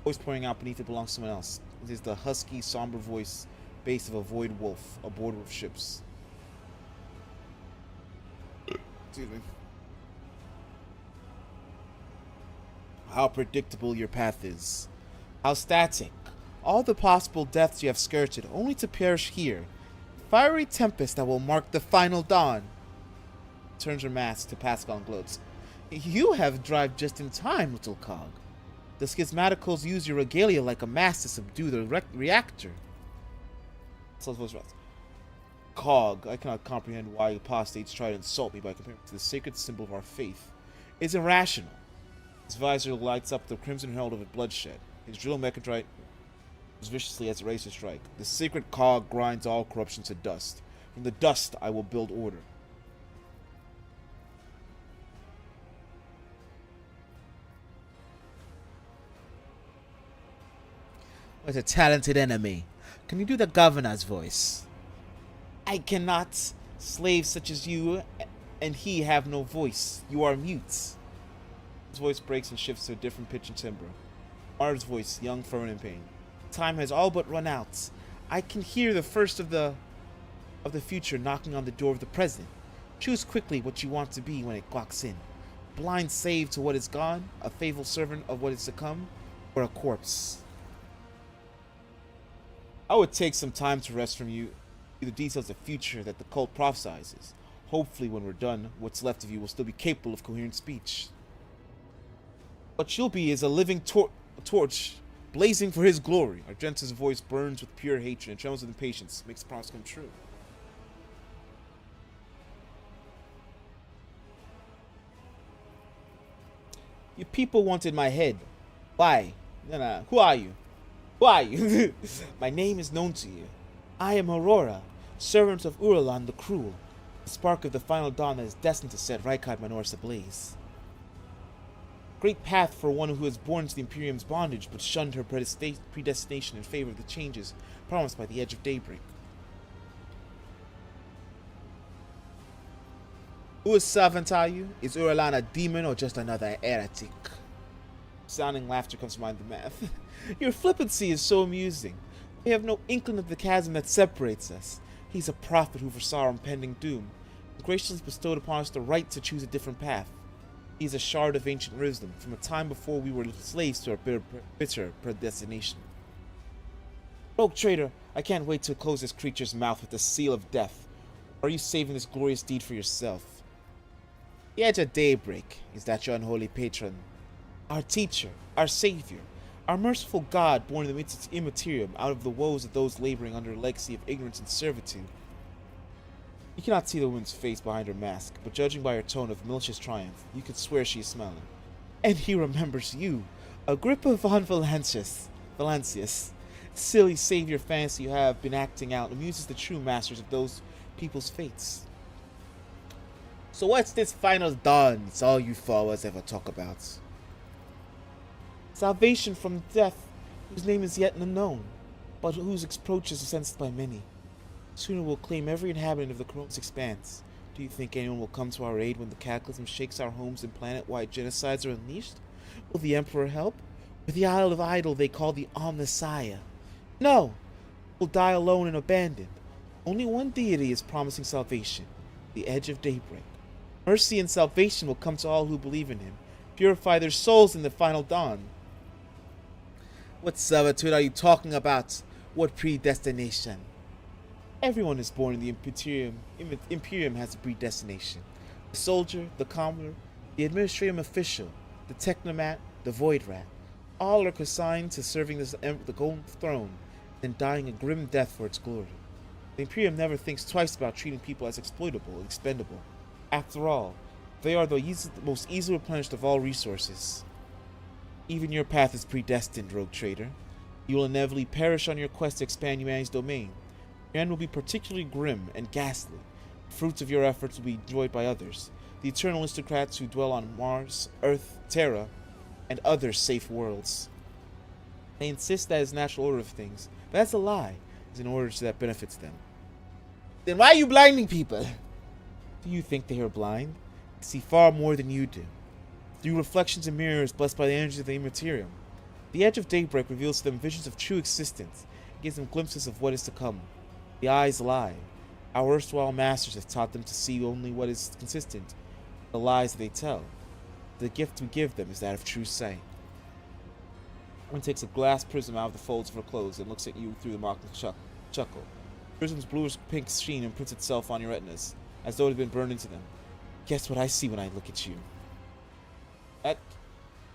Voice pouring out beneath it belongs to someone else. It is the husky, somber voice base of a void wolf aboard of ships. Excuse me. How predictable your path is. How static. All the possible deaths you have skirted, only to perish here. Fiery tempest that will mark the final dawn. Turns her mask to Pascal and gloats. You have arrived just in time, little cog. The schismaticals use your regalia like a mask to subdue the reactor. Cog, I cannot comprehend why apostates try to insult me by comparing it to the sacred symbol of our faith. It's irrational. His visor lights up the crimson herald of bloodshed. His drill mechantrite as viciously as a razor strike. The sacred cog grinds all corruption to dust. From the dust I will build order. What a talented enemy. Can you do the governor's voice? I cannot. Slaves such as you and he have no voice. You are mutes. His voice breaks and shifts to a different pitch and timbre. Mara's voice, young, firm, and in pain. Time has all but run out. I can hear the first of the future knocking on the door of the present. Choose quickly what you want to be when it clocks in. Blind slave to what is gone, a faithful servant of what is to come, or a corpse. I would take some time to rest from you the details of the future that the cult prophesizes. Hopefully when we're done, what's left of you will still be capable of coherent speech. What you'll be is a living torch, blazing for his glory. Argenta's voice burns with pure hatred and trembles with impatience, makes the promise come true. You people wanted my head. Why? No. Who are you? Who are you? My name is known to you. I am Aurora, servant of Uralan the Cruel, the spark of the final dawn that is destined to set Rykard Manoris ablaze. Great path for one who was born to the Imperium's bondage but shunned her predestination in favor of the changes promised by the Edge of Daybreak. Who is servant are you? Is Uralan a demon or just another heretic? Sounding laughter comes to mind the math. Your flippancy is so amusing. We have no inkling of the chasm that separates us. He's a prophet who foresaw our impending doom, and graciously bestowed upon us the right to choose a different path. He is a shard of ancient wisdom, from a time before we were slaves to our bitter predestination. Rogue traitor, I can't wait to close this creature's mouth with the seal of death. Or are you saving this glorious deed for yourself? The Edge of Daybreak, is that your unholy patron? Our teacher, our savior, our merciful God born in the midst of Imperium out of the woes of those laboring under a legacy of ignorance and servitude. You cannot see the woman's face behind her mask, but judging by her tone of malicious triumph, you could swear she is smiling. And he remembers you, Agrippa von Valancius. Silly savior fantasy you have been acting out amuses the true masters of those people's fates. So what's this final dawn? It's all you followers ever talk about. Salvation from death, whose name is yet unknown, but whose approach is sensed by many. Sooner we'll claim every inhabitant of the Chronos expanse. Do you think anyone will come to our aid when the cataclysm shakes our homes and planet-wide genocides are unleashed? Will the Emperor help? Or the Isle of Idol they call the Omnissiah? No! We'll die alone and abandoned. Only one deity is promising salvation, the Edge of Daybreak. Mercy and salvation will come to all who believe in him, purify their souls in the final dawn. What servitude are you talking about? What predestination? Everyone is born in the Imperium. Imperium has a predestination. The soldier, the commoner, the administrative official, the technomat, the void rat. All are consigned to serving the golden throne and dying a grim death for its glory. The Imperium never thinks twice about treating people as exploitable and expendable. After all, they are the most easily replenished of all resources. Even your path is predestined, rogue traitor. You will inevitably perish on your quest to expand humanity's domain. Your end will be particularly grim and ghastly. The fruits of your efforts will be enjoyed by others, the eternal aristocrats who dwell on Mars, Earth, Terra, and other safe worlds. They insist that is the natural order of things, but that's a lie. It's an order that benefits them. Then why are you blinding people? Do you think they are blind? They see far more than you do. Through reflections and mirrors blessed by the energy of the Imperium, the Edge of Daybreak reveals to them visions of true existence. It gives them glimpses of what is to come. The eyes lie. Our erstwhile masters have taught them to see only what is consistent, the lies that they tell. The gift we give them is that of true sight. One takes a glass prism out of the folds of her clothes and looks at you through the mocking chuckle. The prism's bluish-pink sheen imprints itself on your retinas, as though it had been burned into them. Guess what I see when I look at you?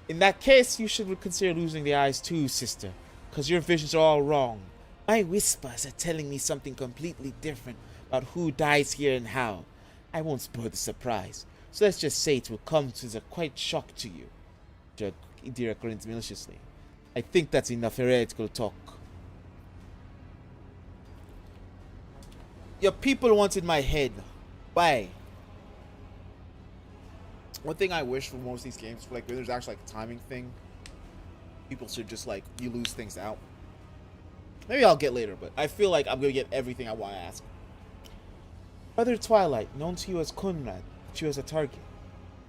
In that case, you should consider losing the eyes too, sister, because your visions are all wrong. My whispers are telling me something completely different about who dies here and how. I won't spoil the surprise, so let's just say it will come as a quite shock to you. Idira grins maliciously. I think that's enough heretical talk. Your people wanted my head. Why? One thing I wish for most of these games, like when there's actually like a timing thing, people should just like, you lose things out. Maybe I'll get later, but I feel like I'm gonna get everything I want to ask. Brother Twilight, known to you as Conrad, put you as a target.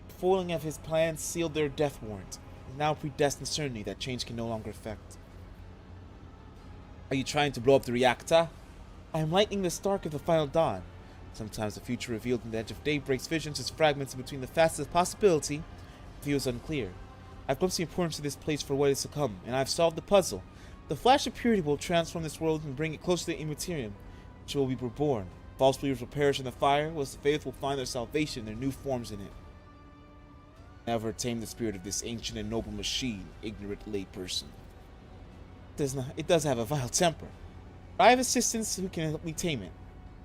The foiling of his plans sealed their death warrant. It is now predestined certainty that change can no longer affect. Are you trying to blow up the reactor? I am lightening the spark of the final dawn. Sometimes the future revealed in the edge of daybreak's visions is fragments in between the fastest possibility and the view is unclear. I've glimpsed the importance of this place for what is to come, and I've solved the puzzle. The flash of purity will transform this world and bring it closer to the Imperium, which will be reborn. False believers will perish in the fire, whilst the faithful find their salvation in their new forms in it. Never tame the spirit of this ancient and noble machine, ignorant layperson. It does have a vile temper. But I have assistants who can help me tame it.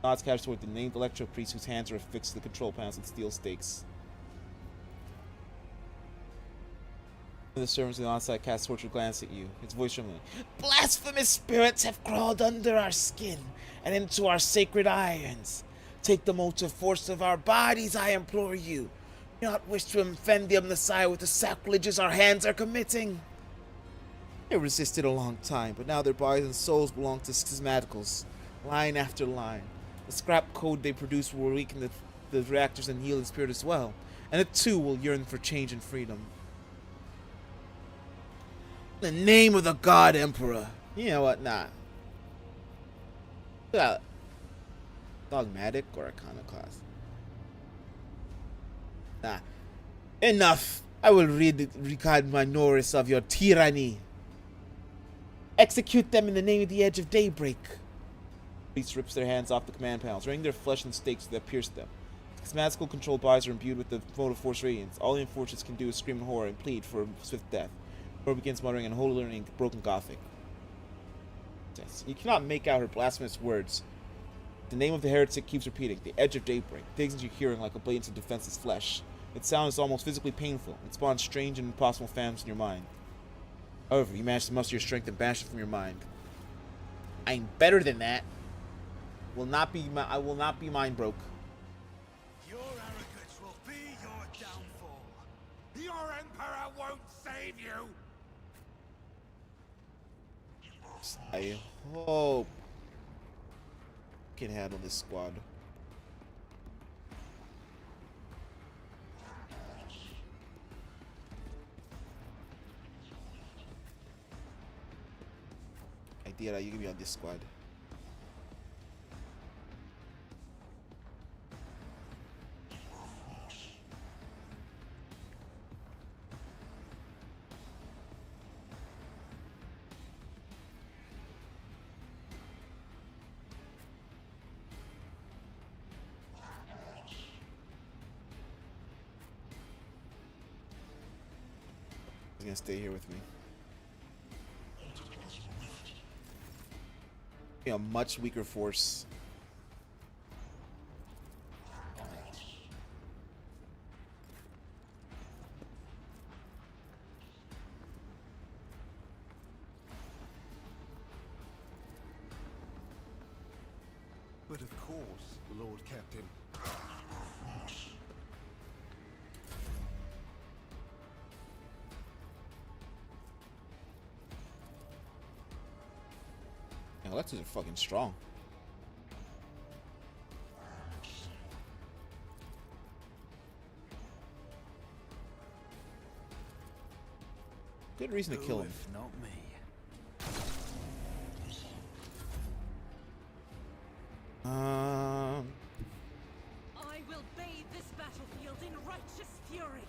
Nods cast toward the named electro priest whose hands are affixed to the control panels with steel stakes. The servants on the onside cast a tortured glance at you, his voice trembling. Blasphemous spirits have crawled under our skin and into our sacred irons. Take the motive force of our bodies, I implore you. Do not wish to offend the Messiah with the sacrileges our hands are committing. They resisted a long time, but now their bodies and souls belong to schismaticals, line after line. The scrap code they produce will weaken the reactors and heal the spirit as well, and it too will yearn for change and freedom. In the name of the God Emperor. You know what? Nah. Dogmatic or iconoclast? Nah. Enough. I will regard my Norris of your tyranny. Execute them in the name of the edge of daybreak. Priest rips their hands off the command panels, raining their flesh and stakes that pierce them. Schematical control bodies are imbued with the motive force radiance. All the enforcers can do is scream in horror and plead for swift death. Or begins muttering in holy learning broken Gothic. Yes. You cannot make out her blasphemous words. The name of the heretic keeps repeating, the edge of daybreak, digs into your hearing like a blade into defenseless flesh. Its sound is almost physically painful. It spawns strange and impossible phantoms in your mind. However, you manage to muster your strength and banish it from your mind. I'm better than that. I will not be mind broke. Your arrogance will be your downfall. Your emperor won't save you. I hope I can handle this squad. Idea, you can be on this squad. He's gonna stay here with me. A much weaker force. But of course, Lord Captain. Electors are fucking strong. Good reason to kill him. If not me. I will bathe this battlefield in righteous fury.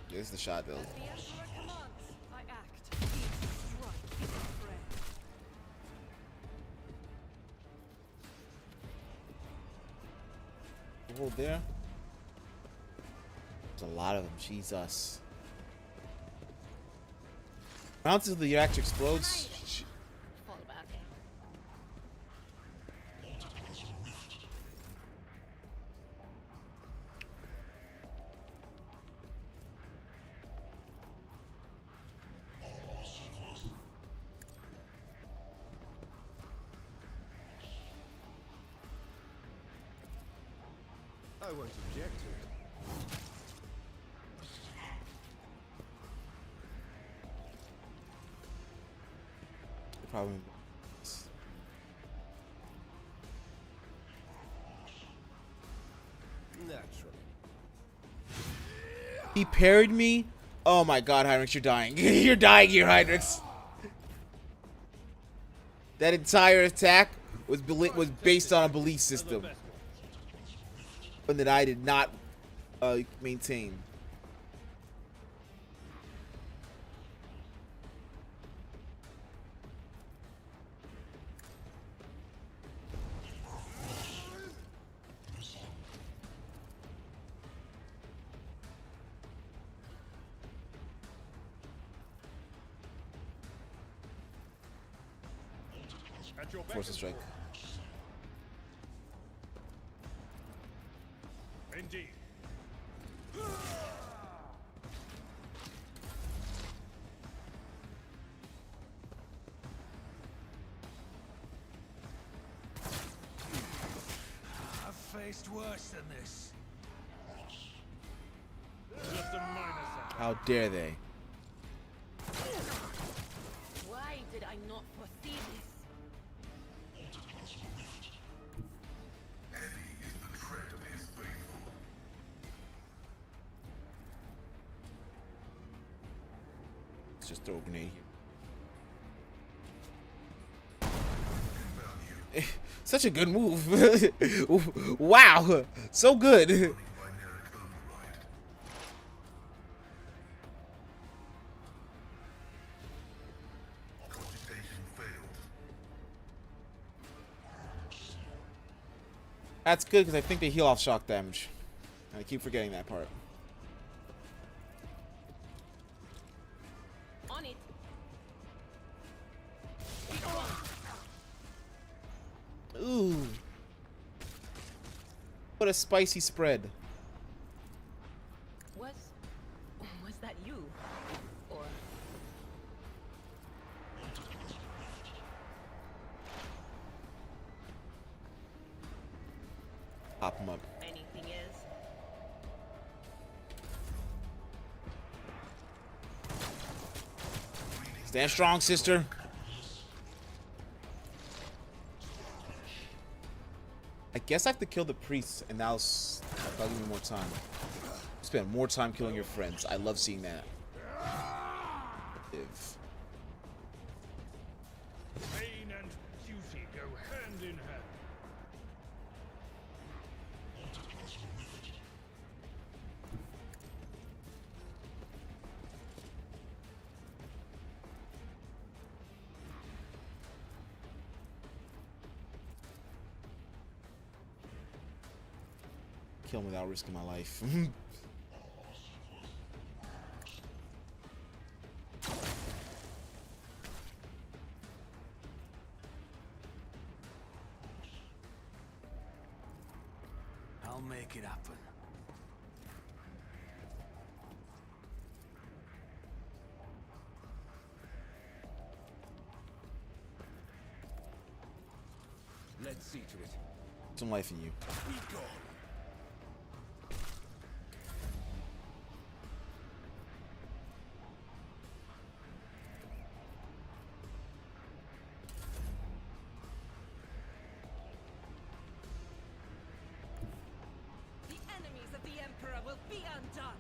Here's the shot though. As the Emperor commands, I act. Each strike is a prayer. Hold there. There's a lot of them. Jesus. Bounce until the reactor explodes. Fall back. I won't object to it. Probably. Naturally. He parried me. Oh my god, Heinrich, you're dying. You're dying here, Heinrich. That entire attack was based on a belief system, one that I did not maintain. At your Force a strike. Indeed. I've faced worse than this. Just a minor setback. How dare they? Why did I not foresee this? Heavy is the tread of his faithful. Let's just throw a grenade here. Such a good move. Wow, so good. Binaric override. Cogitation failed. That's good because I think they heal off shock damage. I keep forgetting that part. On it. Ooh. What a spicy spread. Was that you? Or Pop him up. anything is? Stand strong, sister. I guess I have to kill the priests, and that'll give me more time. Spend more time killing your friends. I love seeing that. If Pain and duty go hand in hand. kill him without risking my life. I'll make it happen. Let's see to it. Some life in you. Be gone. The enemies of the Emperor will be undone.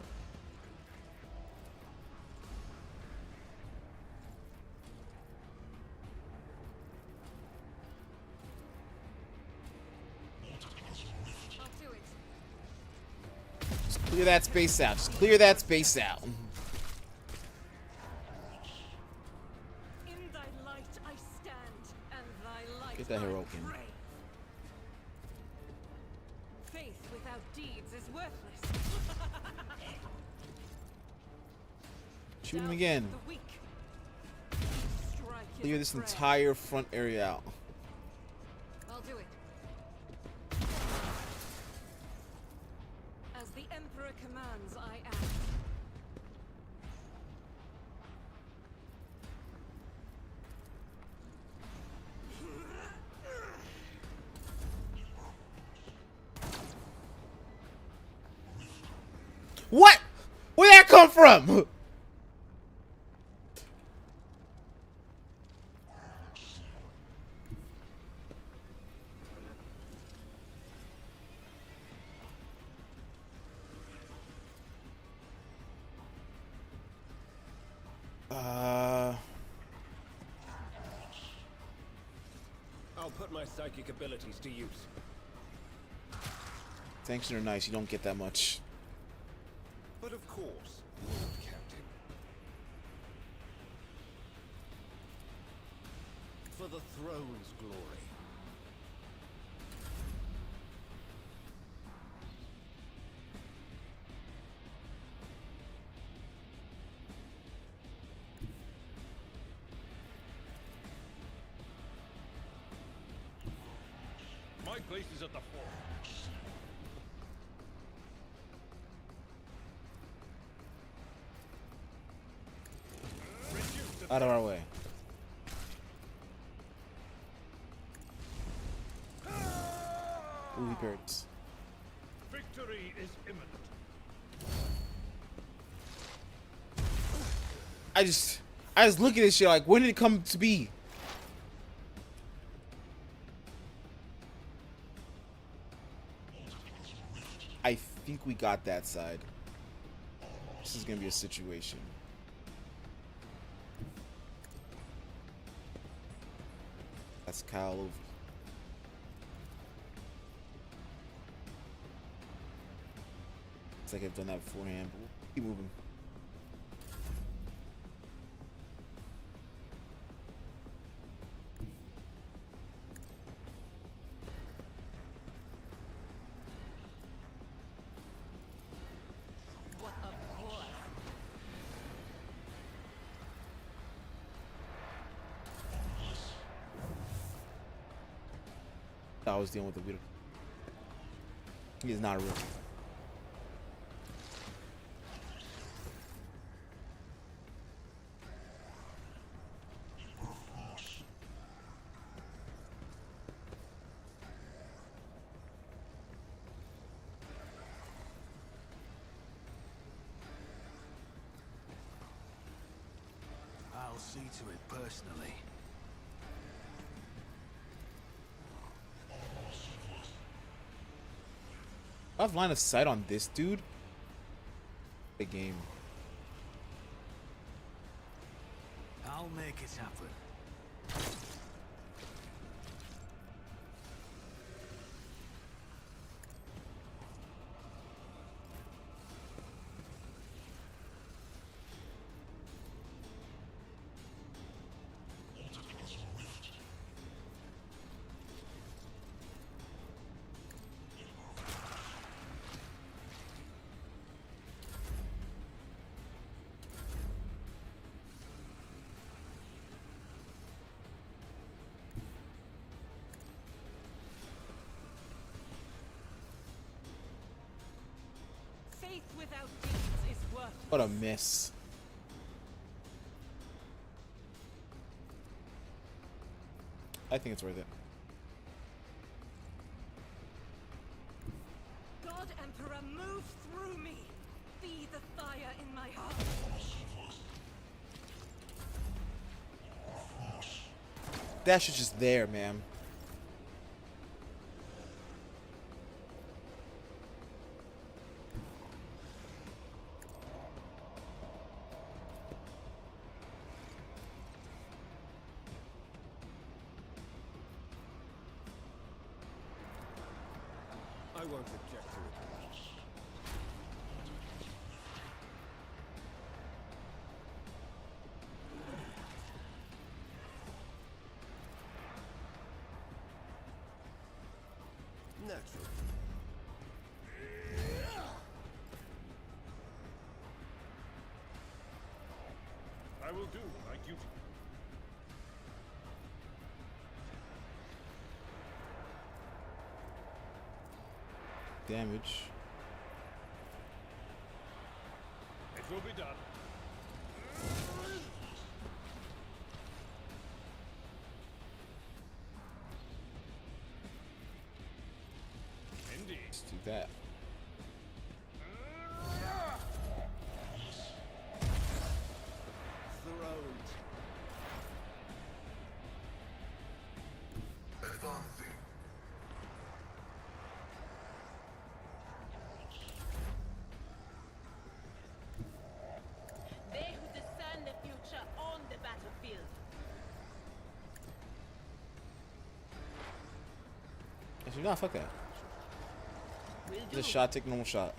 I'll do it. Just clear that space out. Just clear that space out. In thy light I stand, and thy light Get that I heroic in. pray. Faith without deeds is worthless. Shoot him again. The weak. Strike is Clear a this prayer. entire front area out. I'll do it. As the Emperor commands, I act. What? Where'd that come from? Uh, I'll put my psychic abilities to use. thanks are nice. You don't get that much. But of course, Lord Captain. For the throne's glory. My place is at the fort. Out of our way. Ooh, he hurts. Victory is imminent. I just look at this shit like, when did it come to be? I think we got that side. This is gonna be a situation. That's Kyle over. It's like I've done that beforehand, but we'll keep moving. What of course? I was dealing with the weird. He is not real. I'll see to it personally. I have line of sight on this dude. Big game. I'll make it happen. Faith without deeds is worthless. What a miss. I think it's worth it. God Emperor, move through me. Be the fire in my heart. That shit's just there, man. I won't object to it. Naturally. I will do my duty. Damage. It will be done. Indeed. Let's do that. Thrones. Advancing. They who discern the future Actually, no, fuck that. Will do. Just shot, take normal shot.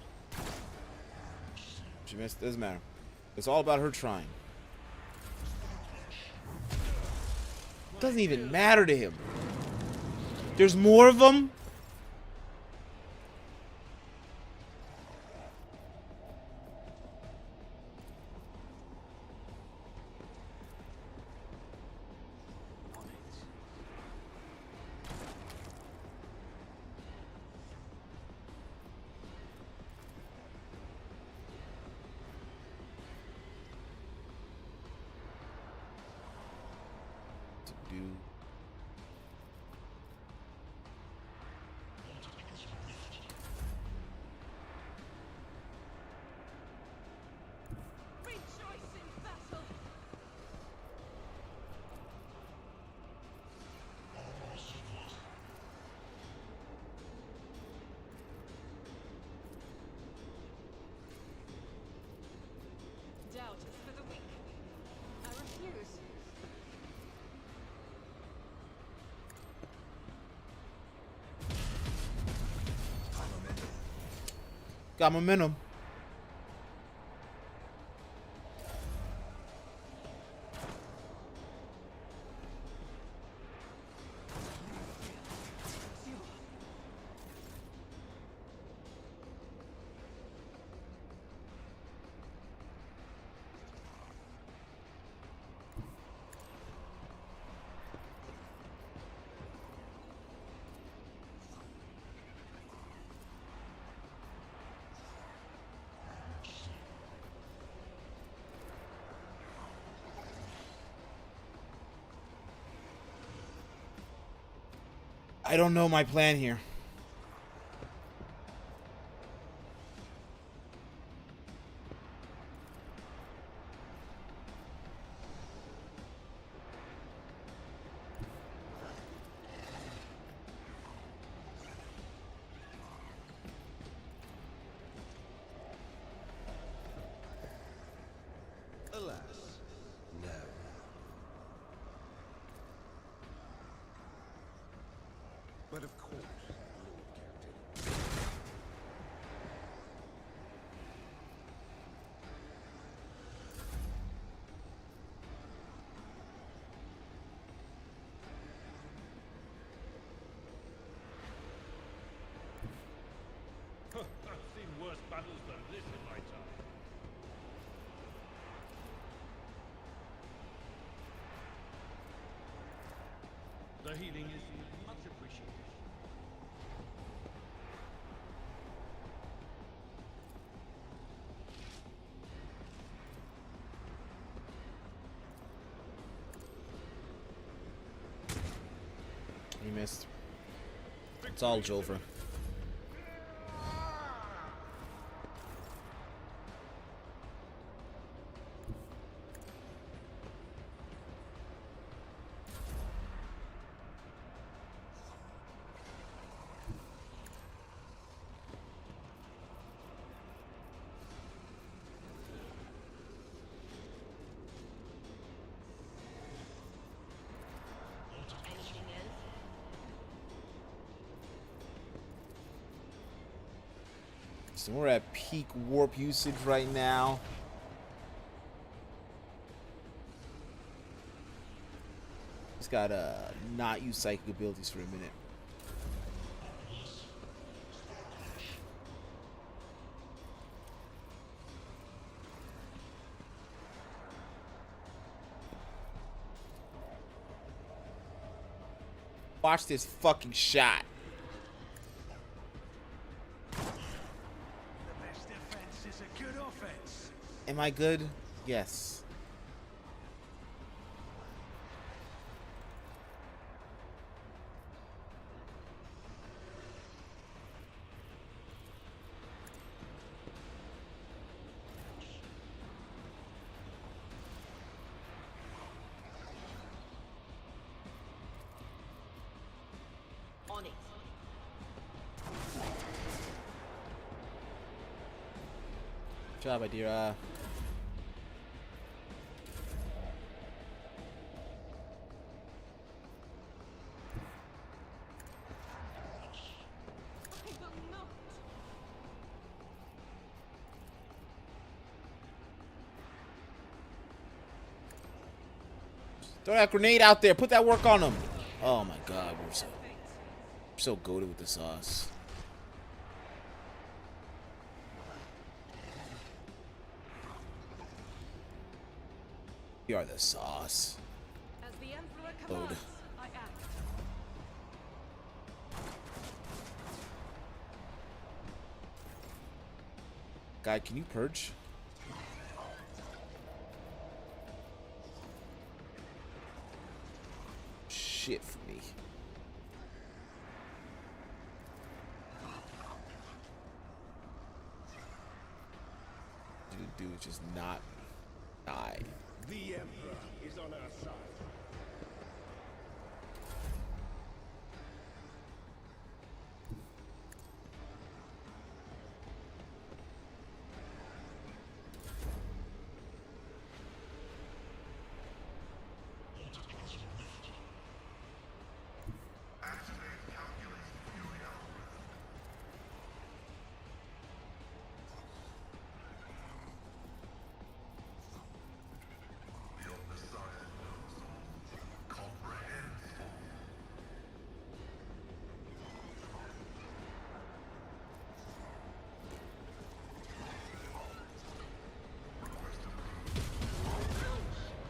She missed. Doesn't matter. It's all about her trying. Doesn't even matter to him. There's more of them. To do. Rejoice in battle. Doubt is for the weak. I refuse. Got momentum. I don't know my plan here. Alas, no. But of course, Lord Captain. I've seen worse battles than this in my time. The healing is much appreciated. He missed. It's all over. Anything else? So we're at peak warp usage right now. He's got not use psychic abilities for a minute. Watch this fucking shot. The best defense is a good offense. Am I good? Yes. On it. Good job, Adira. Throw that grenade out there. Put that work on him. Oh my god, we're so goated with the sauce. We are the sauce. As the Emperor Load. commands, I act. Guy, can you purge? Shit for me. The dude just not die. The Emperor is on our side. Activate calculated fury algorithm. The omniscient knows all, comprehends all.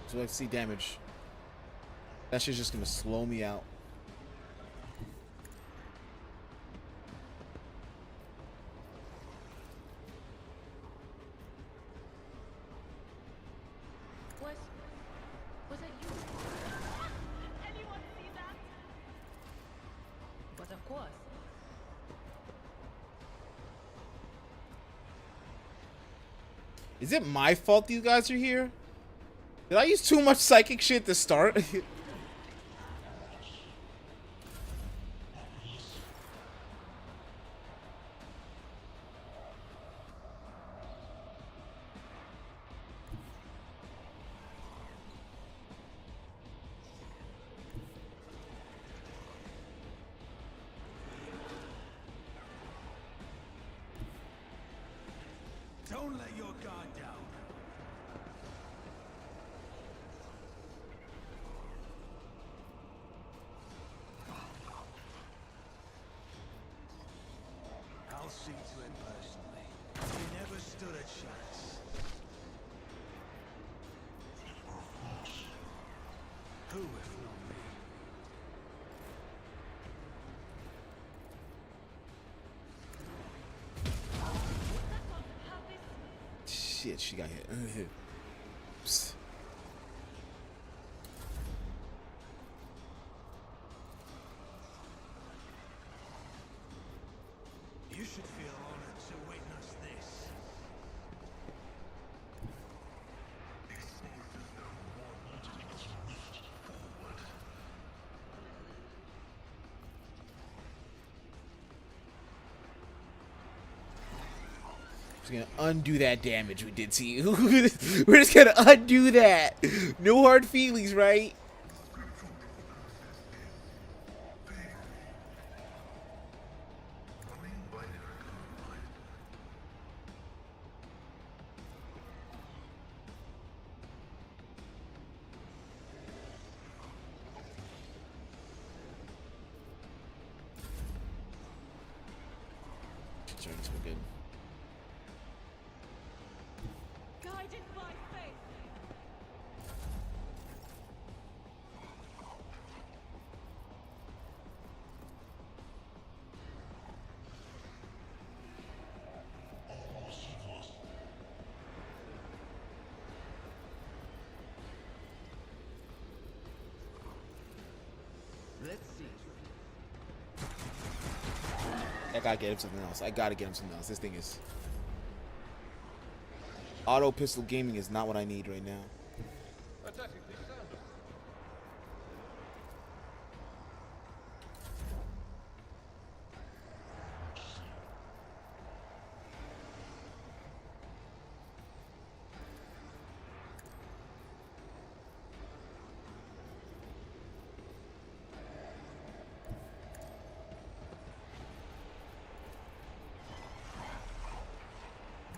So I see damage. That shit's just gonna slow me out. Was it you? Anyone see that? But of course. Is it my fault these guys are here? Did I use too much psychic shit to start? Don't let your guard down. I'll see to it personally. You never stood a chance. Who if not me? Shit, she got hit. Oops. You should feel honored to witness this. We're gonna undo that damage we did to you. We're just gonna undo that. No hard feelings, right? Running binary code line. Starting to be good. Guided by faith. Let's see. I gotta get him something else. I gotta get him something else. This thing is... Auto pistol gaming is not what I need right now. Aesthetically sound.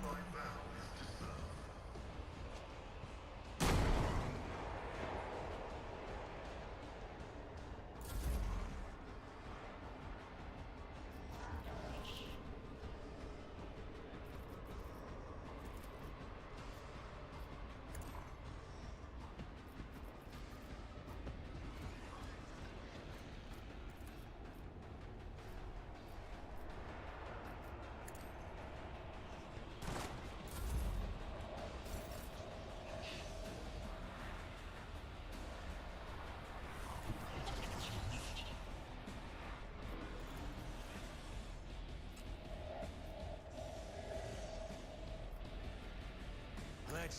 My vow is to serve.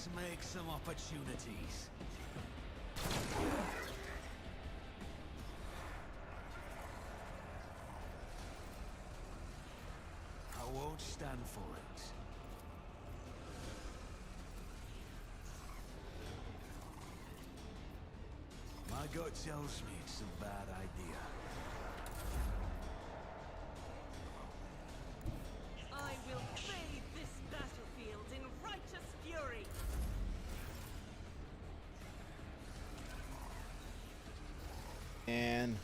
Let's make some opportunities. I won't stand for it. My gut tells me it's a bad idea. I will bathe this battlefield in righteous fury. And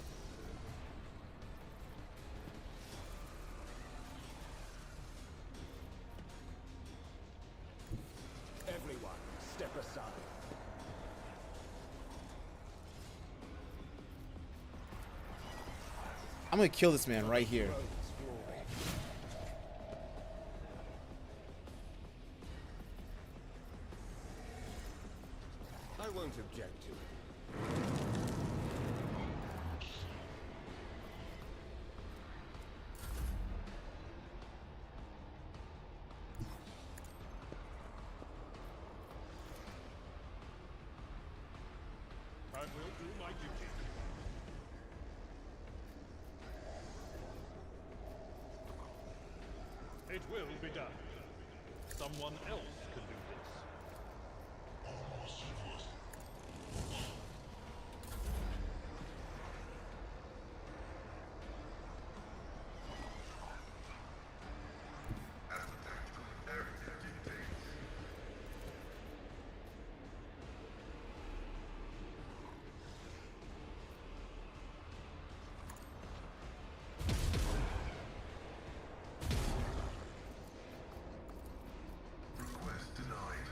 Everyone, step aside. I'm gonna kill this man right here. I won't object to it. I will do my duty. It will be done. Someone else can do this. As the tactical imperative dictates. Request denied.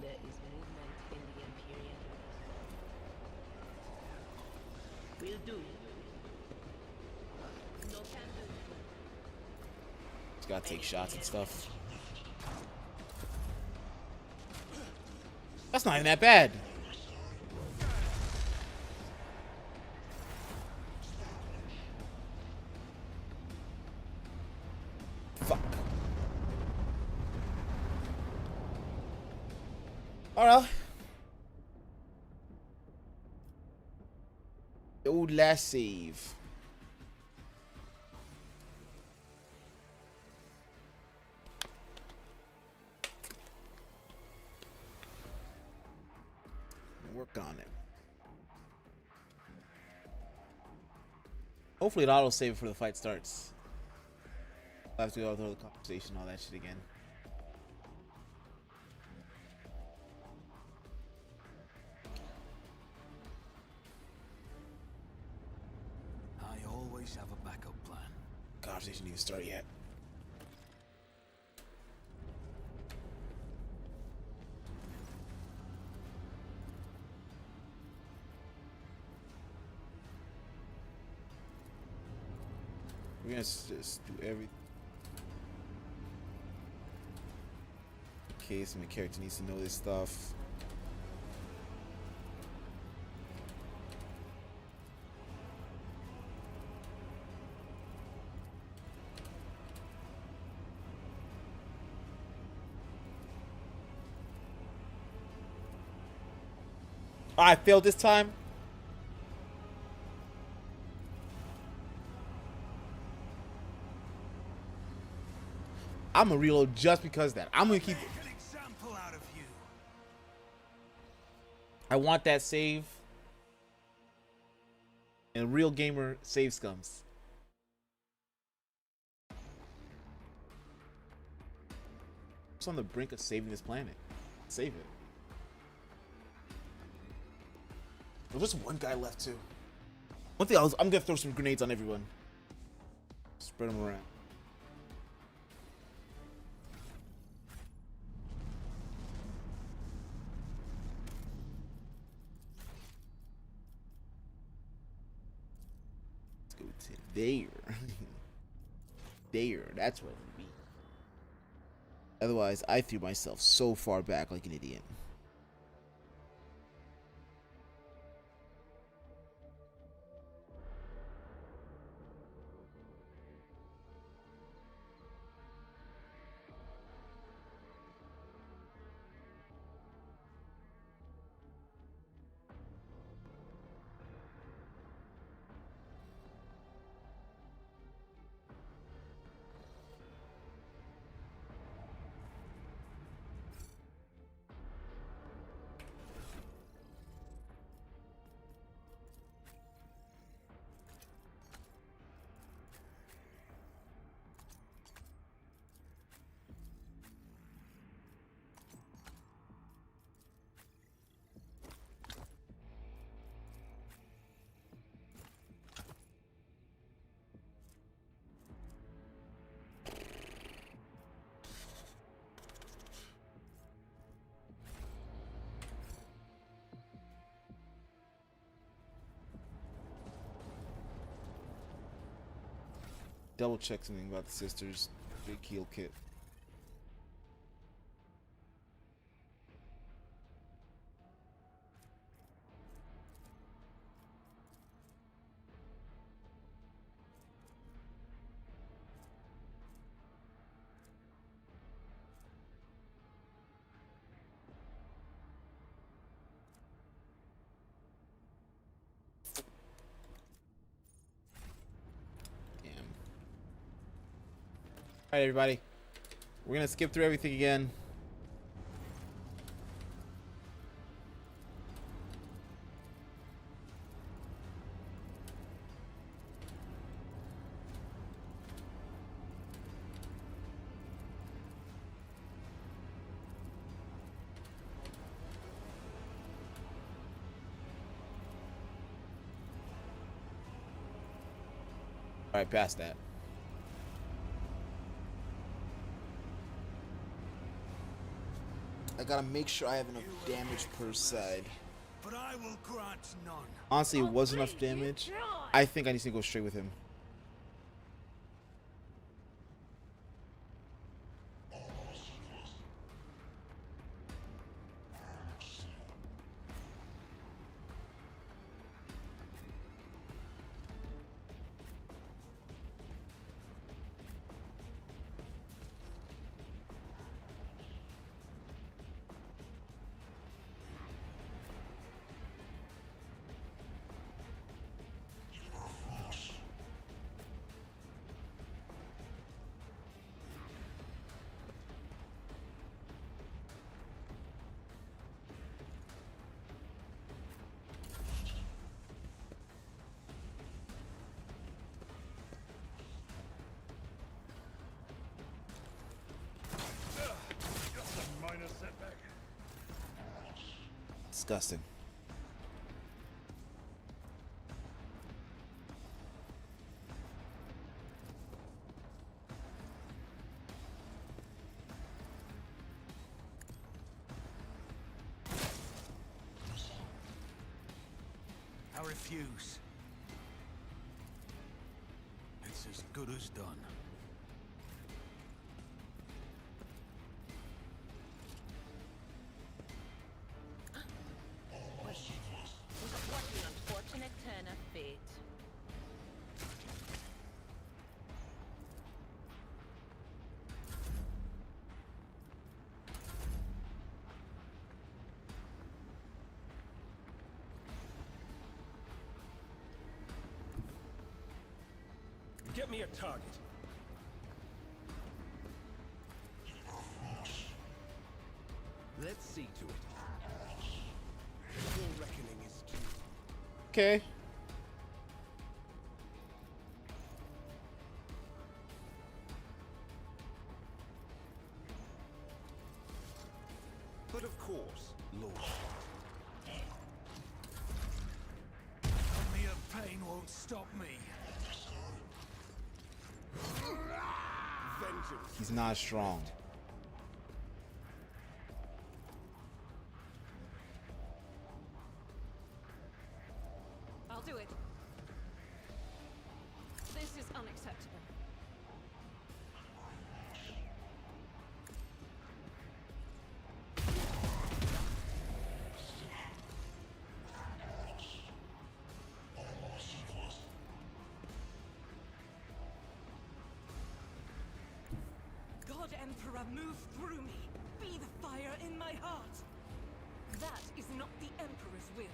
There is movement in the Imperium. Will do. No can do. Just gotta take shots and stuff. That's not even that bad. Fuck. Alright. Old last save. Work on it. Hopefully it auto save before the fight starts. I'll have to go through the conversation, all that shit again. I always have a backup plan. Conversation didn't even start yet. We're gonna just do everything. In case my character needs to know this stuff. I failed this time. I'm gonna reload just because of that. I'm gonna keep. Make an example out of you. I want that save. And real gamer save scums. It's on the brink of saving this planet. Save it. There's just one guy left too. One thing I'm gonna throw some grenades on everyone. Spread them around. Let's go to there. There, that's where it would be. Otherwise, I threw myself so far back like an idiot. double check something about the sisters. Big heal kit. Alright, everybody. We're gonna skip through everything again. Alright, past that. I gotta make sure I have enough damage per side. But I will grant none. Honestly, it was enough damage. I think I need to go straight with him. Disgusting. I refuse. It's as good as done. What an unfortunate turn of fate. Get me a target. Let's see to it. Your reckoning is due. Okay. But of course, Lord. Army of pain won't stop me. Vengeance. He's not strong. I'll do it. This is unacceptable. God Emperor, move through me. Be the fire in my heart. That is not the Emperor's will.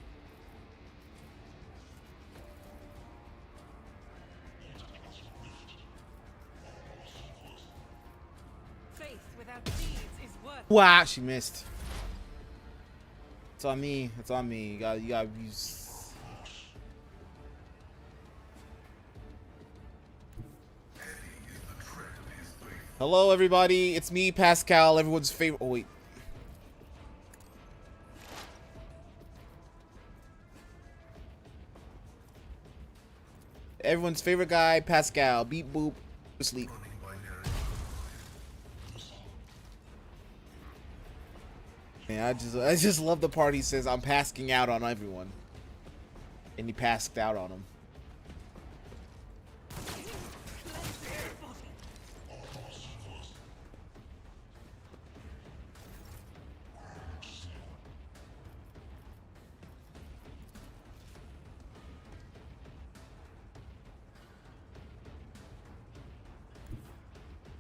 Faith without deeds is worthless. Wow, she missed. It's on me. It's on me. You gotta use. Hello, everybody. It's me, Pascal. Everyone's favorite. Oh wait. Everyone's favorite guy, Pascal. Beep boop. Sleep. Man, I just love the part he says I'm passing out on everyone. And he passed out on him.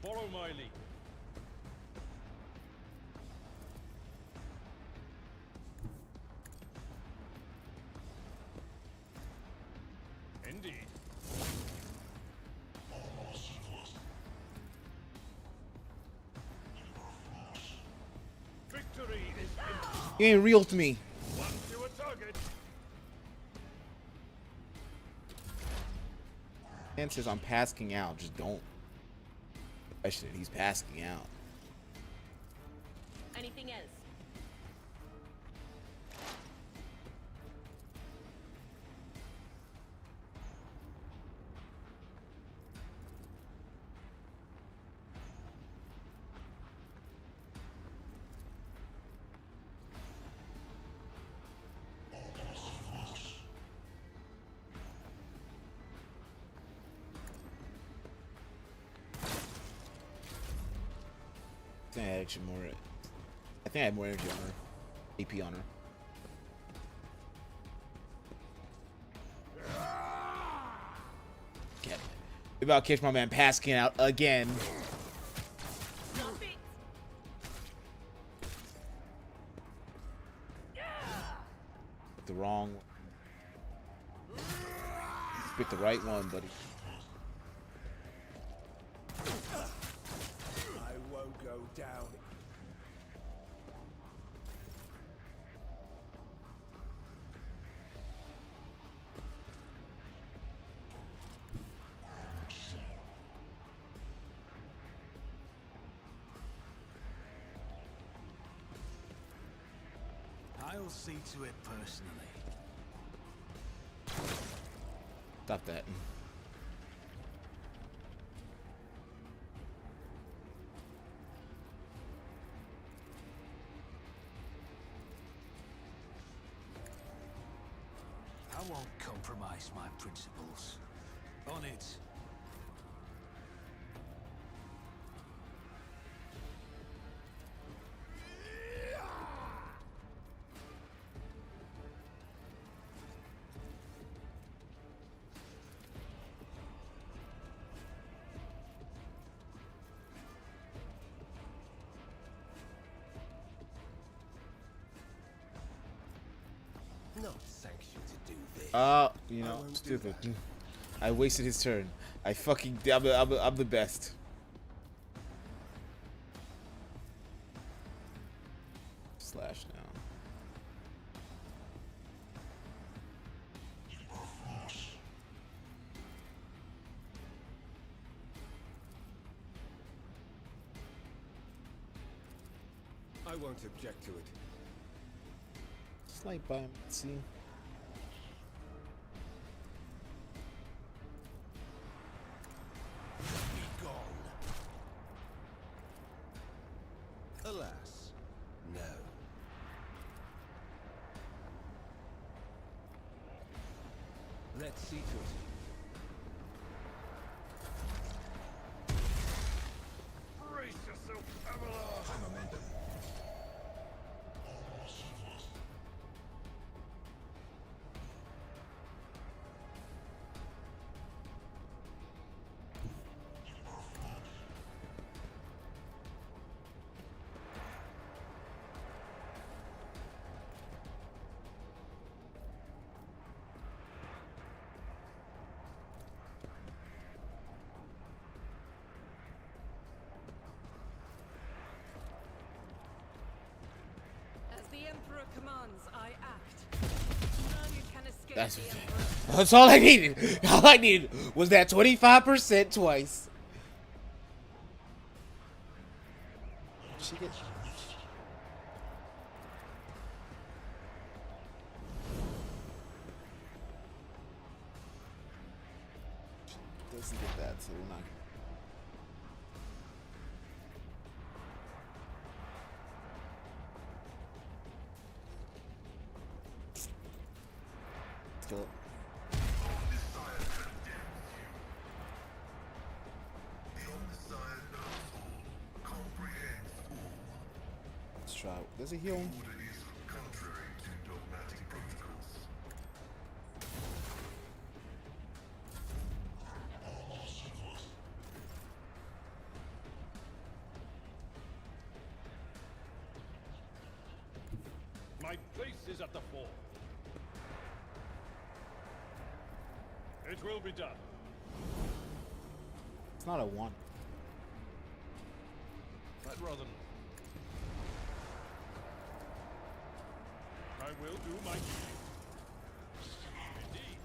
Follow my lead. Indeed. Victory is You ain't real to me. once you a target. Man says I'm passing out. Just don't question it. He's passing out. Anything else? I think I had actually more. I think I had more energy on her. AP on her. Okay. Maybe I'll catch my man passing out again. Stop it! The wrong. Pick the right one, buddy. I won't go down. I'll see to it personally. Stop that. I won't compromise my principles. On it. Not sanctioned to do this. You know, won't do stupid. that. I wasted his turn. I fucking. I'm the best. Slash now. I won't object to it. Slight by him. Let's see. Be gone. Alas, no. Let's see to it. Brace yourself, Pamela. Momentum. As the Emperor commands, I act. None can escape That's the Emperor. that's all I needed. All I needed was that 25% twice. She get. Doesn't get that, so we're not. Kill it. Let's try. Does it heal him? Order is contrary to dogmatic protocols. My place is at the fore. It will be done. It's not a one. I'd rather not. I will do my duty. Indeed.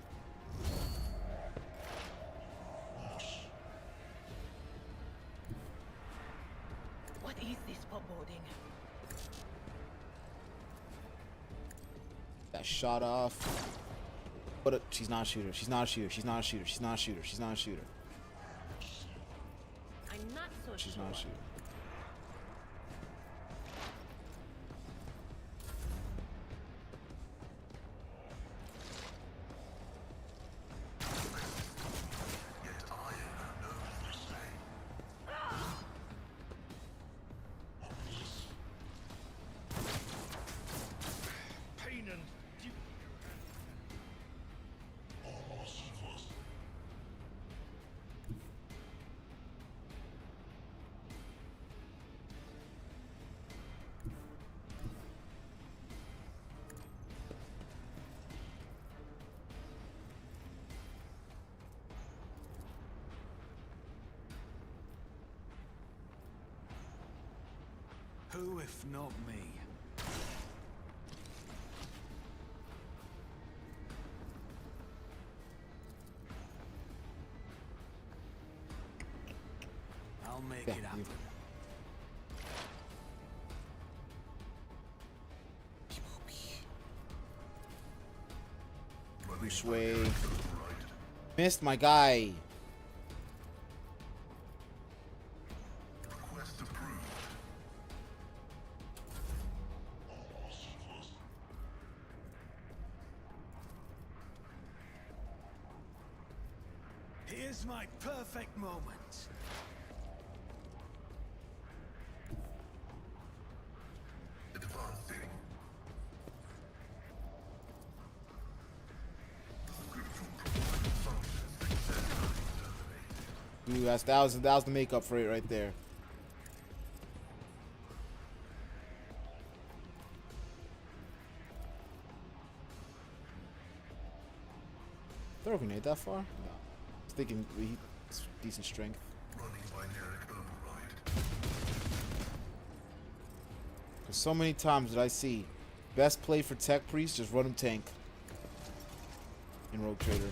What is this foreboding? That shot off. But she's not a shooter. She's not a shooter. She's not a shooter. She's not a shooter. She's not a shooter. I'm not so She's sure. not a shooter. Yet iron knows the same. Pain and duty. Who if not me? I'll make Yeah, it happen. Which way? Missed my guy. Request approved. Here's my perfect moment. Advancing. Ooh, that was the makeup for it right there. Throw a grenade that far? No. I was thinking it's decent strength. Running binary override. Cause so many times did I see best play for tech priest, just run him tank in Rogue Trader.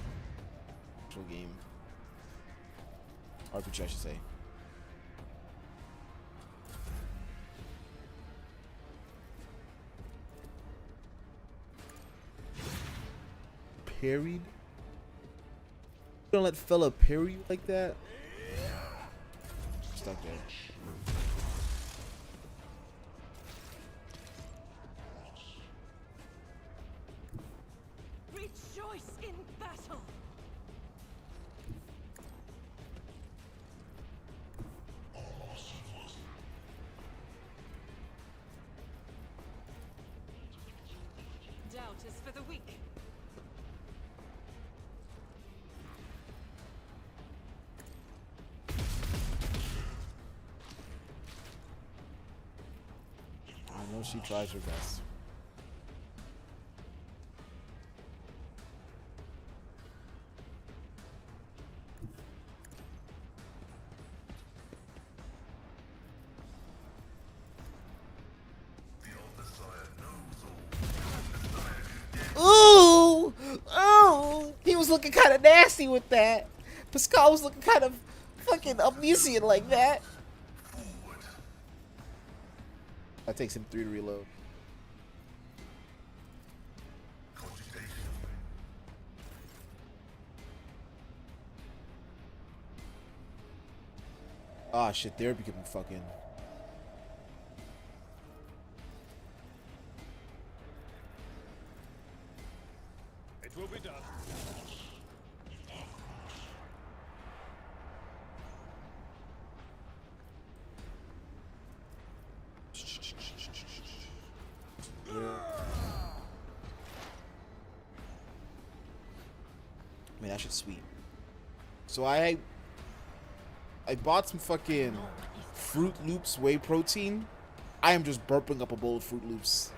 Actual game. RPG I should say. Parried? You don't let fella parry you like that? Stuck there. Rejoice in battle! Doubt is for the weak. I know she tries her best. The old Messiah knows all. Ooh! Oh! He was looking kind of nasty with that. Pascal was looking kind of fucking Amnesian like that. Forward. That takes him 3 to reload. Cogitation. Ah, shit, they're becoming fucking. It will be done. Man, that shit's sweet. So I bought some fucking Fruit Loops whey protein. I am just burping up a bowl of Fruit Loops.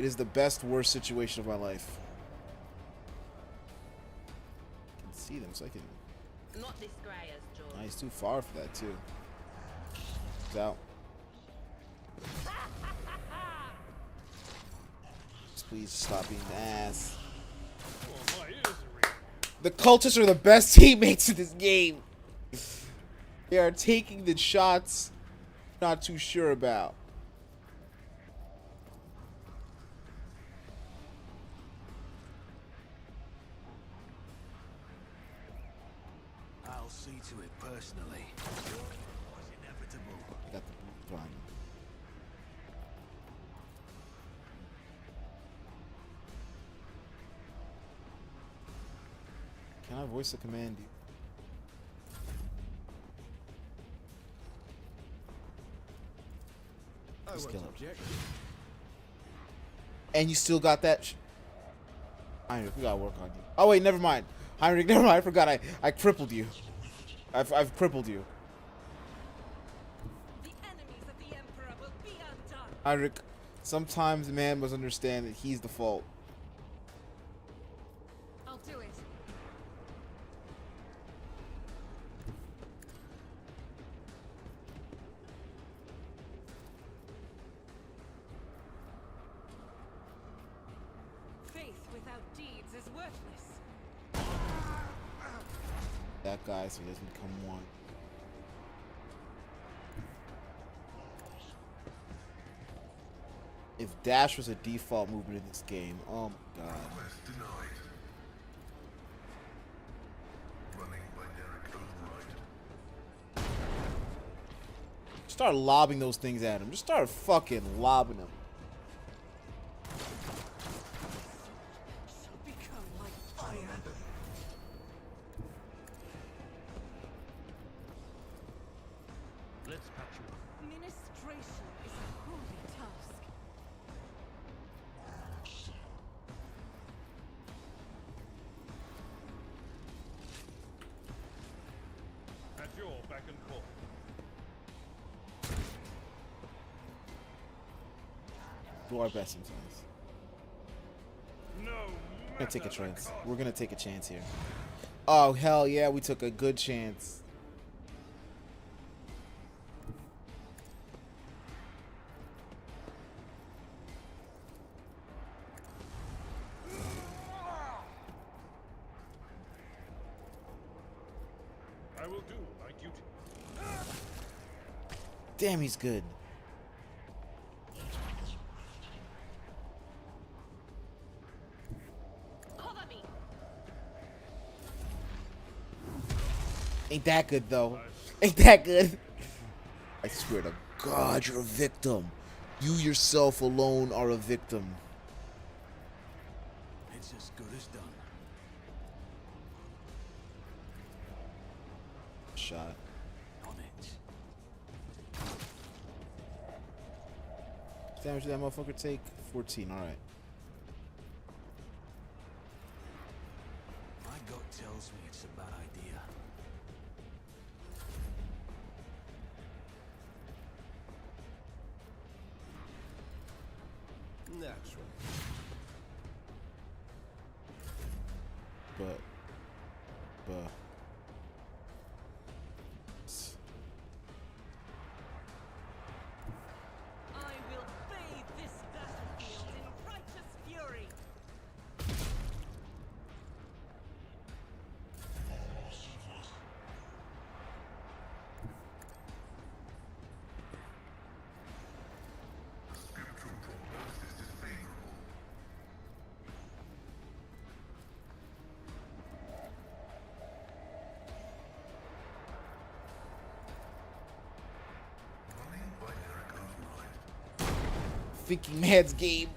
It is the best, worst situation of my life. I can see them, so I can. Not this Greyer's, George. Nah, he's too far for that too. He's out. Just please stop being the ass. Oh, my ears are ringing. The cultists are the best teammates in this game. They are taking the shots I'm not too sure about. I'll see to it personally. It was inevitable. Got the blind. Can I voice a command you? Just kill him. And you still got that? Heinrich, we gotta work on you. Oh wait, never mind. Heinrich, never mind. I forgot. I crippled you. I've crippled you. The enemies of the Emperor will be undone. Heinrich, sometimes a man must understand that he's the fault. I'll do it. Faith without deeds is worthless. That guy, so he doesn't become one. If dash was a default movement in this game, oh my god. Request denied. Running by Derek Override. Start lobbing those things at him. Just start fucking lobbing them. Shall become like fire. Let's patch you up. Ministration is a holy task. At your beck and call. Do our best sometimes. No We're gonna take a matter the chance. cost. We're gonna take a chance here. Oh hell yeah, we took a good chance. I will do my duty. Damn, he's good. Cover me. Ain't that good though. Ain't that good. I swear to God, you're a victim. You yourself alone are a victim. It's as good as done. Shot. On it. Damage did that motherfucker take? 14, alright. My gut tells me it's a bad idea. Naturally. But I will bathe this battlefield in righteous fury. The scriptural prognosis is favorable. Running by Derek Override. thinking man's game.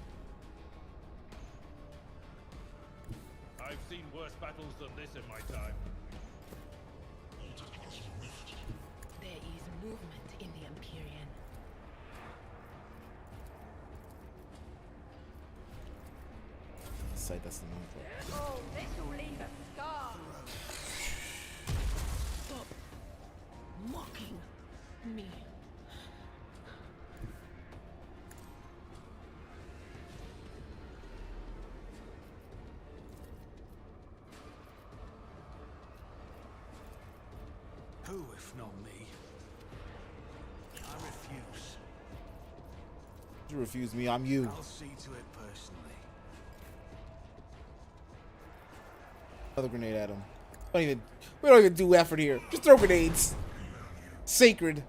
I've seen worse battles than this in my time. There is movement in the Imperium. Sight, that's the one. Oh, this will leave a scar. Stop mocking me. Who, if not me? I refuse. You refuse me, I'm you. I'll see to it personally. Another grenade at him. We don't even do effort here. Just throw grenades. Sacred.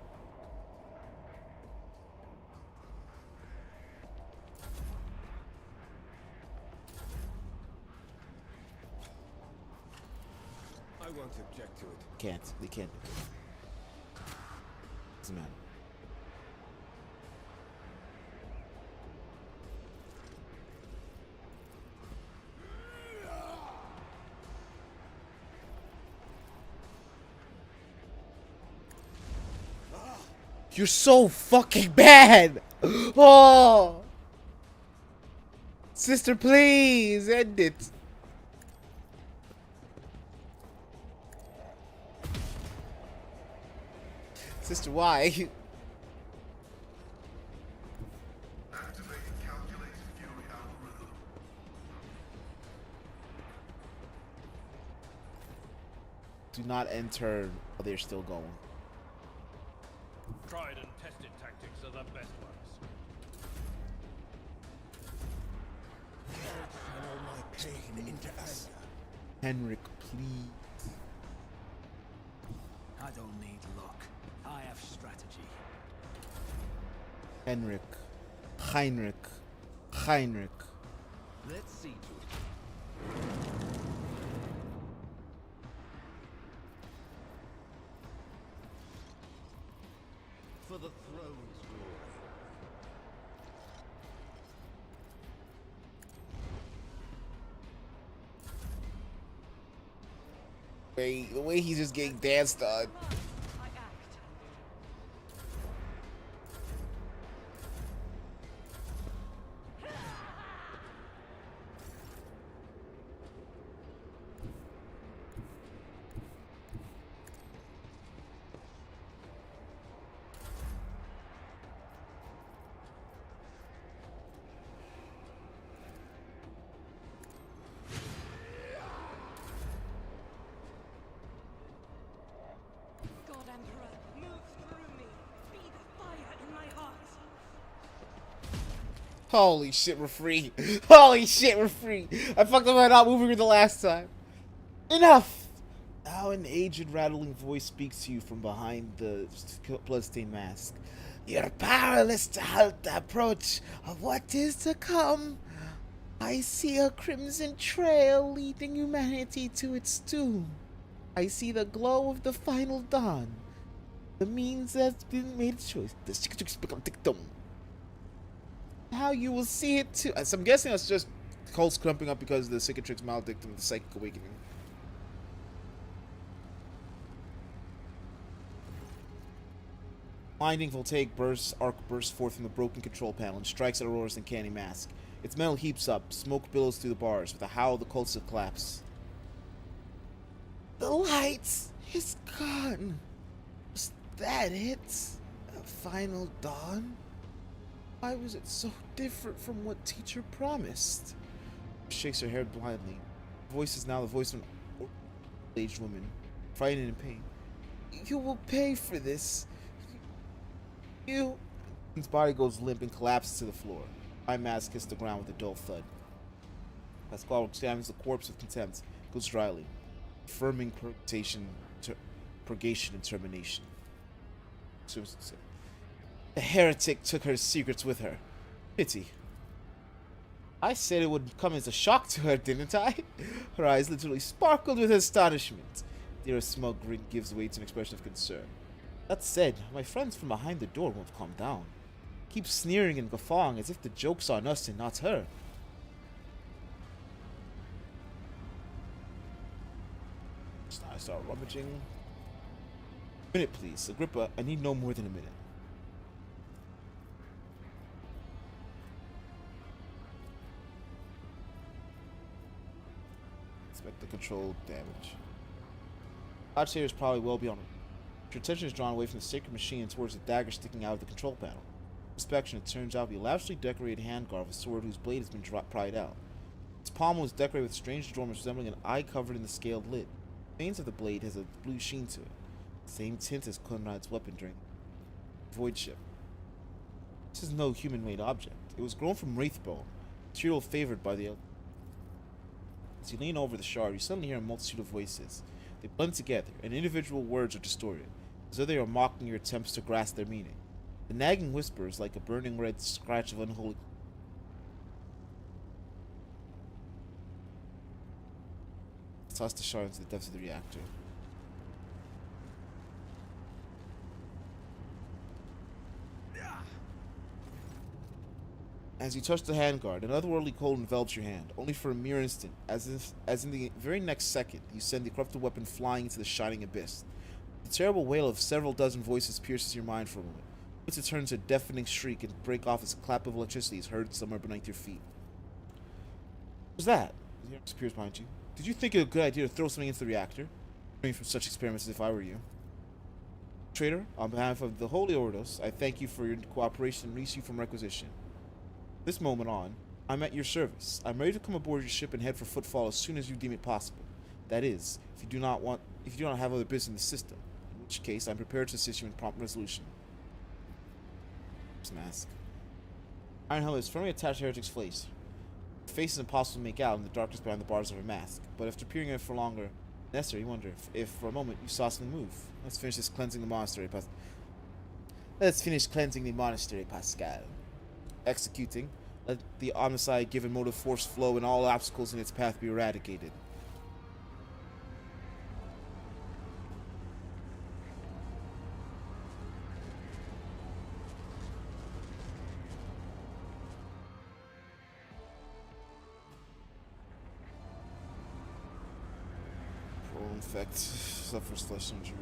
I won't object to it. Can't. They can't. Doesn't matter. You're so fucking bad. Oh, sister, please end it. Sister, why? Activating calculated fury algorithm. Do not enter while they're still going. Tried and tested tactics are the best ones. Channel my pain into anger. Henrik, please. I don't need luck. I have strategy. Henrik. Heinrich. Let's see to it. For the throne's glory. The way he's just getting danced on. I act. God, Emperor, move through me. Be the fire in my heart. Holy shit, we're free. Holy shit, we're free. I fucked up by not moving her the last time. Enough! Now an aged, rattling voice speaks to you from behind the bloodstained mask. You're powerless to halt the approach of what is to come. I see a crimson trail leading humanity to its doom. I see the glow of the final dawn. The means that's been made a choice. How you will see it too. So I'm guessing that's just Colts clumping up because of the cicatrix maledict and the psychic awakening. Blinding voltaic arc bursts forth from the broken control panel and strikes at Aurora's uncanny mask. Its metal heaps up, smoke billows through the bars. With a howl, the cults collapse. The lights is gone. Was that it? A final dawn? Why was it so different from what teacher promised? She shakes her head blindly. Her voice is now the voice of an aged woman, frightened and in pain. You will pay for this. You. His body goes limp and collapses to the floor. My mask hits the ground with a dull thud. Pascal examines the corpse with contempt, goes dryly, affirming purgation and termination. The heretic took her secrets with her. Pity. I said it would come as a shock to her, didn't I? Her eyes literally sparkled with astonishment. Their smug grin gives way to an expression of concern. That said, my friends from behind the door won't calm down. Keep sneering and guffawing as if the joke's on us and not her. I start rummaging. A minute, please. Agrippa, I need no more than a minute. Expect the control damage. Agitator is probably well beyond it. Your attention is drawn away from the sacred machine and towards the dagger sticking out of the control panel. Inspection, it turns out to be a lavishly decorated handguard of a sword whose blade has been pried out. Its pommel is decorated with strange adornments resembling an eye covered in the scaled lid. The veins of the blade has a blue sheen to it. Same tint as Conrad's weapon during the Void Ship. This is no human-made object. It was grown from wraithbone, material favored by the. As you lean over the shard, you suddenly hear a multitude of voices. They blend together, and individual words are distorted, as though they are mocking your attempts to grasp their meaning. The nagging whisper is like a burning red scratch of unholy. Toss the shard into the depths of the reactor. As you touch the handguard, an otherworldly cold envelops your hand, only for a mere instant, as in the very next second, you send the corrupted weapon flying into the shining abyss. The terrible wail of several dozen voices pierces your mind for a moment. Once it turns a deafening shriek and break off as a clap of electricity is heard somewhere beneath your feet. What was that? The arms appears behind you. Did you think it a good idea to throw something into the reactor? Refrain from such experiments as if I were you. Traitor, on behalf of the Holy Ordos, I thank you for your cooperation and release you from requisition. This moment on, I'm at your service. I'm ready to come aboard your ship and head for Footfall as soon as you deem it possible. That is, if you do not have other business in the system, in which case I'm prepared to assist you in prompt resolution. Mask. Iron helmet is firmly attached to Heretic's face. Her face is impossible to make out in the darkness behind the bars of her mask, but after peering at it for longer, necessary, you wonder if for a moment you saw something move. Let's finish cleansing the monastery, Pascal. Executing. Let the omnicide given motive force flow and all obstacles in its path be eradicated. Prone effect. Suffers flesh injury.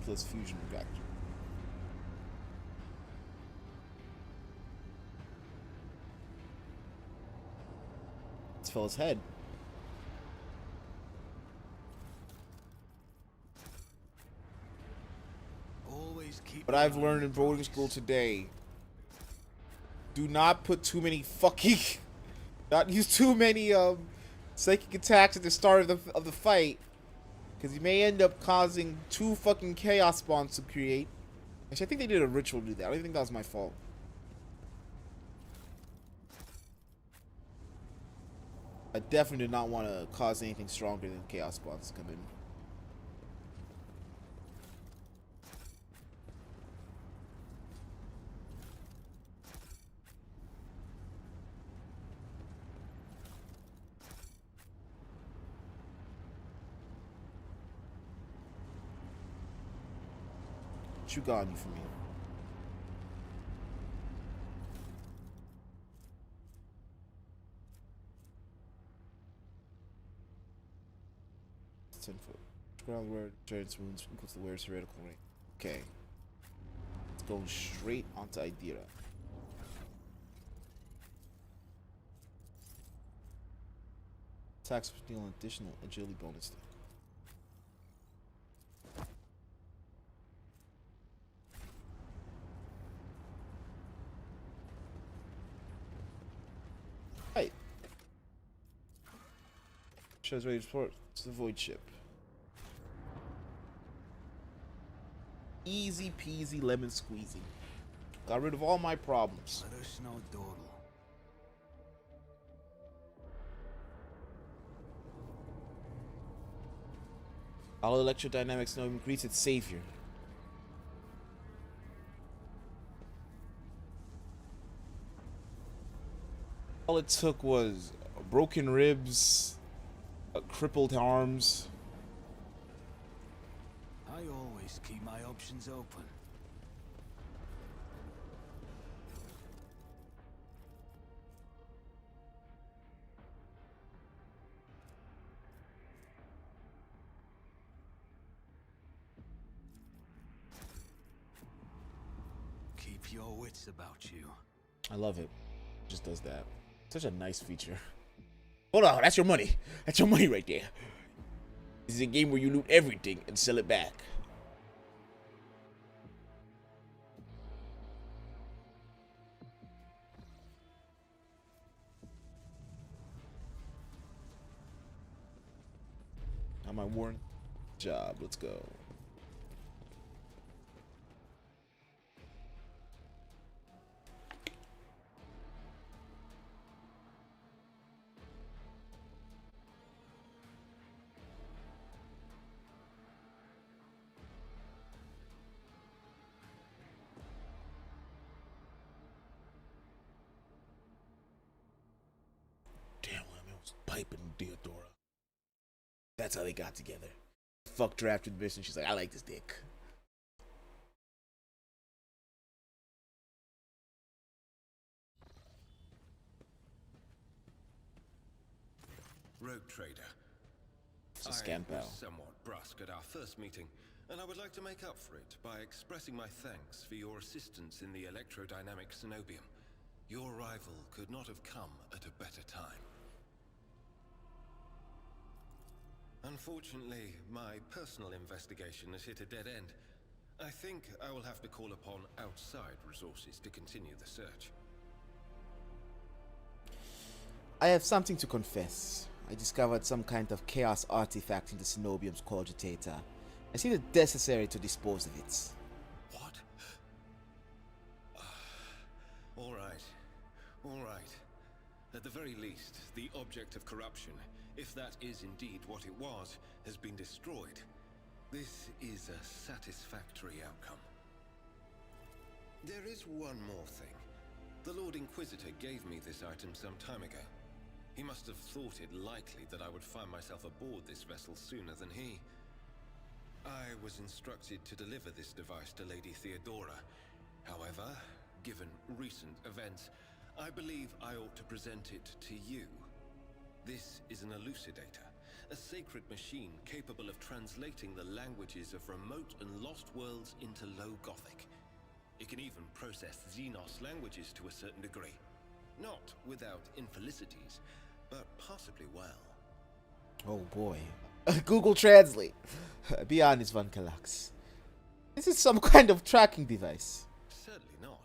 Plus fusion reactor. This fella's head. Always keep What I've learned in boarding school today: do not put too many fucking, not use too many psychic attacks at the start of the fight. Because you may end up causing 2 fucking chaos spawns to create. Actually, I think they did a ritual to do that. I don't think that was my fault. I definitely did not want to cause anything stronger than chaos spawns to come in. You got on you for me. It's 10 foot. Ground where giant's wounds equals the wearer's heretical rank. Okay. It's going straight onto Idira. Attacks deal an additional agility bonus. Right. Shows ready to support. It's the Void Ship. Easy peasy lemon squeezy. Got rid of all my problems. Let us know, Dawdle. All electrodynamics now even greets its savior. All it took was broken ribs, crippled arms. I always keep my options open. Keep your wits about you. I love it. It just does that. Such a nice feature. Hold on, that's your money. That's your money right there. This is a game where you loot everything and sell it back. on my warrant job. Let's go. Damn, I was piping Theodora. That's how they got together. Fucked her after the mission. She's like, I like this dick. Rogue Trader. It's a I scam was pal. somewhat brusque at our first meeting, and I would like to make up for it by expressing my thanks for your assistance in the electrodynamic Cenobium. Your arrival could not have come at a better time. Unfortunately, my personal investigation has hit a dead end. I think I will have to call upon outside resources to continue the search. I have something to confess. I discovered some kind of chaos artifact in the Cenobium's cogitator. I see it necessary to dispose of it. What? All right. All right. At the very least, the object of corruption, if that is indeed what it was, has been destroyed. This is a satisfactory outcome. There is one more thing. The Lord Inquisitor gave me this item some time ago. He must have thought it likely that I would find myself aboard this vessel sooner than he. I was instructed to deliver this device to Lady Theodora. However, given recent events, I believe I ought to present it to you. This is an elucidator, a sacred machine capable of translating the languages of remote and lost worlds into Low Gothic. It can even process Xenos languages to a certain degree. Not without infelicities, but possibly well. Oh boy. Google Translate. Be honest, Van Kalax. This is some kind of tracking device. Certainly not.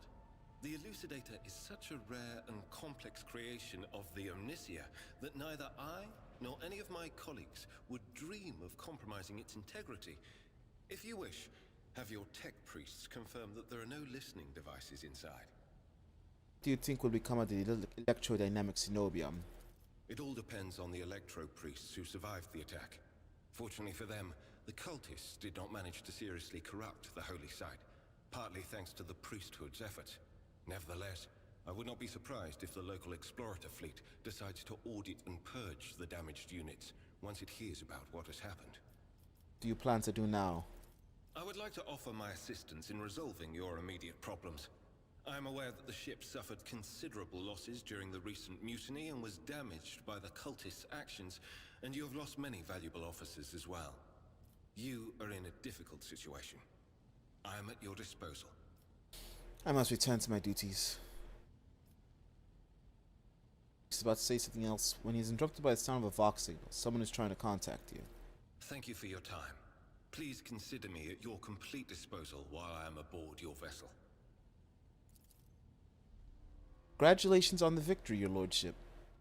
The elucidator is such a rare and complex creation of the Omnisia that neither I nor any of my colleagues would dream of compromising its integrity. If you wish, have your tech priests confirm that there are no listening devices inside. Do you think will become of the electrodynamic Cenobium? It all depends on the electro priests who survived the attack. Fortunately for them, the cultists did not manage to seriously corrupt the holy site, partly thanks to the priesthood's efforts. Nevertheless, I would not be surprised if the local explorator fleet decides to audit and purge the damaged units once it hears about what has happened. Do you plan to do now? I would like to offer my assistance in resolving your immediate problems. I am aware that the ship suffered considerable losses during the recent mutiny and was damaged by the cultists' actions, and you have lost many valuable officers as well. You are in a difficult situation. I am at your disposal. I must return to my duties. He's about to say something else when he's interrupted by the sound of a Vox signal. Someone is trying to contact you. Thank you for your time. Please consider me at your complete disposal while I am aboard your vessel. Congratulations on the victory, your lordship.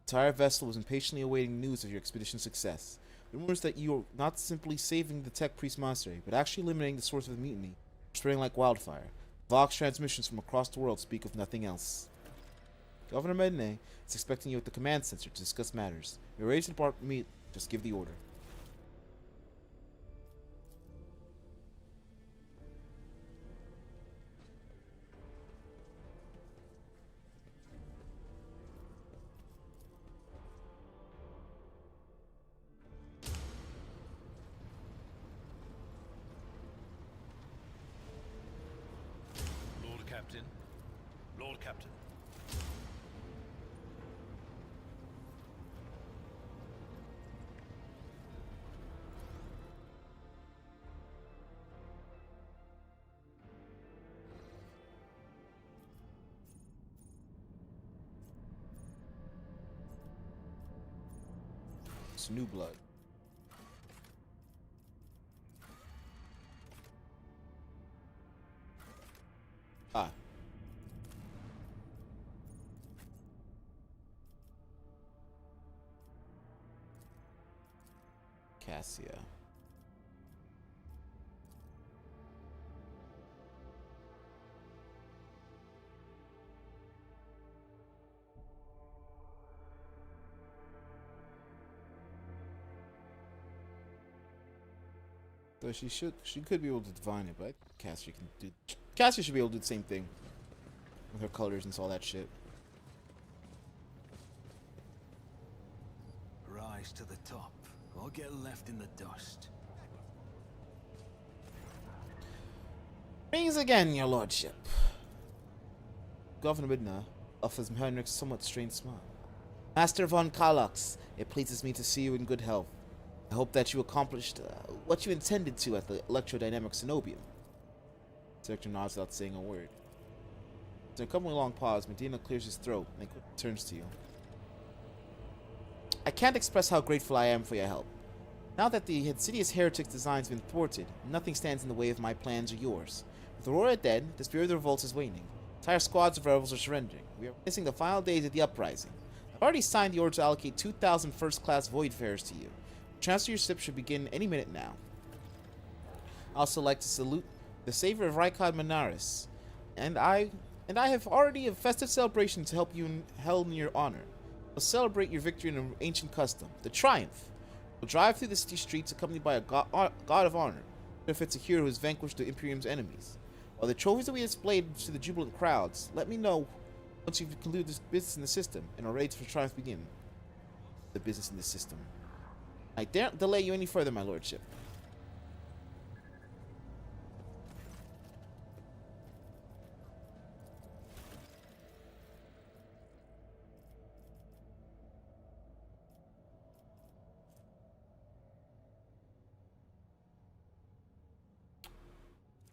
The entire vessel was impatiently awaiting news of your expedition's success. Rumors that you are not simply saving the Tech Priest Monastery, but actually eliminating the source of the mutiny, spreading like wildfire. Vox transmissions from across the world speak of nothing else. Governor Medine is expecting you at the command center to discuss matters. You're ready to depart. Meet. Just give the order. Lord Captain. Lord Captain. It's new blood. Ah. Cassia. So she could be able to divine it, but Cassia should be able to do the same thing with her colors and all that shit. Rise to the top, or get left in the dust. Greetings again, your lordship. Governor Midna offers Henrik's somewhat strange smile. Master von Kalox, it pleases me to see you in good health. I hope that you accomplished what you intended to at the electrodynamic Cenobium. The director nods without saying a word. After a couple of long pause, Medina clears his throat and then turns to you. I can't express how grateful I am for your help. Now that the insidious heretic's design has been thwarted, nothing stands in the way of my plans or yours. With Aurora dead, the spirit of the revolt is waning. Entire squads of rebels are surrendering. We are witnessing the final days of the uprising. I've already signed the order to allocate 2,000 first-class Voidfarers to you. Transfer your ship should begin any minute now. I also like to salute the savior of Rykad Manaris, and I have already a festive celebration to help you held in your honor. We'll celebrate your victory in an ancient custom, the Triumph. We'll drive through the city streets accompanied by a god of honor, if it's a hero who has vanquished the Imperium's enemies. While the trophies that we displayed to the jubilant crowds, let me know once you've concluded this business in the system and are ready for Triumph to begin. The business in the system. I daren't delay you any further, my lordship.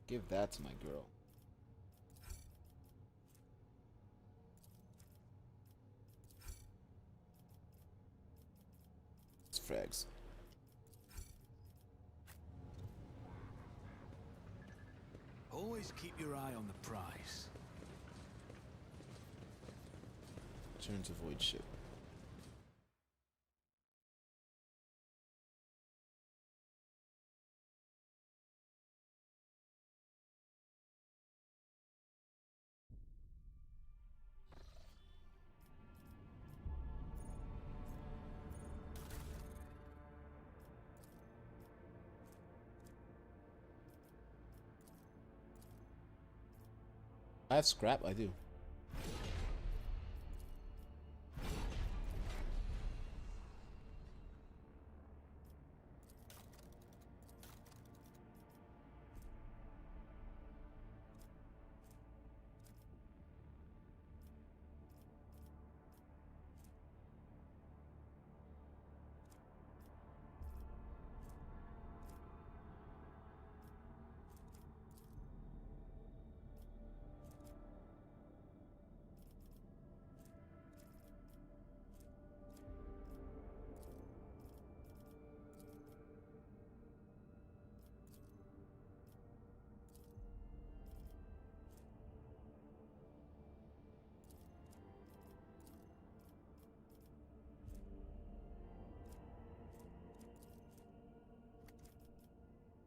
Give that to my girl. It's frags. Always keep your eye on the prize. Turn to void ship. I have scrap, I do.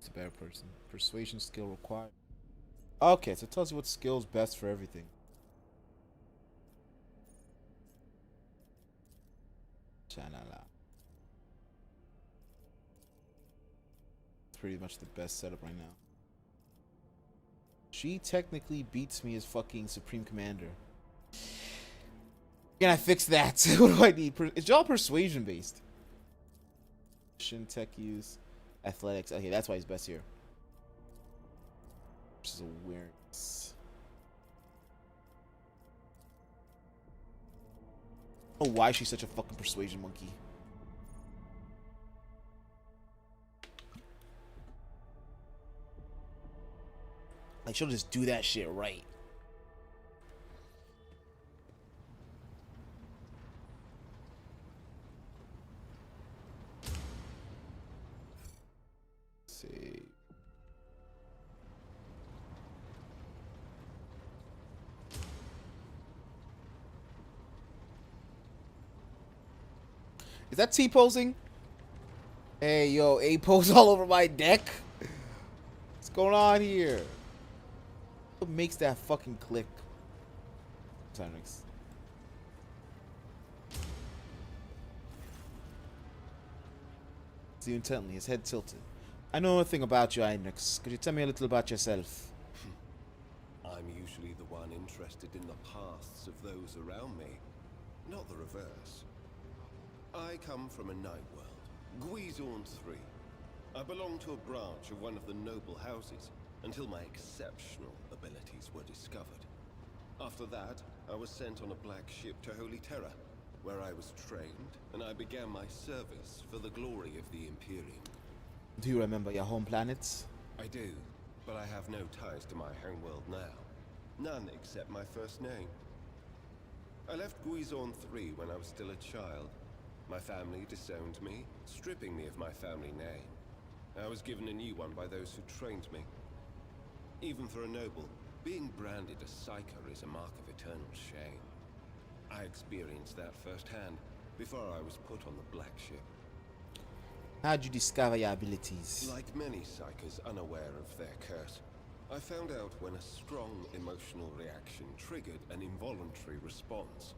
A better person. Persuasion skill required. Okay, so it tells you what skill is best for everything. Chanala. It's pretty much the best setup right now. She technically beats me as fucking Supreme Commander. Can I fix that? What do I need? It's all persuasion based. Shin tech use. Athletics. Okay, that's why he's best here. Which is awareness. Oh, why is she such a fucking persuasion monkey? Like, she'll just do that shit right. See. Is that T-posing? Hey, yo, A-pose all over my deck? What's going on here? What makes that fucking click? Tyrix. See you intently, his head tilted. I know nothing about you, Heinrich. Could you tell me a little about yourself? I'm usually the one interested in the paths of those around me, not the reverse. I come from a night world, Guizorn 3. I belong to a branch of one of the noble houses, until my exceptional abilities were discovered. After that, I was sent on a black ship to Holy Terra, where I was trained, and I began my service for the glory of the Imperium. Do you remember your home planets? I do, but I have no ties to my homeworld now. None except my first name. I left Guizorn 3 when I was still a child. My family disowned me, stripping me of my family name. I was given a new one by those who trained me. Even for a noble, being branded a psyker is a mark of eternal shame. I experienced that firsthand before I was put on the black ship. How'd you discover your abilities? Like many psykers unaware of their curse, I found out when a strong emotional reaction triggered an involuntary response.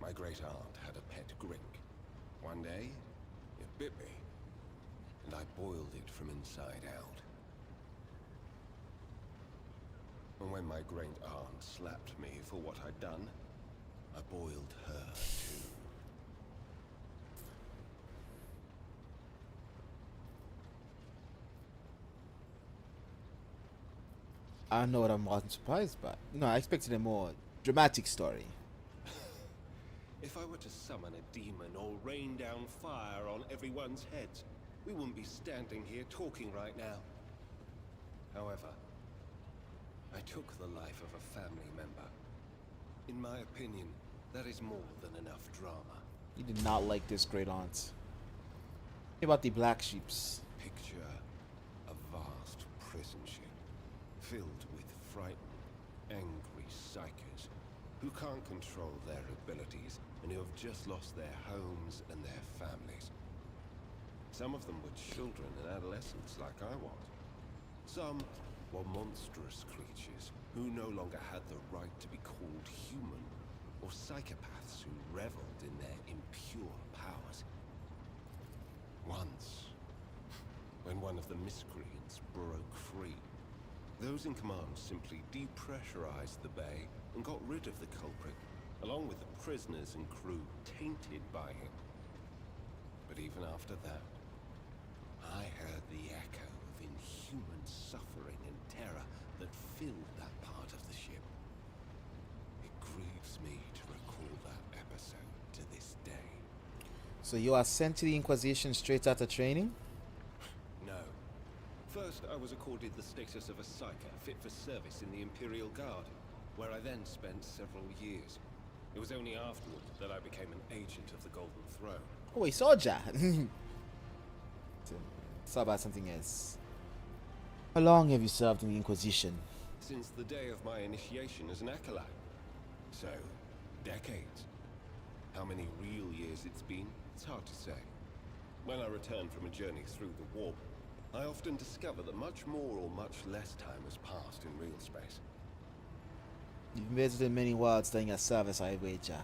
My great aunt had a pet grink. One day, it bit me, and I boiled it from inside out. And when my great aunt slapped me for what I'd done, I boiled her too. I know what I'm wasn't surprised by. No, I expected a more dramatic story. If I were to summon a demon or rain down fire on everyone's heads, we wouldn't be standing here talking right now. However, I took the life of a family member. In my opinion, that is more than enough drama. You did not like this great aunt. What about the black sheeps? Picture a vast prison ship filled with frightened, angry psychers who can't control their abilities and who have just lost their homes and their families. Some of them were children and adolescents like I was. Some were monstrous creatures who no longer had the right to be called human, or psychopaths who reveled in their impure powers. Once, when one of the miscreants broke free, those in command simply depressurized the bay and got rid of the culprit, along with the prisoners and crew tainted by him. But even after that, I heard the echo of inhuman suffering and terror that filled that part of the ship. It grieves me to recall that episode to this day. So you are sent to the Inquisition straight after training? No. First, I was accorded the status of a psyker fit for service in the Imperial Guard, where I then spent several years. It was only afterward that I became an agent of the Golden Throne. Oh, a soldier! It's about something else. How long have you served in the Inquisition? Since the day of my initiation as an acolyte. So, decades. How many real years it's been, it's hard to say. When I return from a journey through the warp, I often discover that much more or much less time has passed in real space. You've visited many worlds during your service, I wager.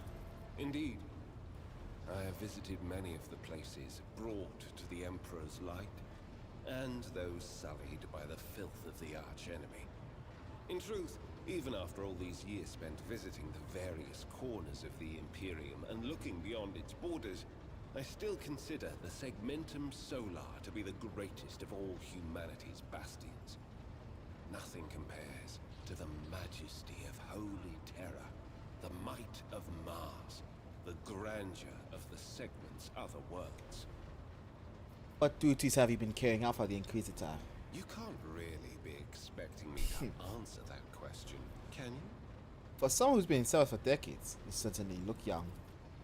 Indeed. I have visited many of the places brought to the Emperor's light, and those sullied by the filth of the archenemy. In truth, even after all these years spent visiting the various corners of the Imperium and looking beyond its borders, I still consider the Segmentum Solar to be the greatest of all humanity's bastions. Nothing compares to the majesty of Holy Terra, the might of Mars, the grandeur of the Segment's other worlds. What duties have you been carrying out for the Inquisitor? You can't really be expecting me to answer that question, can you? For someone who's been in service for decades, you certainly look young.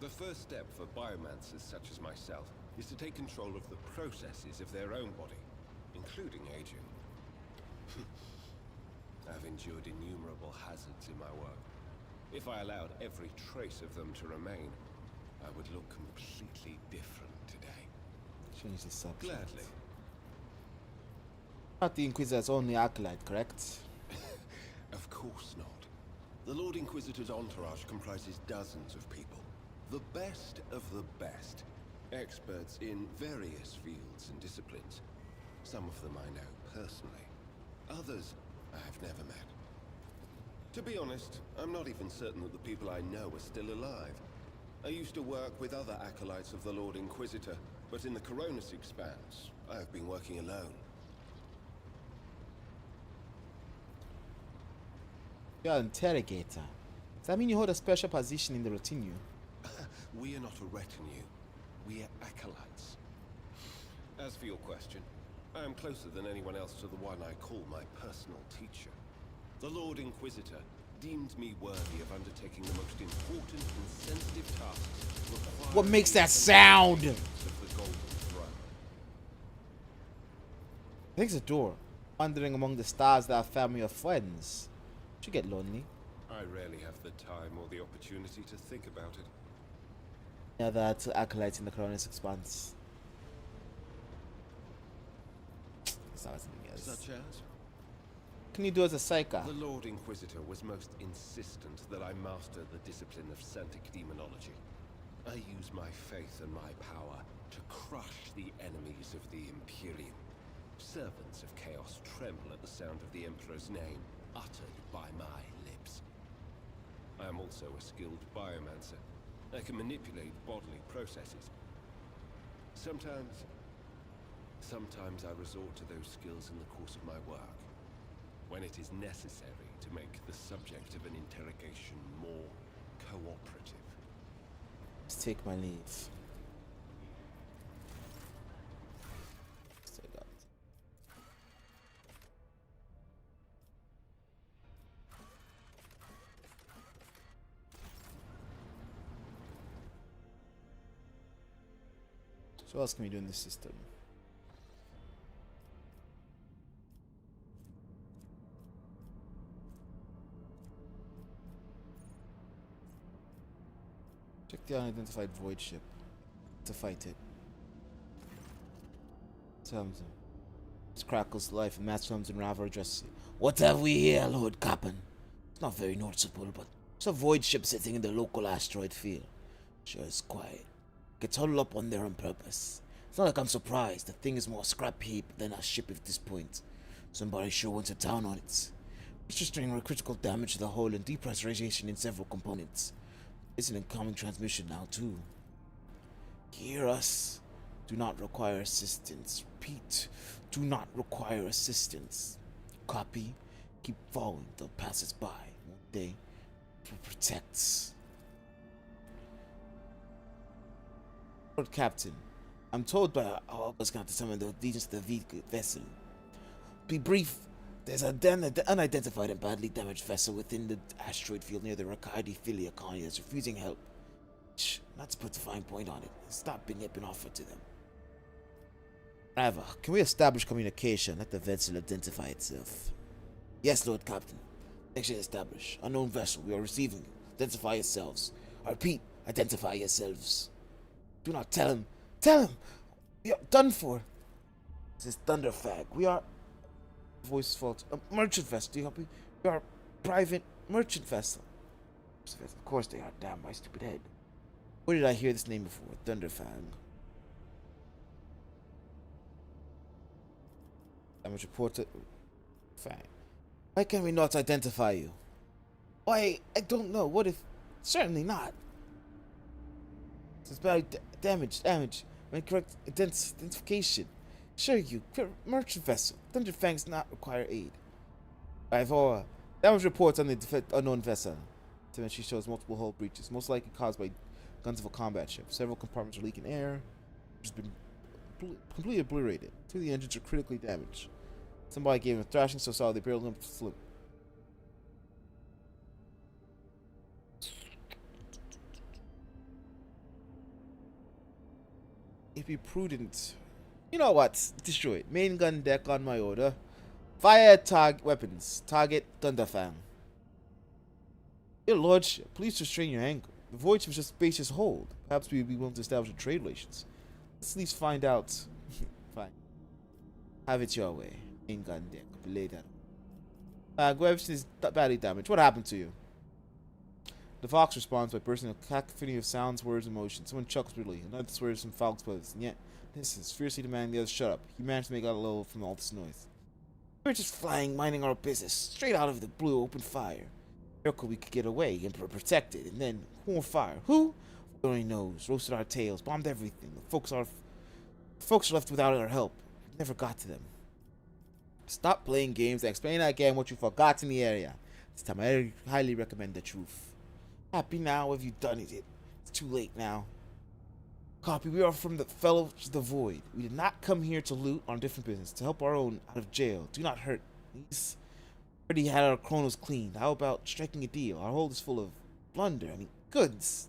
The first step for biomancers such as myself is to take control of the processes of their own body, including aging. I've endured innumerable hazards in my work. If I allowed every trace of them to remain, I would look completely different today. Change the subject. Gladly. Not the Inquisitor's only acolyte, correct? Of course not. The Lord Inquisitor's entourage comprises dozens of people. The best of the best. experts in various fields and disciplines. Some of them I know personally. Others I have never met. To be honest, I'm not even certain that the people I know are still alive. I used to work with other acolytes of the Lord Inquisitor, but in the Coronis Expanse, I have been working alone. You're an interrogator. Does that mean you hold a special position in the retinue? We are not a retinue. We are acolytes. As for your question, I am closer than anyone else to the one I call my personal teacher. The Lord Inquisitor deemed me worthy of undertaking the most important and sensitive tasks. What makes that sound? Of the Golden Throne. I think it's a door. Wandering among the stars that are family or friends. You get lonely. I rarely have the time or the opportunity to think about it. Yeah, that's acolytes in the Coronis Expanse. Such as? Can you do as a psyker? The Lord Inquisitor was most insistent that I master the discipline of Santic Demonology. I use my faith and my power to crush the enemies of the Imperium. Servants of Chaos tremble at the sound of the Emperor's name, uttered by my lips. I am also a skilled biomancer. I can manipulate bodily processes. Sometimes I resort to those skills in the course of my work, when it is necessary to make the subject of an interrogation more cooperative. Let's take my leave. Stay down. So what else can we do in this system? Check the unidentified void ship to fight it. Terms Crackle's life and Matt Holmes and Raver address. What have we here, Lord Captain? It's not very noticeable, but it's a void ship sitting in the local asteroid field. Sure, it's quiet. Gets huddled up on there on purpose. It's not like I'm surprised. The thing is more scrap heap than a ship at this point. Somebody sure went to town on it. It's just doing critical damage to the hull and depressurization in several components. It's an incoming transmission now, too. Hear us. Do not require assistance. Repeat. Do not require assistance. Copy. Keep following. They'll pass us by. One day, will protect. Lord Captain, I'm told by our officers to summon the legions to the vessel. Be brief. There's an unidentified and badly damaged vessel within the asteroid field near the Rakadi Philia colony that's refusing help. Shh, not to put a fine point on it. Stop being offered to them. However, can we establish communication? Let the vessel identify itself. Yes, Lord Captain. Action establish. Unknown vessel. We are receiving. Identify yourselves. I repeat, identify yourselves. Do not tell him. Tell him! We are done for. This is Thunderfag. We are... Voice fault. A merchant vessel. Do you help me? We are a private merchant vessel. Of course they are. Damn, my stupid head. Where did I hear this name before? Thunderfang. Damage reported. Fine. Why can we not identify you? Why? I don't know. What if... Certainly not. It's very damage. Incorrect identification. Sure, you. Merchant vessel. Thunderfangs not require aid. Ivora. Damage reports on the unknown vessel. She shows multiple hull breaches, most likely caused by guns of a combat ship. Several compartments are leaking air. It's been completely obliterated. Two of the engines are critically damaged. Somebody gave him a thrashing so solid they barely slip. If be prudent. You know what? Destroy it. Main gun deck on my order. Fire target weapons. Target Thunderfang. Your lordship, please restrain your anger. The voyage was just spacious hold. Perhaps we'd be willing to establish trade relations. Let's at least find out. Fine. Have it your way. Main gun deck. Belay that. Everything is badly damaged. What happened to you? The fox responds by bursting a cacophony of sounds, words, and motions. Someone chuckles bitterly, another swears some foul words, and yet this is fiercely demanding the others shut up. He managed to make out a little from all this noise. We're just flying, minding our business, straight out of the blue open fire. Miracle we could get away and protected, and then who on fire? Who? Nobody only knows. Roasted our tails, bombed everything. The folks are left without our help. We never got to them. Stop playing games and explain again what you forgot in the area. This time I highly recommend the truth. Happy now, have you done it? It's too late now. Copy, we are from the Fellows of the Void. We did not come here to loot on different business, to help our own out of jail. Do not hurt. Please. Already had our chronos cleaned. How about striking a deal? Our hold is full of plunder. Goods.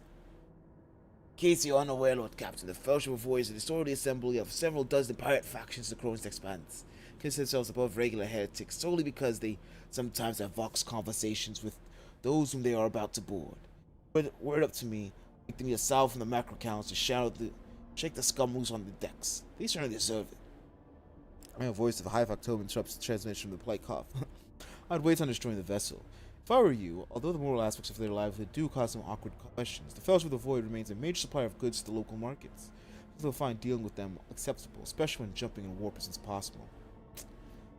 In case you're unaware, Lord Captain, the Fellowship of Void is a disorderly assembly of several dozen pirate factions in the Chronos Expanse. Consider themselves above regular heretics solely because they sometimes have vox conversations with those whom they are about to board. Word up to me, make them a salve from the macro counts to shake the scum loose on the decks. They certainly deserve it. I have a voice of a high October interrupts the transmission from the polite cough. I'd wait on destroying the vessel. If I were you, although the moral aspects of their livelihood do cause some awkward questions, the Fellowship of the Void remains a major supplier of goods to the local markets. They'll find dealing with them acceptable, especially when jumping in warp isn't possible.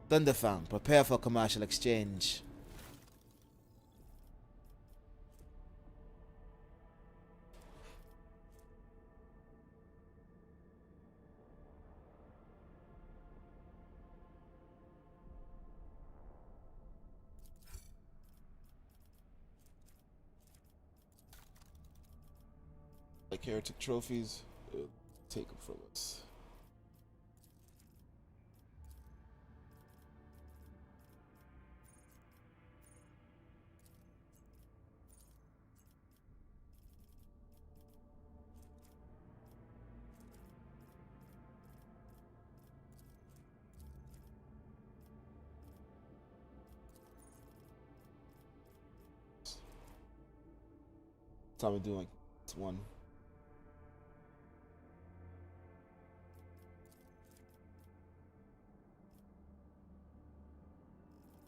Thunderfound, prepare for commercial exchange. Like heretic trophies, take them from us. Time to do like one.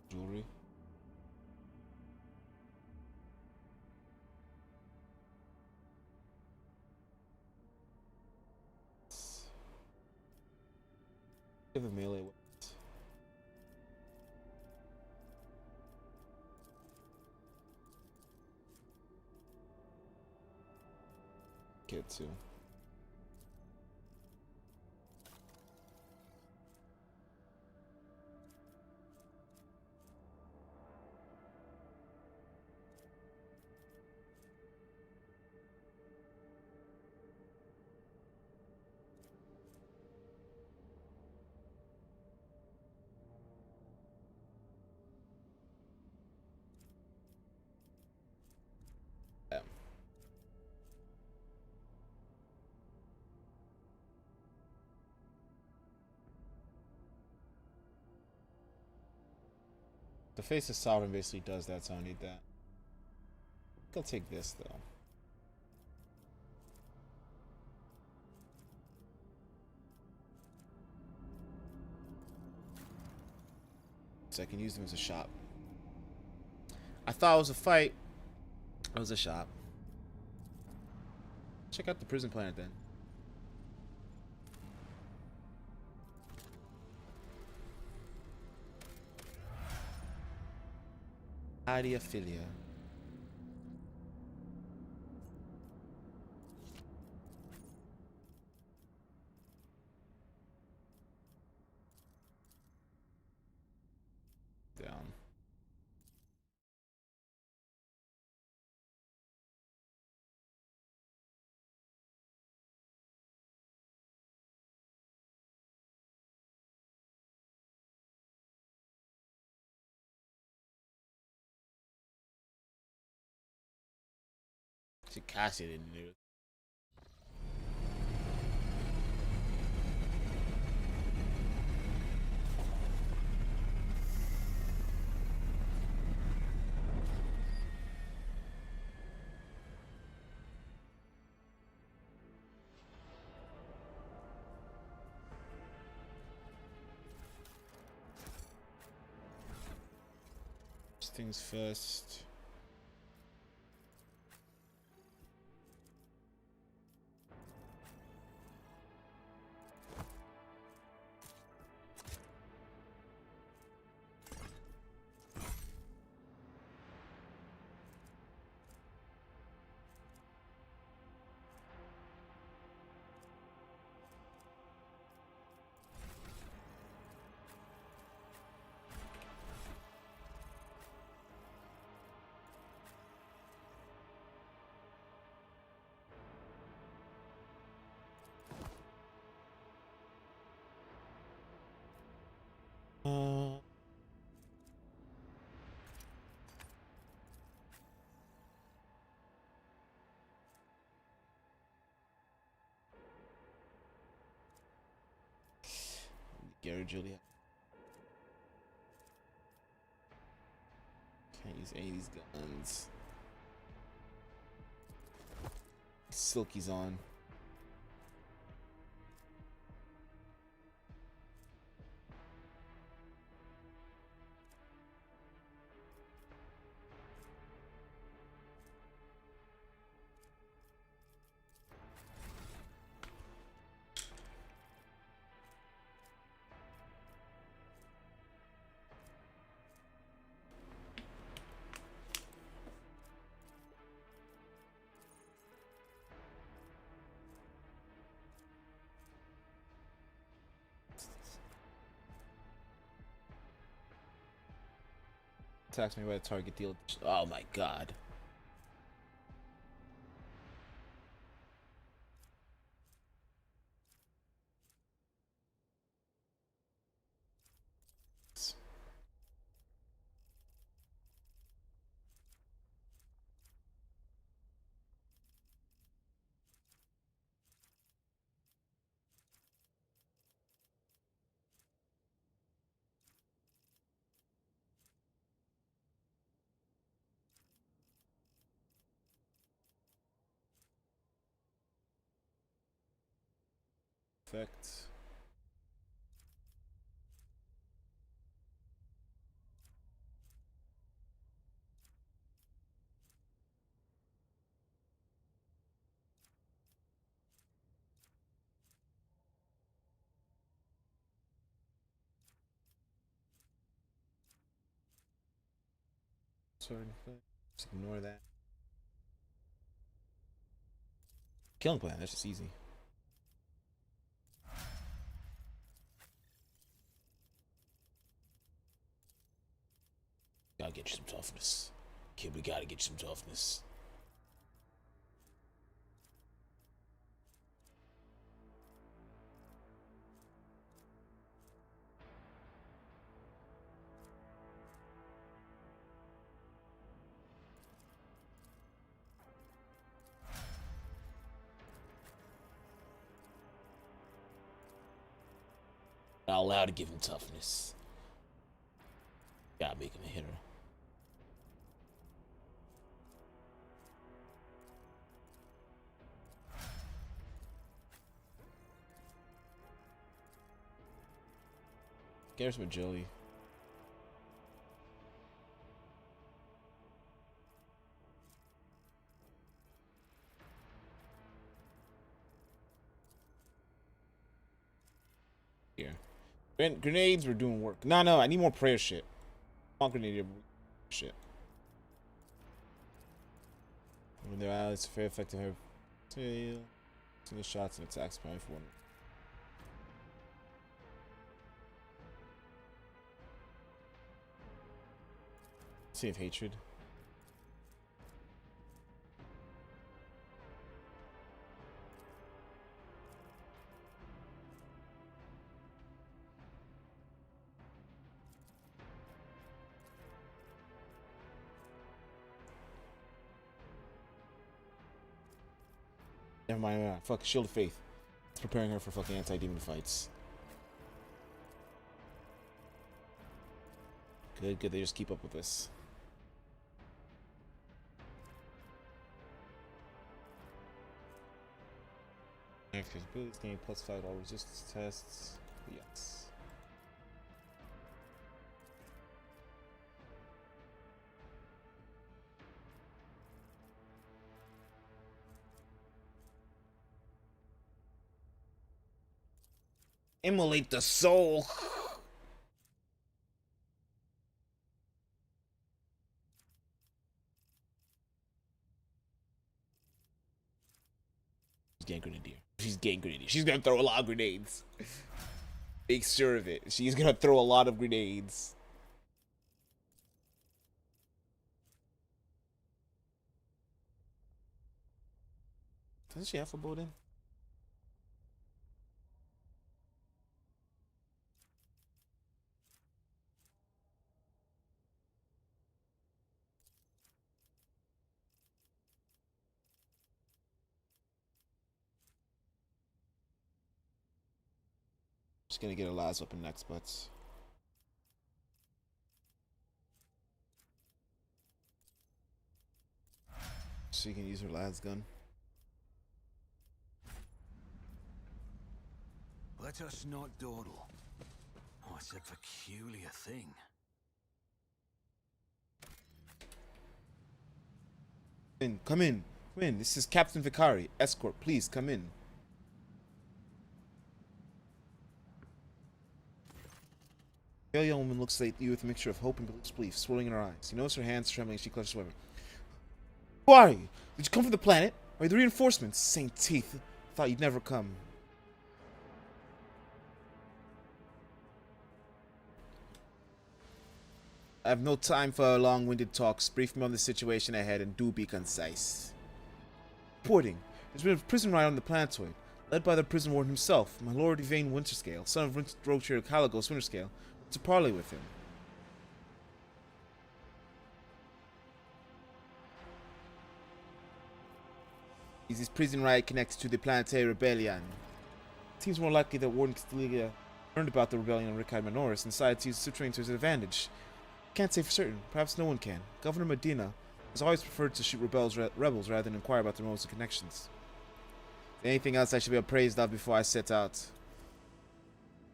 Jewelry. Give a melee weapons. Kid too. The face of Sovereign basically does that, so I need that. I think I'll take this though. So I can use them as a shop. I thought it was a fight. It was a shop. Check out the prison planet then. Adiaphilia. Down. Should cast it in there. First things first. agility. Can't use any of these guns. Silky's on. Attacks me by the target deal. Oh my god. Effect. Sorry, just ignore that. Killing plan, that's just easy. Gotta get you some toughness. Kid, we gotta get you some toughness. Not allowed to give him toughness. Gotta make him a hitter. Get her some agility. Here. Grenades were doing work. No, I need more prayer shit. I want grenade shit. When they're out, it's very effective. Her single shots and attacks by for one. Save hatred. Never mind. Fuck Shield of Faith. It's preparing her for fucking anti-demon fights. Good. They just keep up with this. Active abilities gain +5 all resistance tests. Yes. Immolate the soul. She's getting grenadier. She's gonna throw a lot of grenades. Make sure of it. She's gonna throw a lot of grenades. Doesn't she have foreboding? Just gonna get a las weapon next, but she can use her las gun. Let us not dawdle. Oh, it's a peculiar thing. Come in. Come in. This is Captain Vicari. Escort, please come in. The young woman looks at you with a mixture of hope and disbelief swirling in her eyes. You notice her hands trembling as she clutches her weapon. Who are you? Did you come from the planet? Are you the reinforcements? Saint Teeth. Thought you'd never come. I have no time for long-winded talks. Brief me on the situation ahead and do be concise. Reporting. There's been a prison riot on the planetoid, led by the prison warden himself, my Lord Yvain Winterscale, son of Rogue Trader Caligos Winterscale, to parley with him. Is this prison riot connected to the planetary rebellion? It seems more likely that Warden Castilia learned about the rebellion on Ricard Minoris and decided to use the situation to his advantage. Can't say for certain. Perhaps no one can. Governor Medina has always preferred to shoot rebels rather than inquire about their motives and connections. Anything else I should be appraised of before I set out?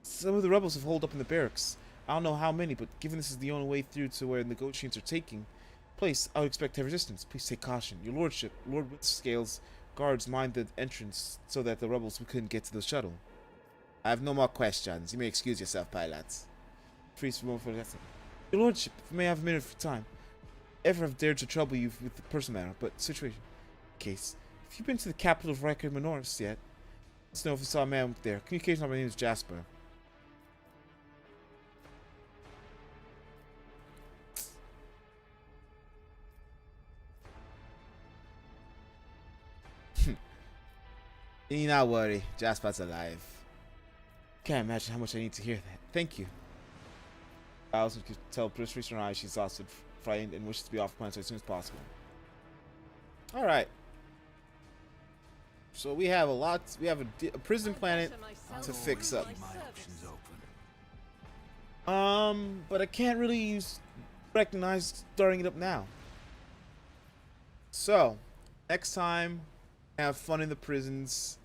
Some of the rebels have holed up in the barracks. I don't know how many, but given this is the only way through to where negotiations are taking place, I would expect heavy resistance. Please take caution. Your lordship, Lord Winterscale's guards mind the entrance so that the rebels couldn't get to the shuttle. I have no more questions. You may excuse yourself, pilots. Freeze for a moment for that. Your lordship, if I may have a minute of your time, ever have dared to trouble you with the personal matter, but situation. Case. If you've been to the capital of Ricard Minoris yet, let's know if you saw a man there. Communication on my name is Jasper. You need not worry, Jasper's alive. Can't imagine how much I need to hear that. Thank you. I also could tell Patrice her eyes she's exhausted, frightened, and wishes to be off planet as soon as possible. Alright. So we have a lot. We have a prison planet to fix up. But I can't really recognize starting it up now. So, next time, have fun in the prisons.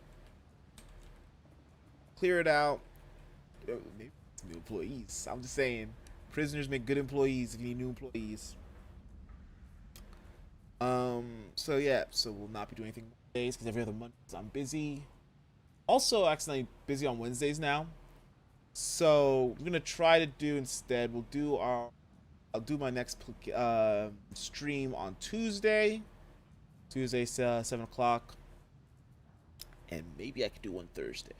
Clear it out. Maybe new employees. I'm just saying, prisoners make good employees if you need new employees. So yeah, so we'll not be doing anything Mondays because every other Monday I'm busy. Also, accidentally busy on Wednesdays now. So we're gonna try to do instead. I'll do my next stream on Tuesday. Tuesday, 7 o'clock. And maybe I could do one Thursday.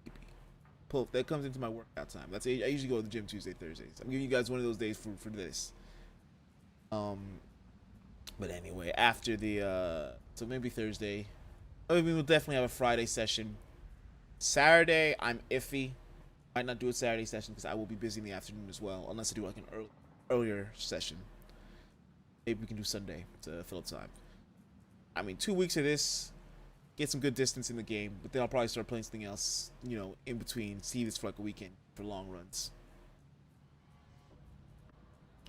Maybe. That comes into my workout time. I usually go to the gym Tuesday, Thursdays. I'm giving you guys one of those days for this. But anyway, after the so maybe Thursday. I mean, we'll definitely have a Friday session. Saturday, I'm iffy. Might not do a Saturday session because I will be busy in the afternoon as well, unless I do like an earlier session. Maybe we can do Sunday to fill up time. I mean, 2 weeks of this, get some good distance in the game, but then I'll probably start playing something else, you know, in between. See this for like a weekend for long runs.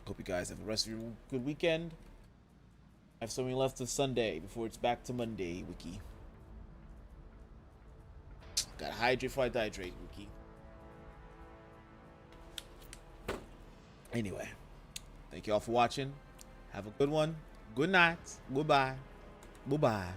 Hope you guys have the rest of your good weekend. I have something left of Sunday before it's back to Monday, Wiki. Gotta hydrate before I dehydrate, Wiki. Anyway, thank you all for watching. Have a good one. Good night. Goodbye. Bye-bye.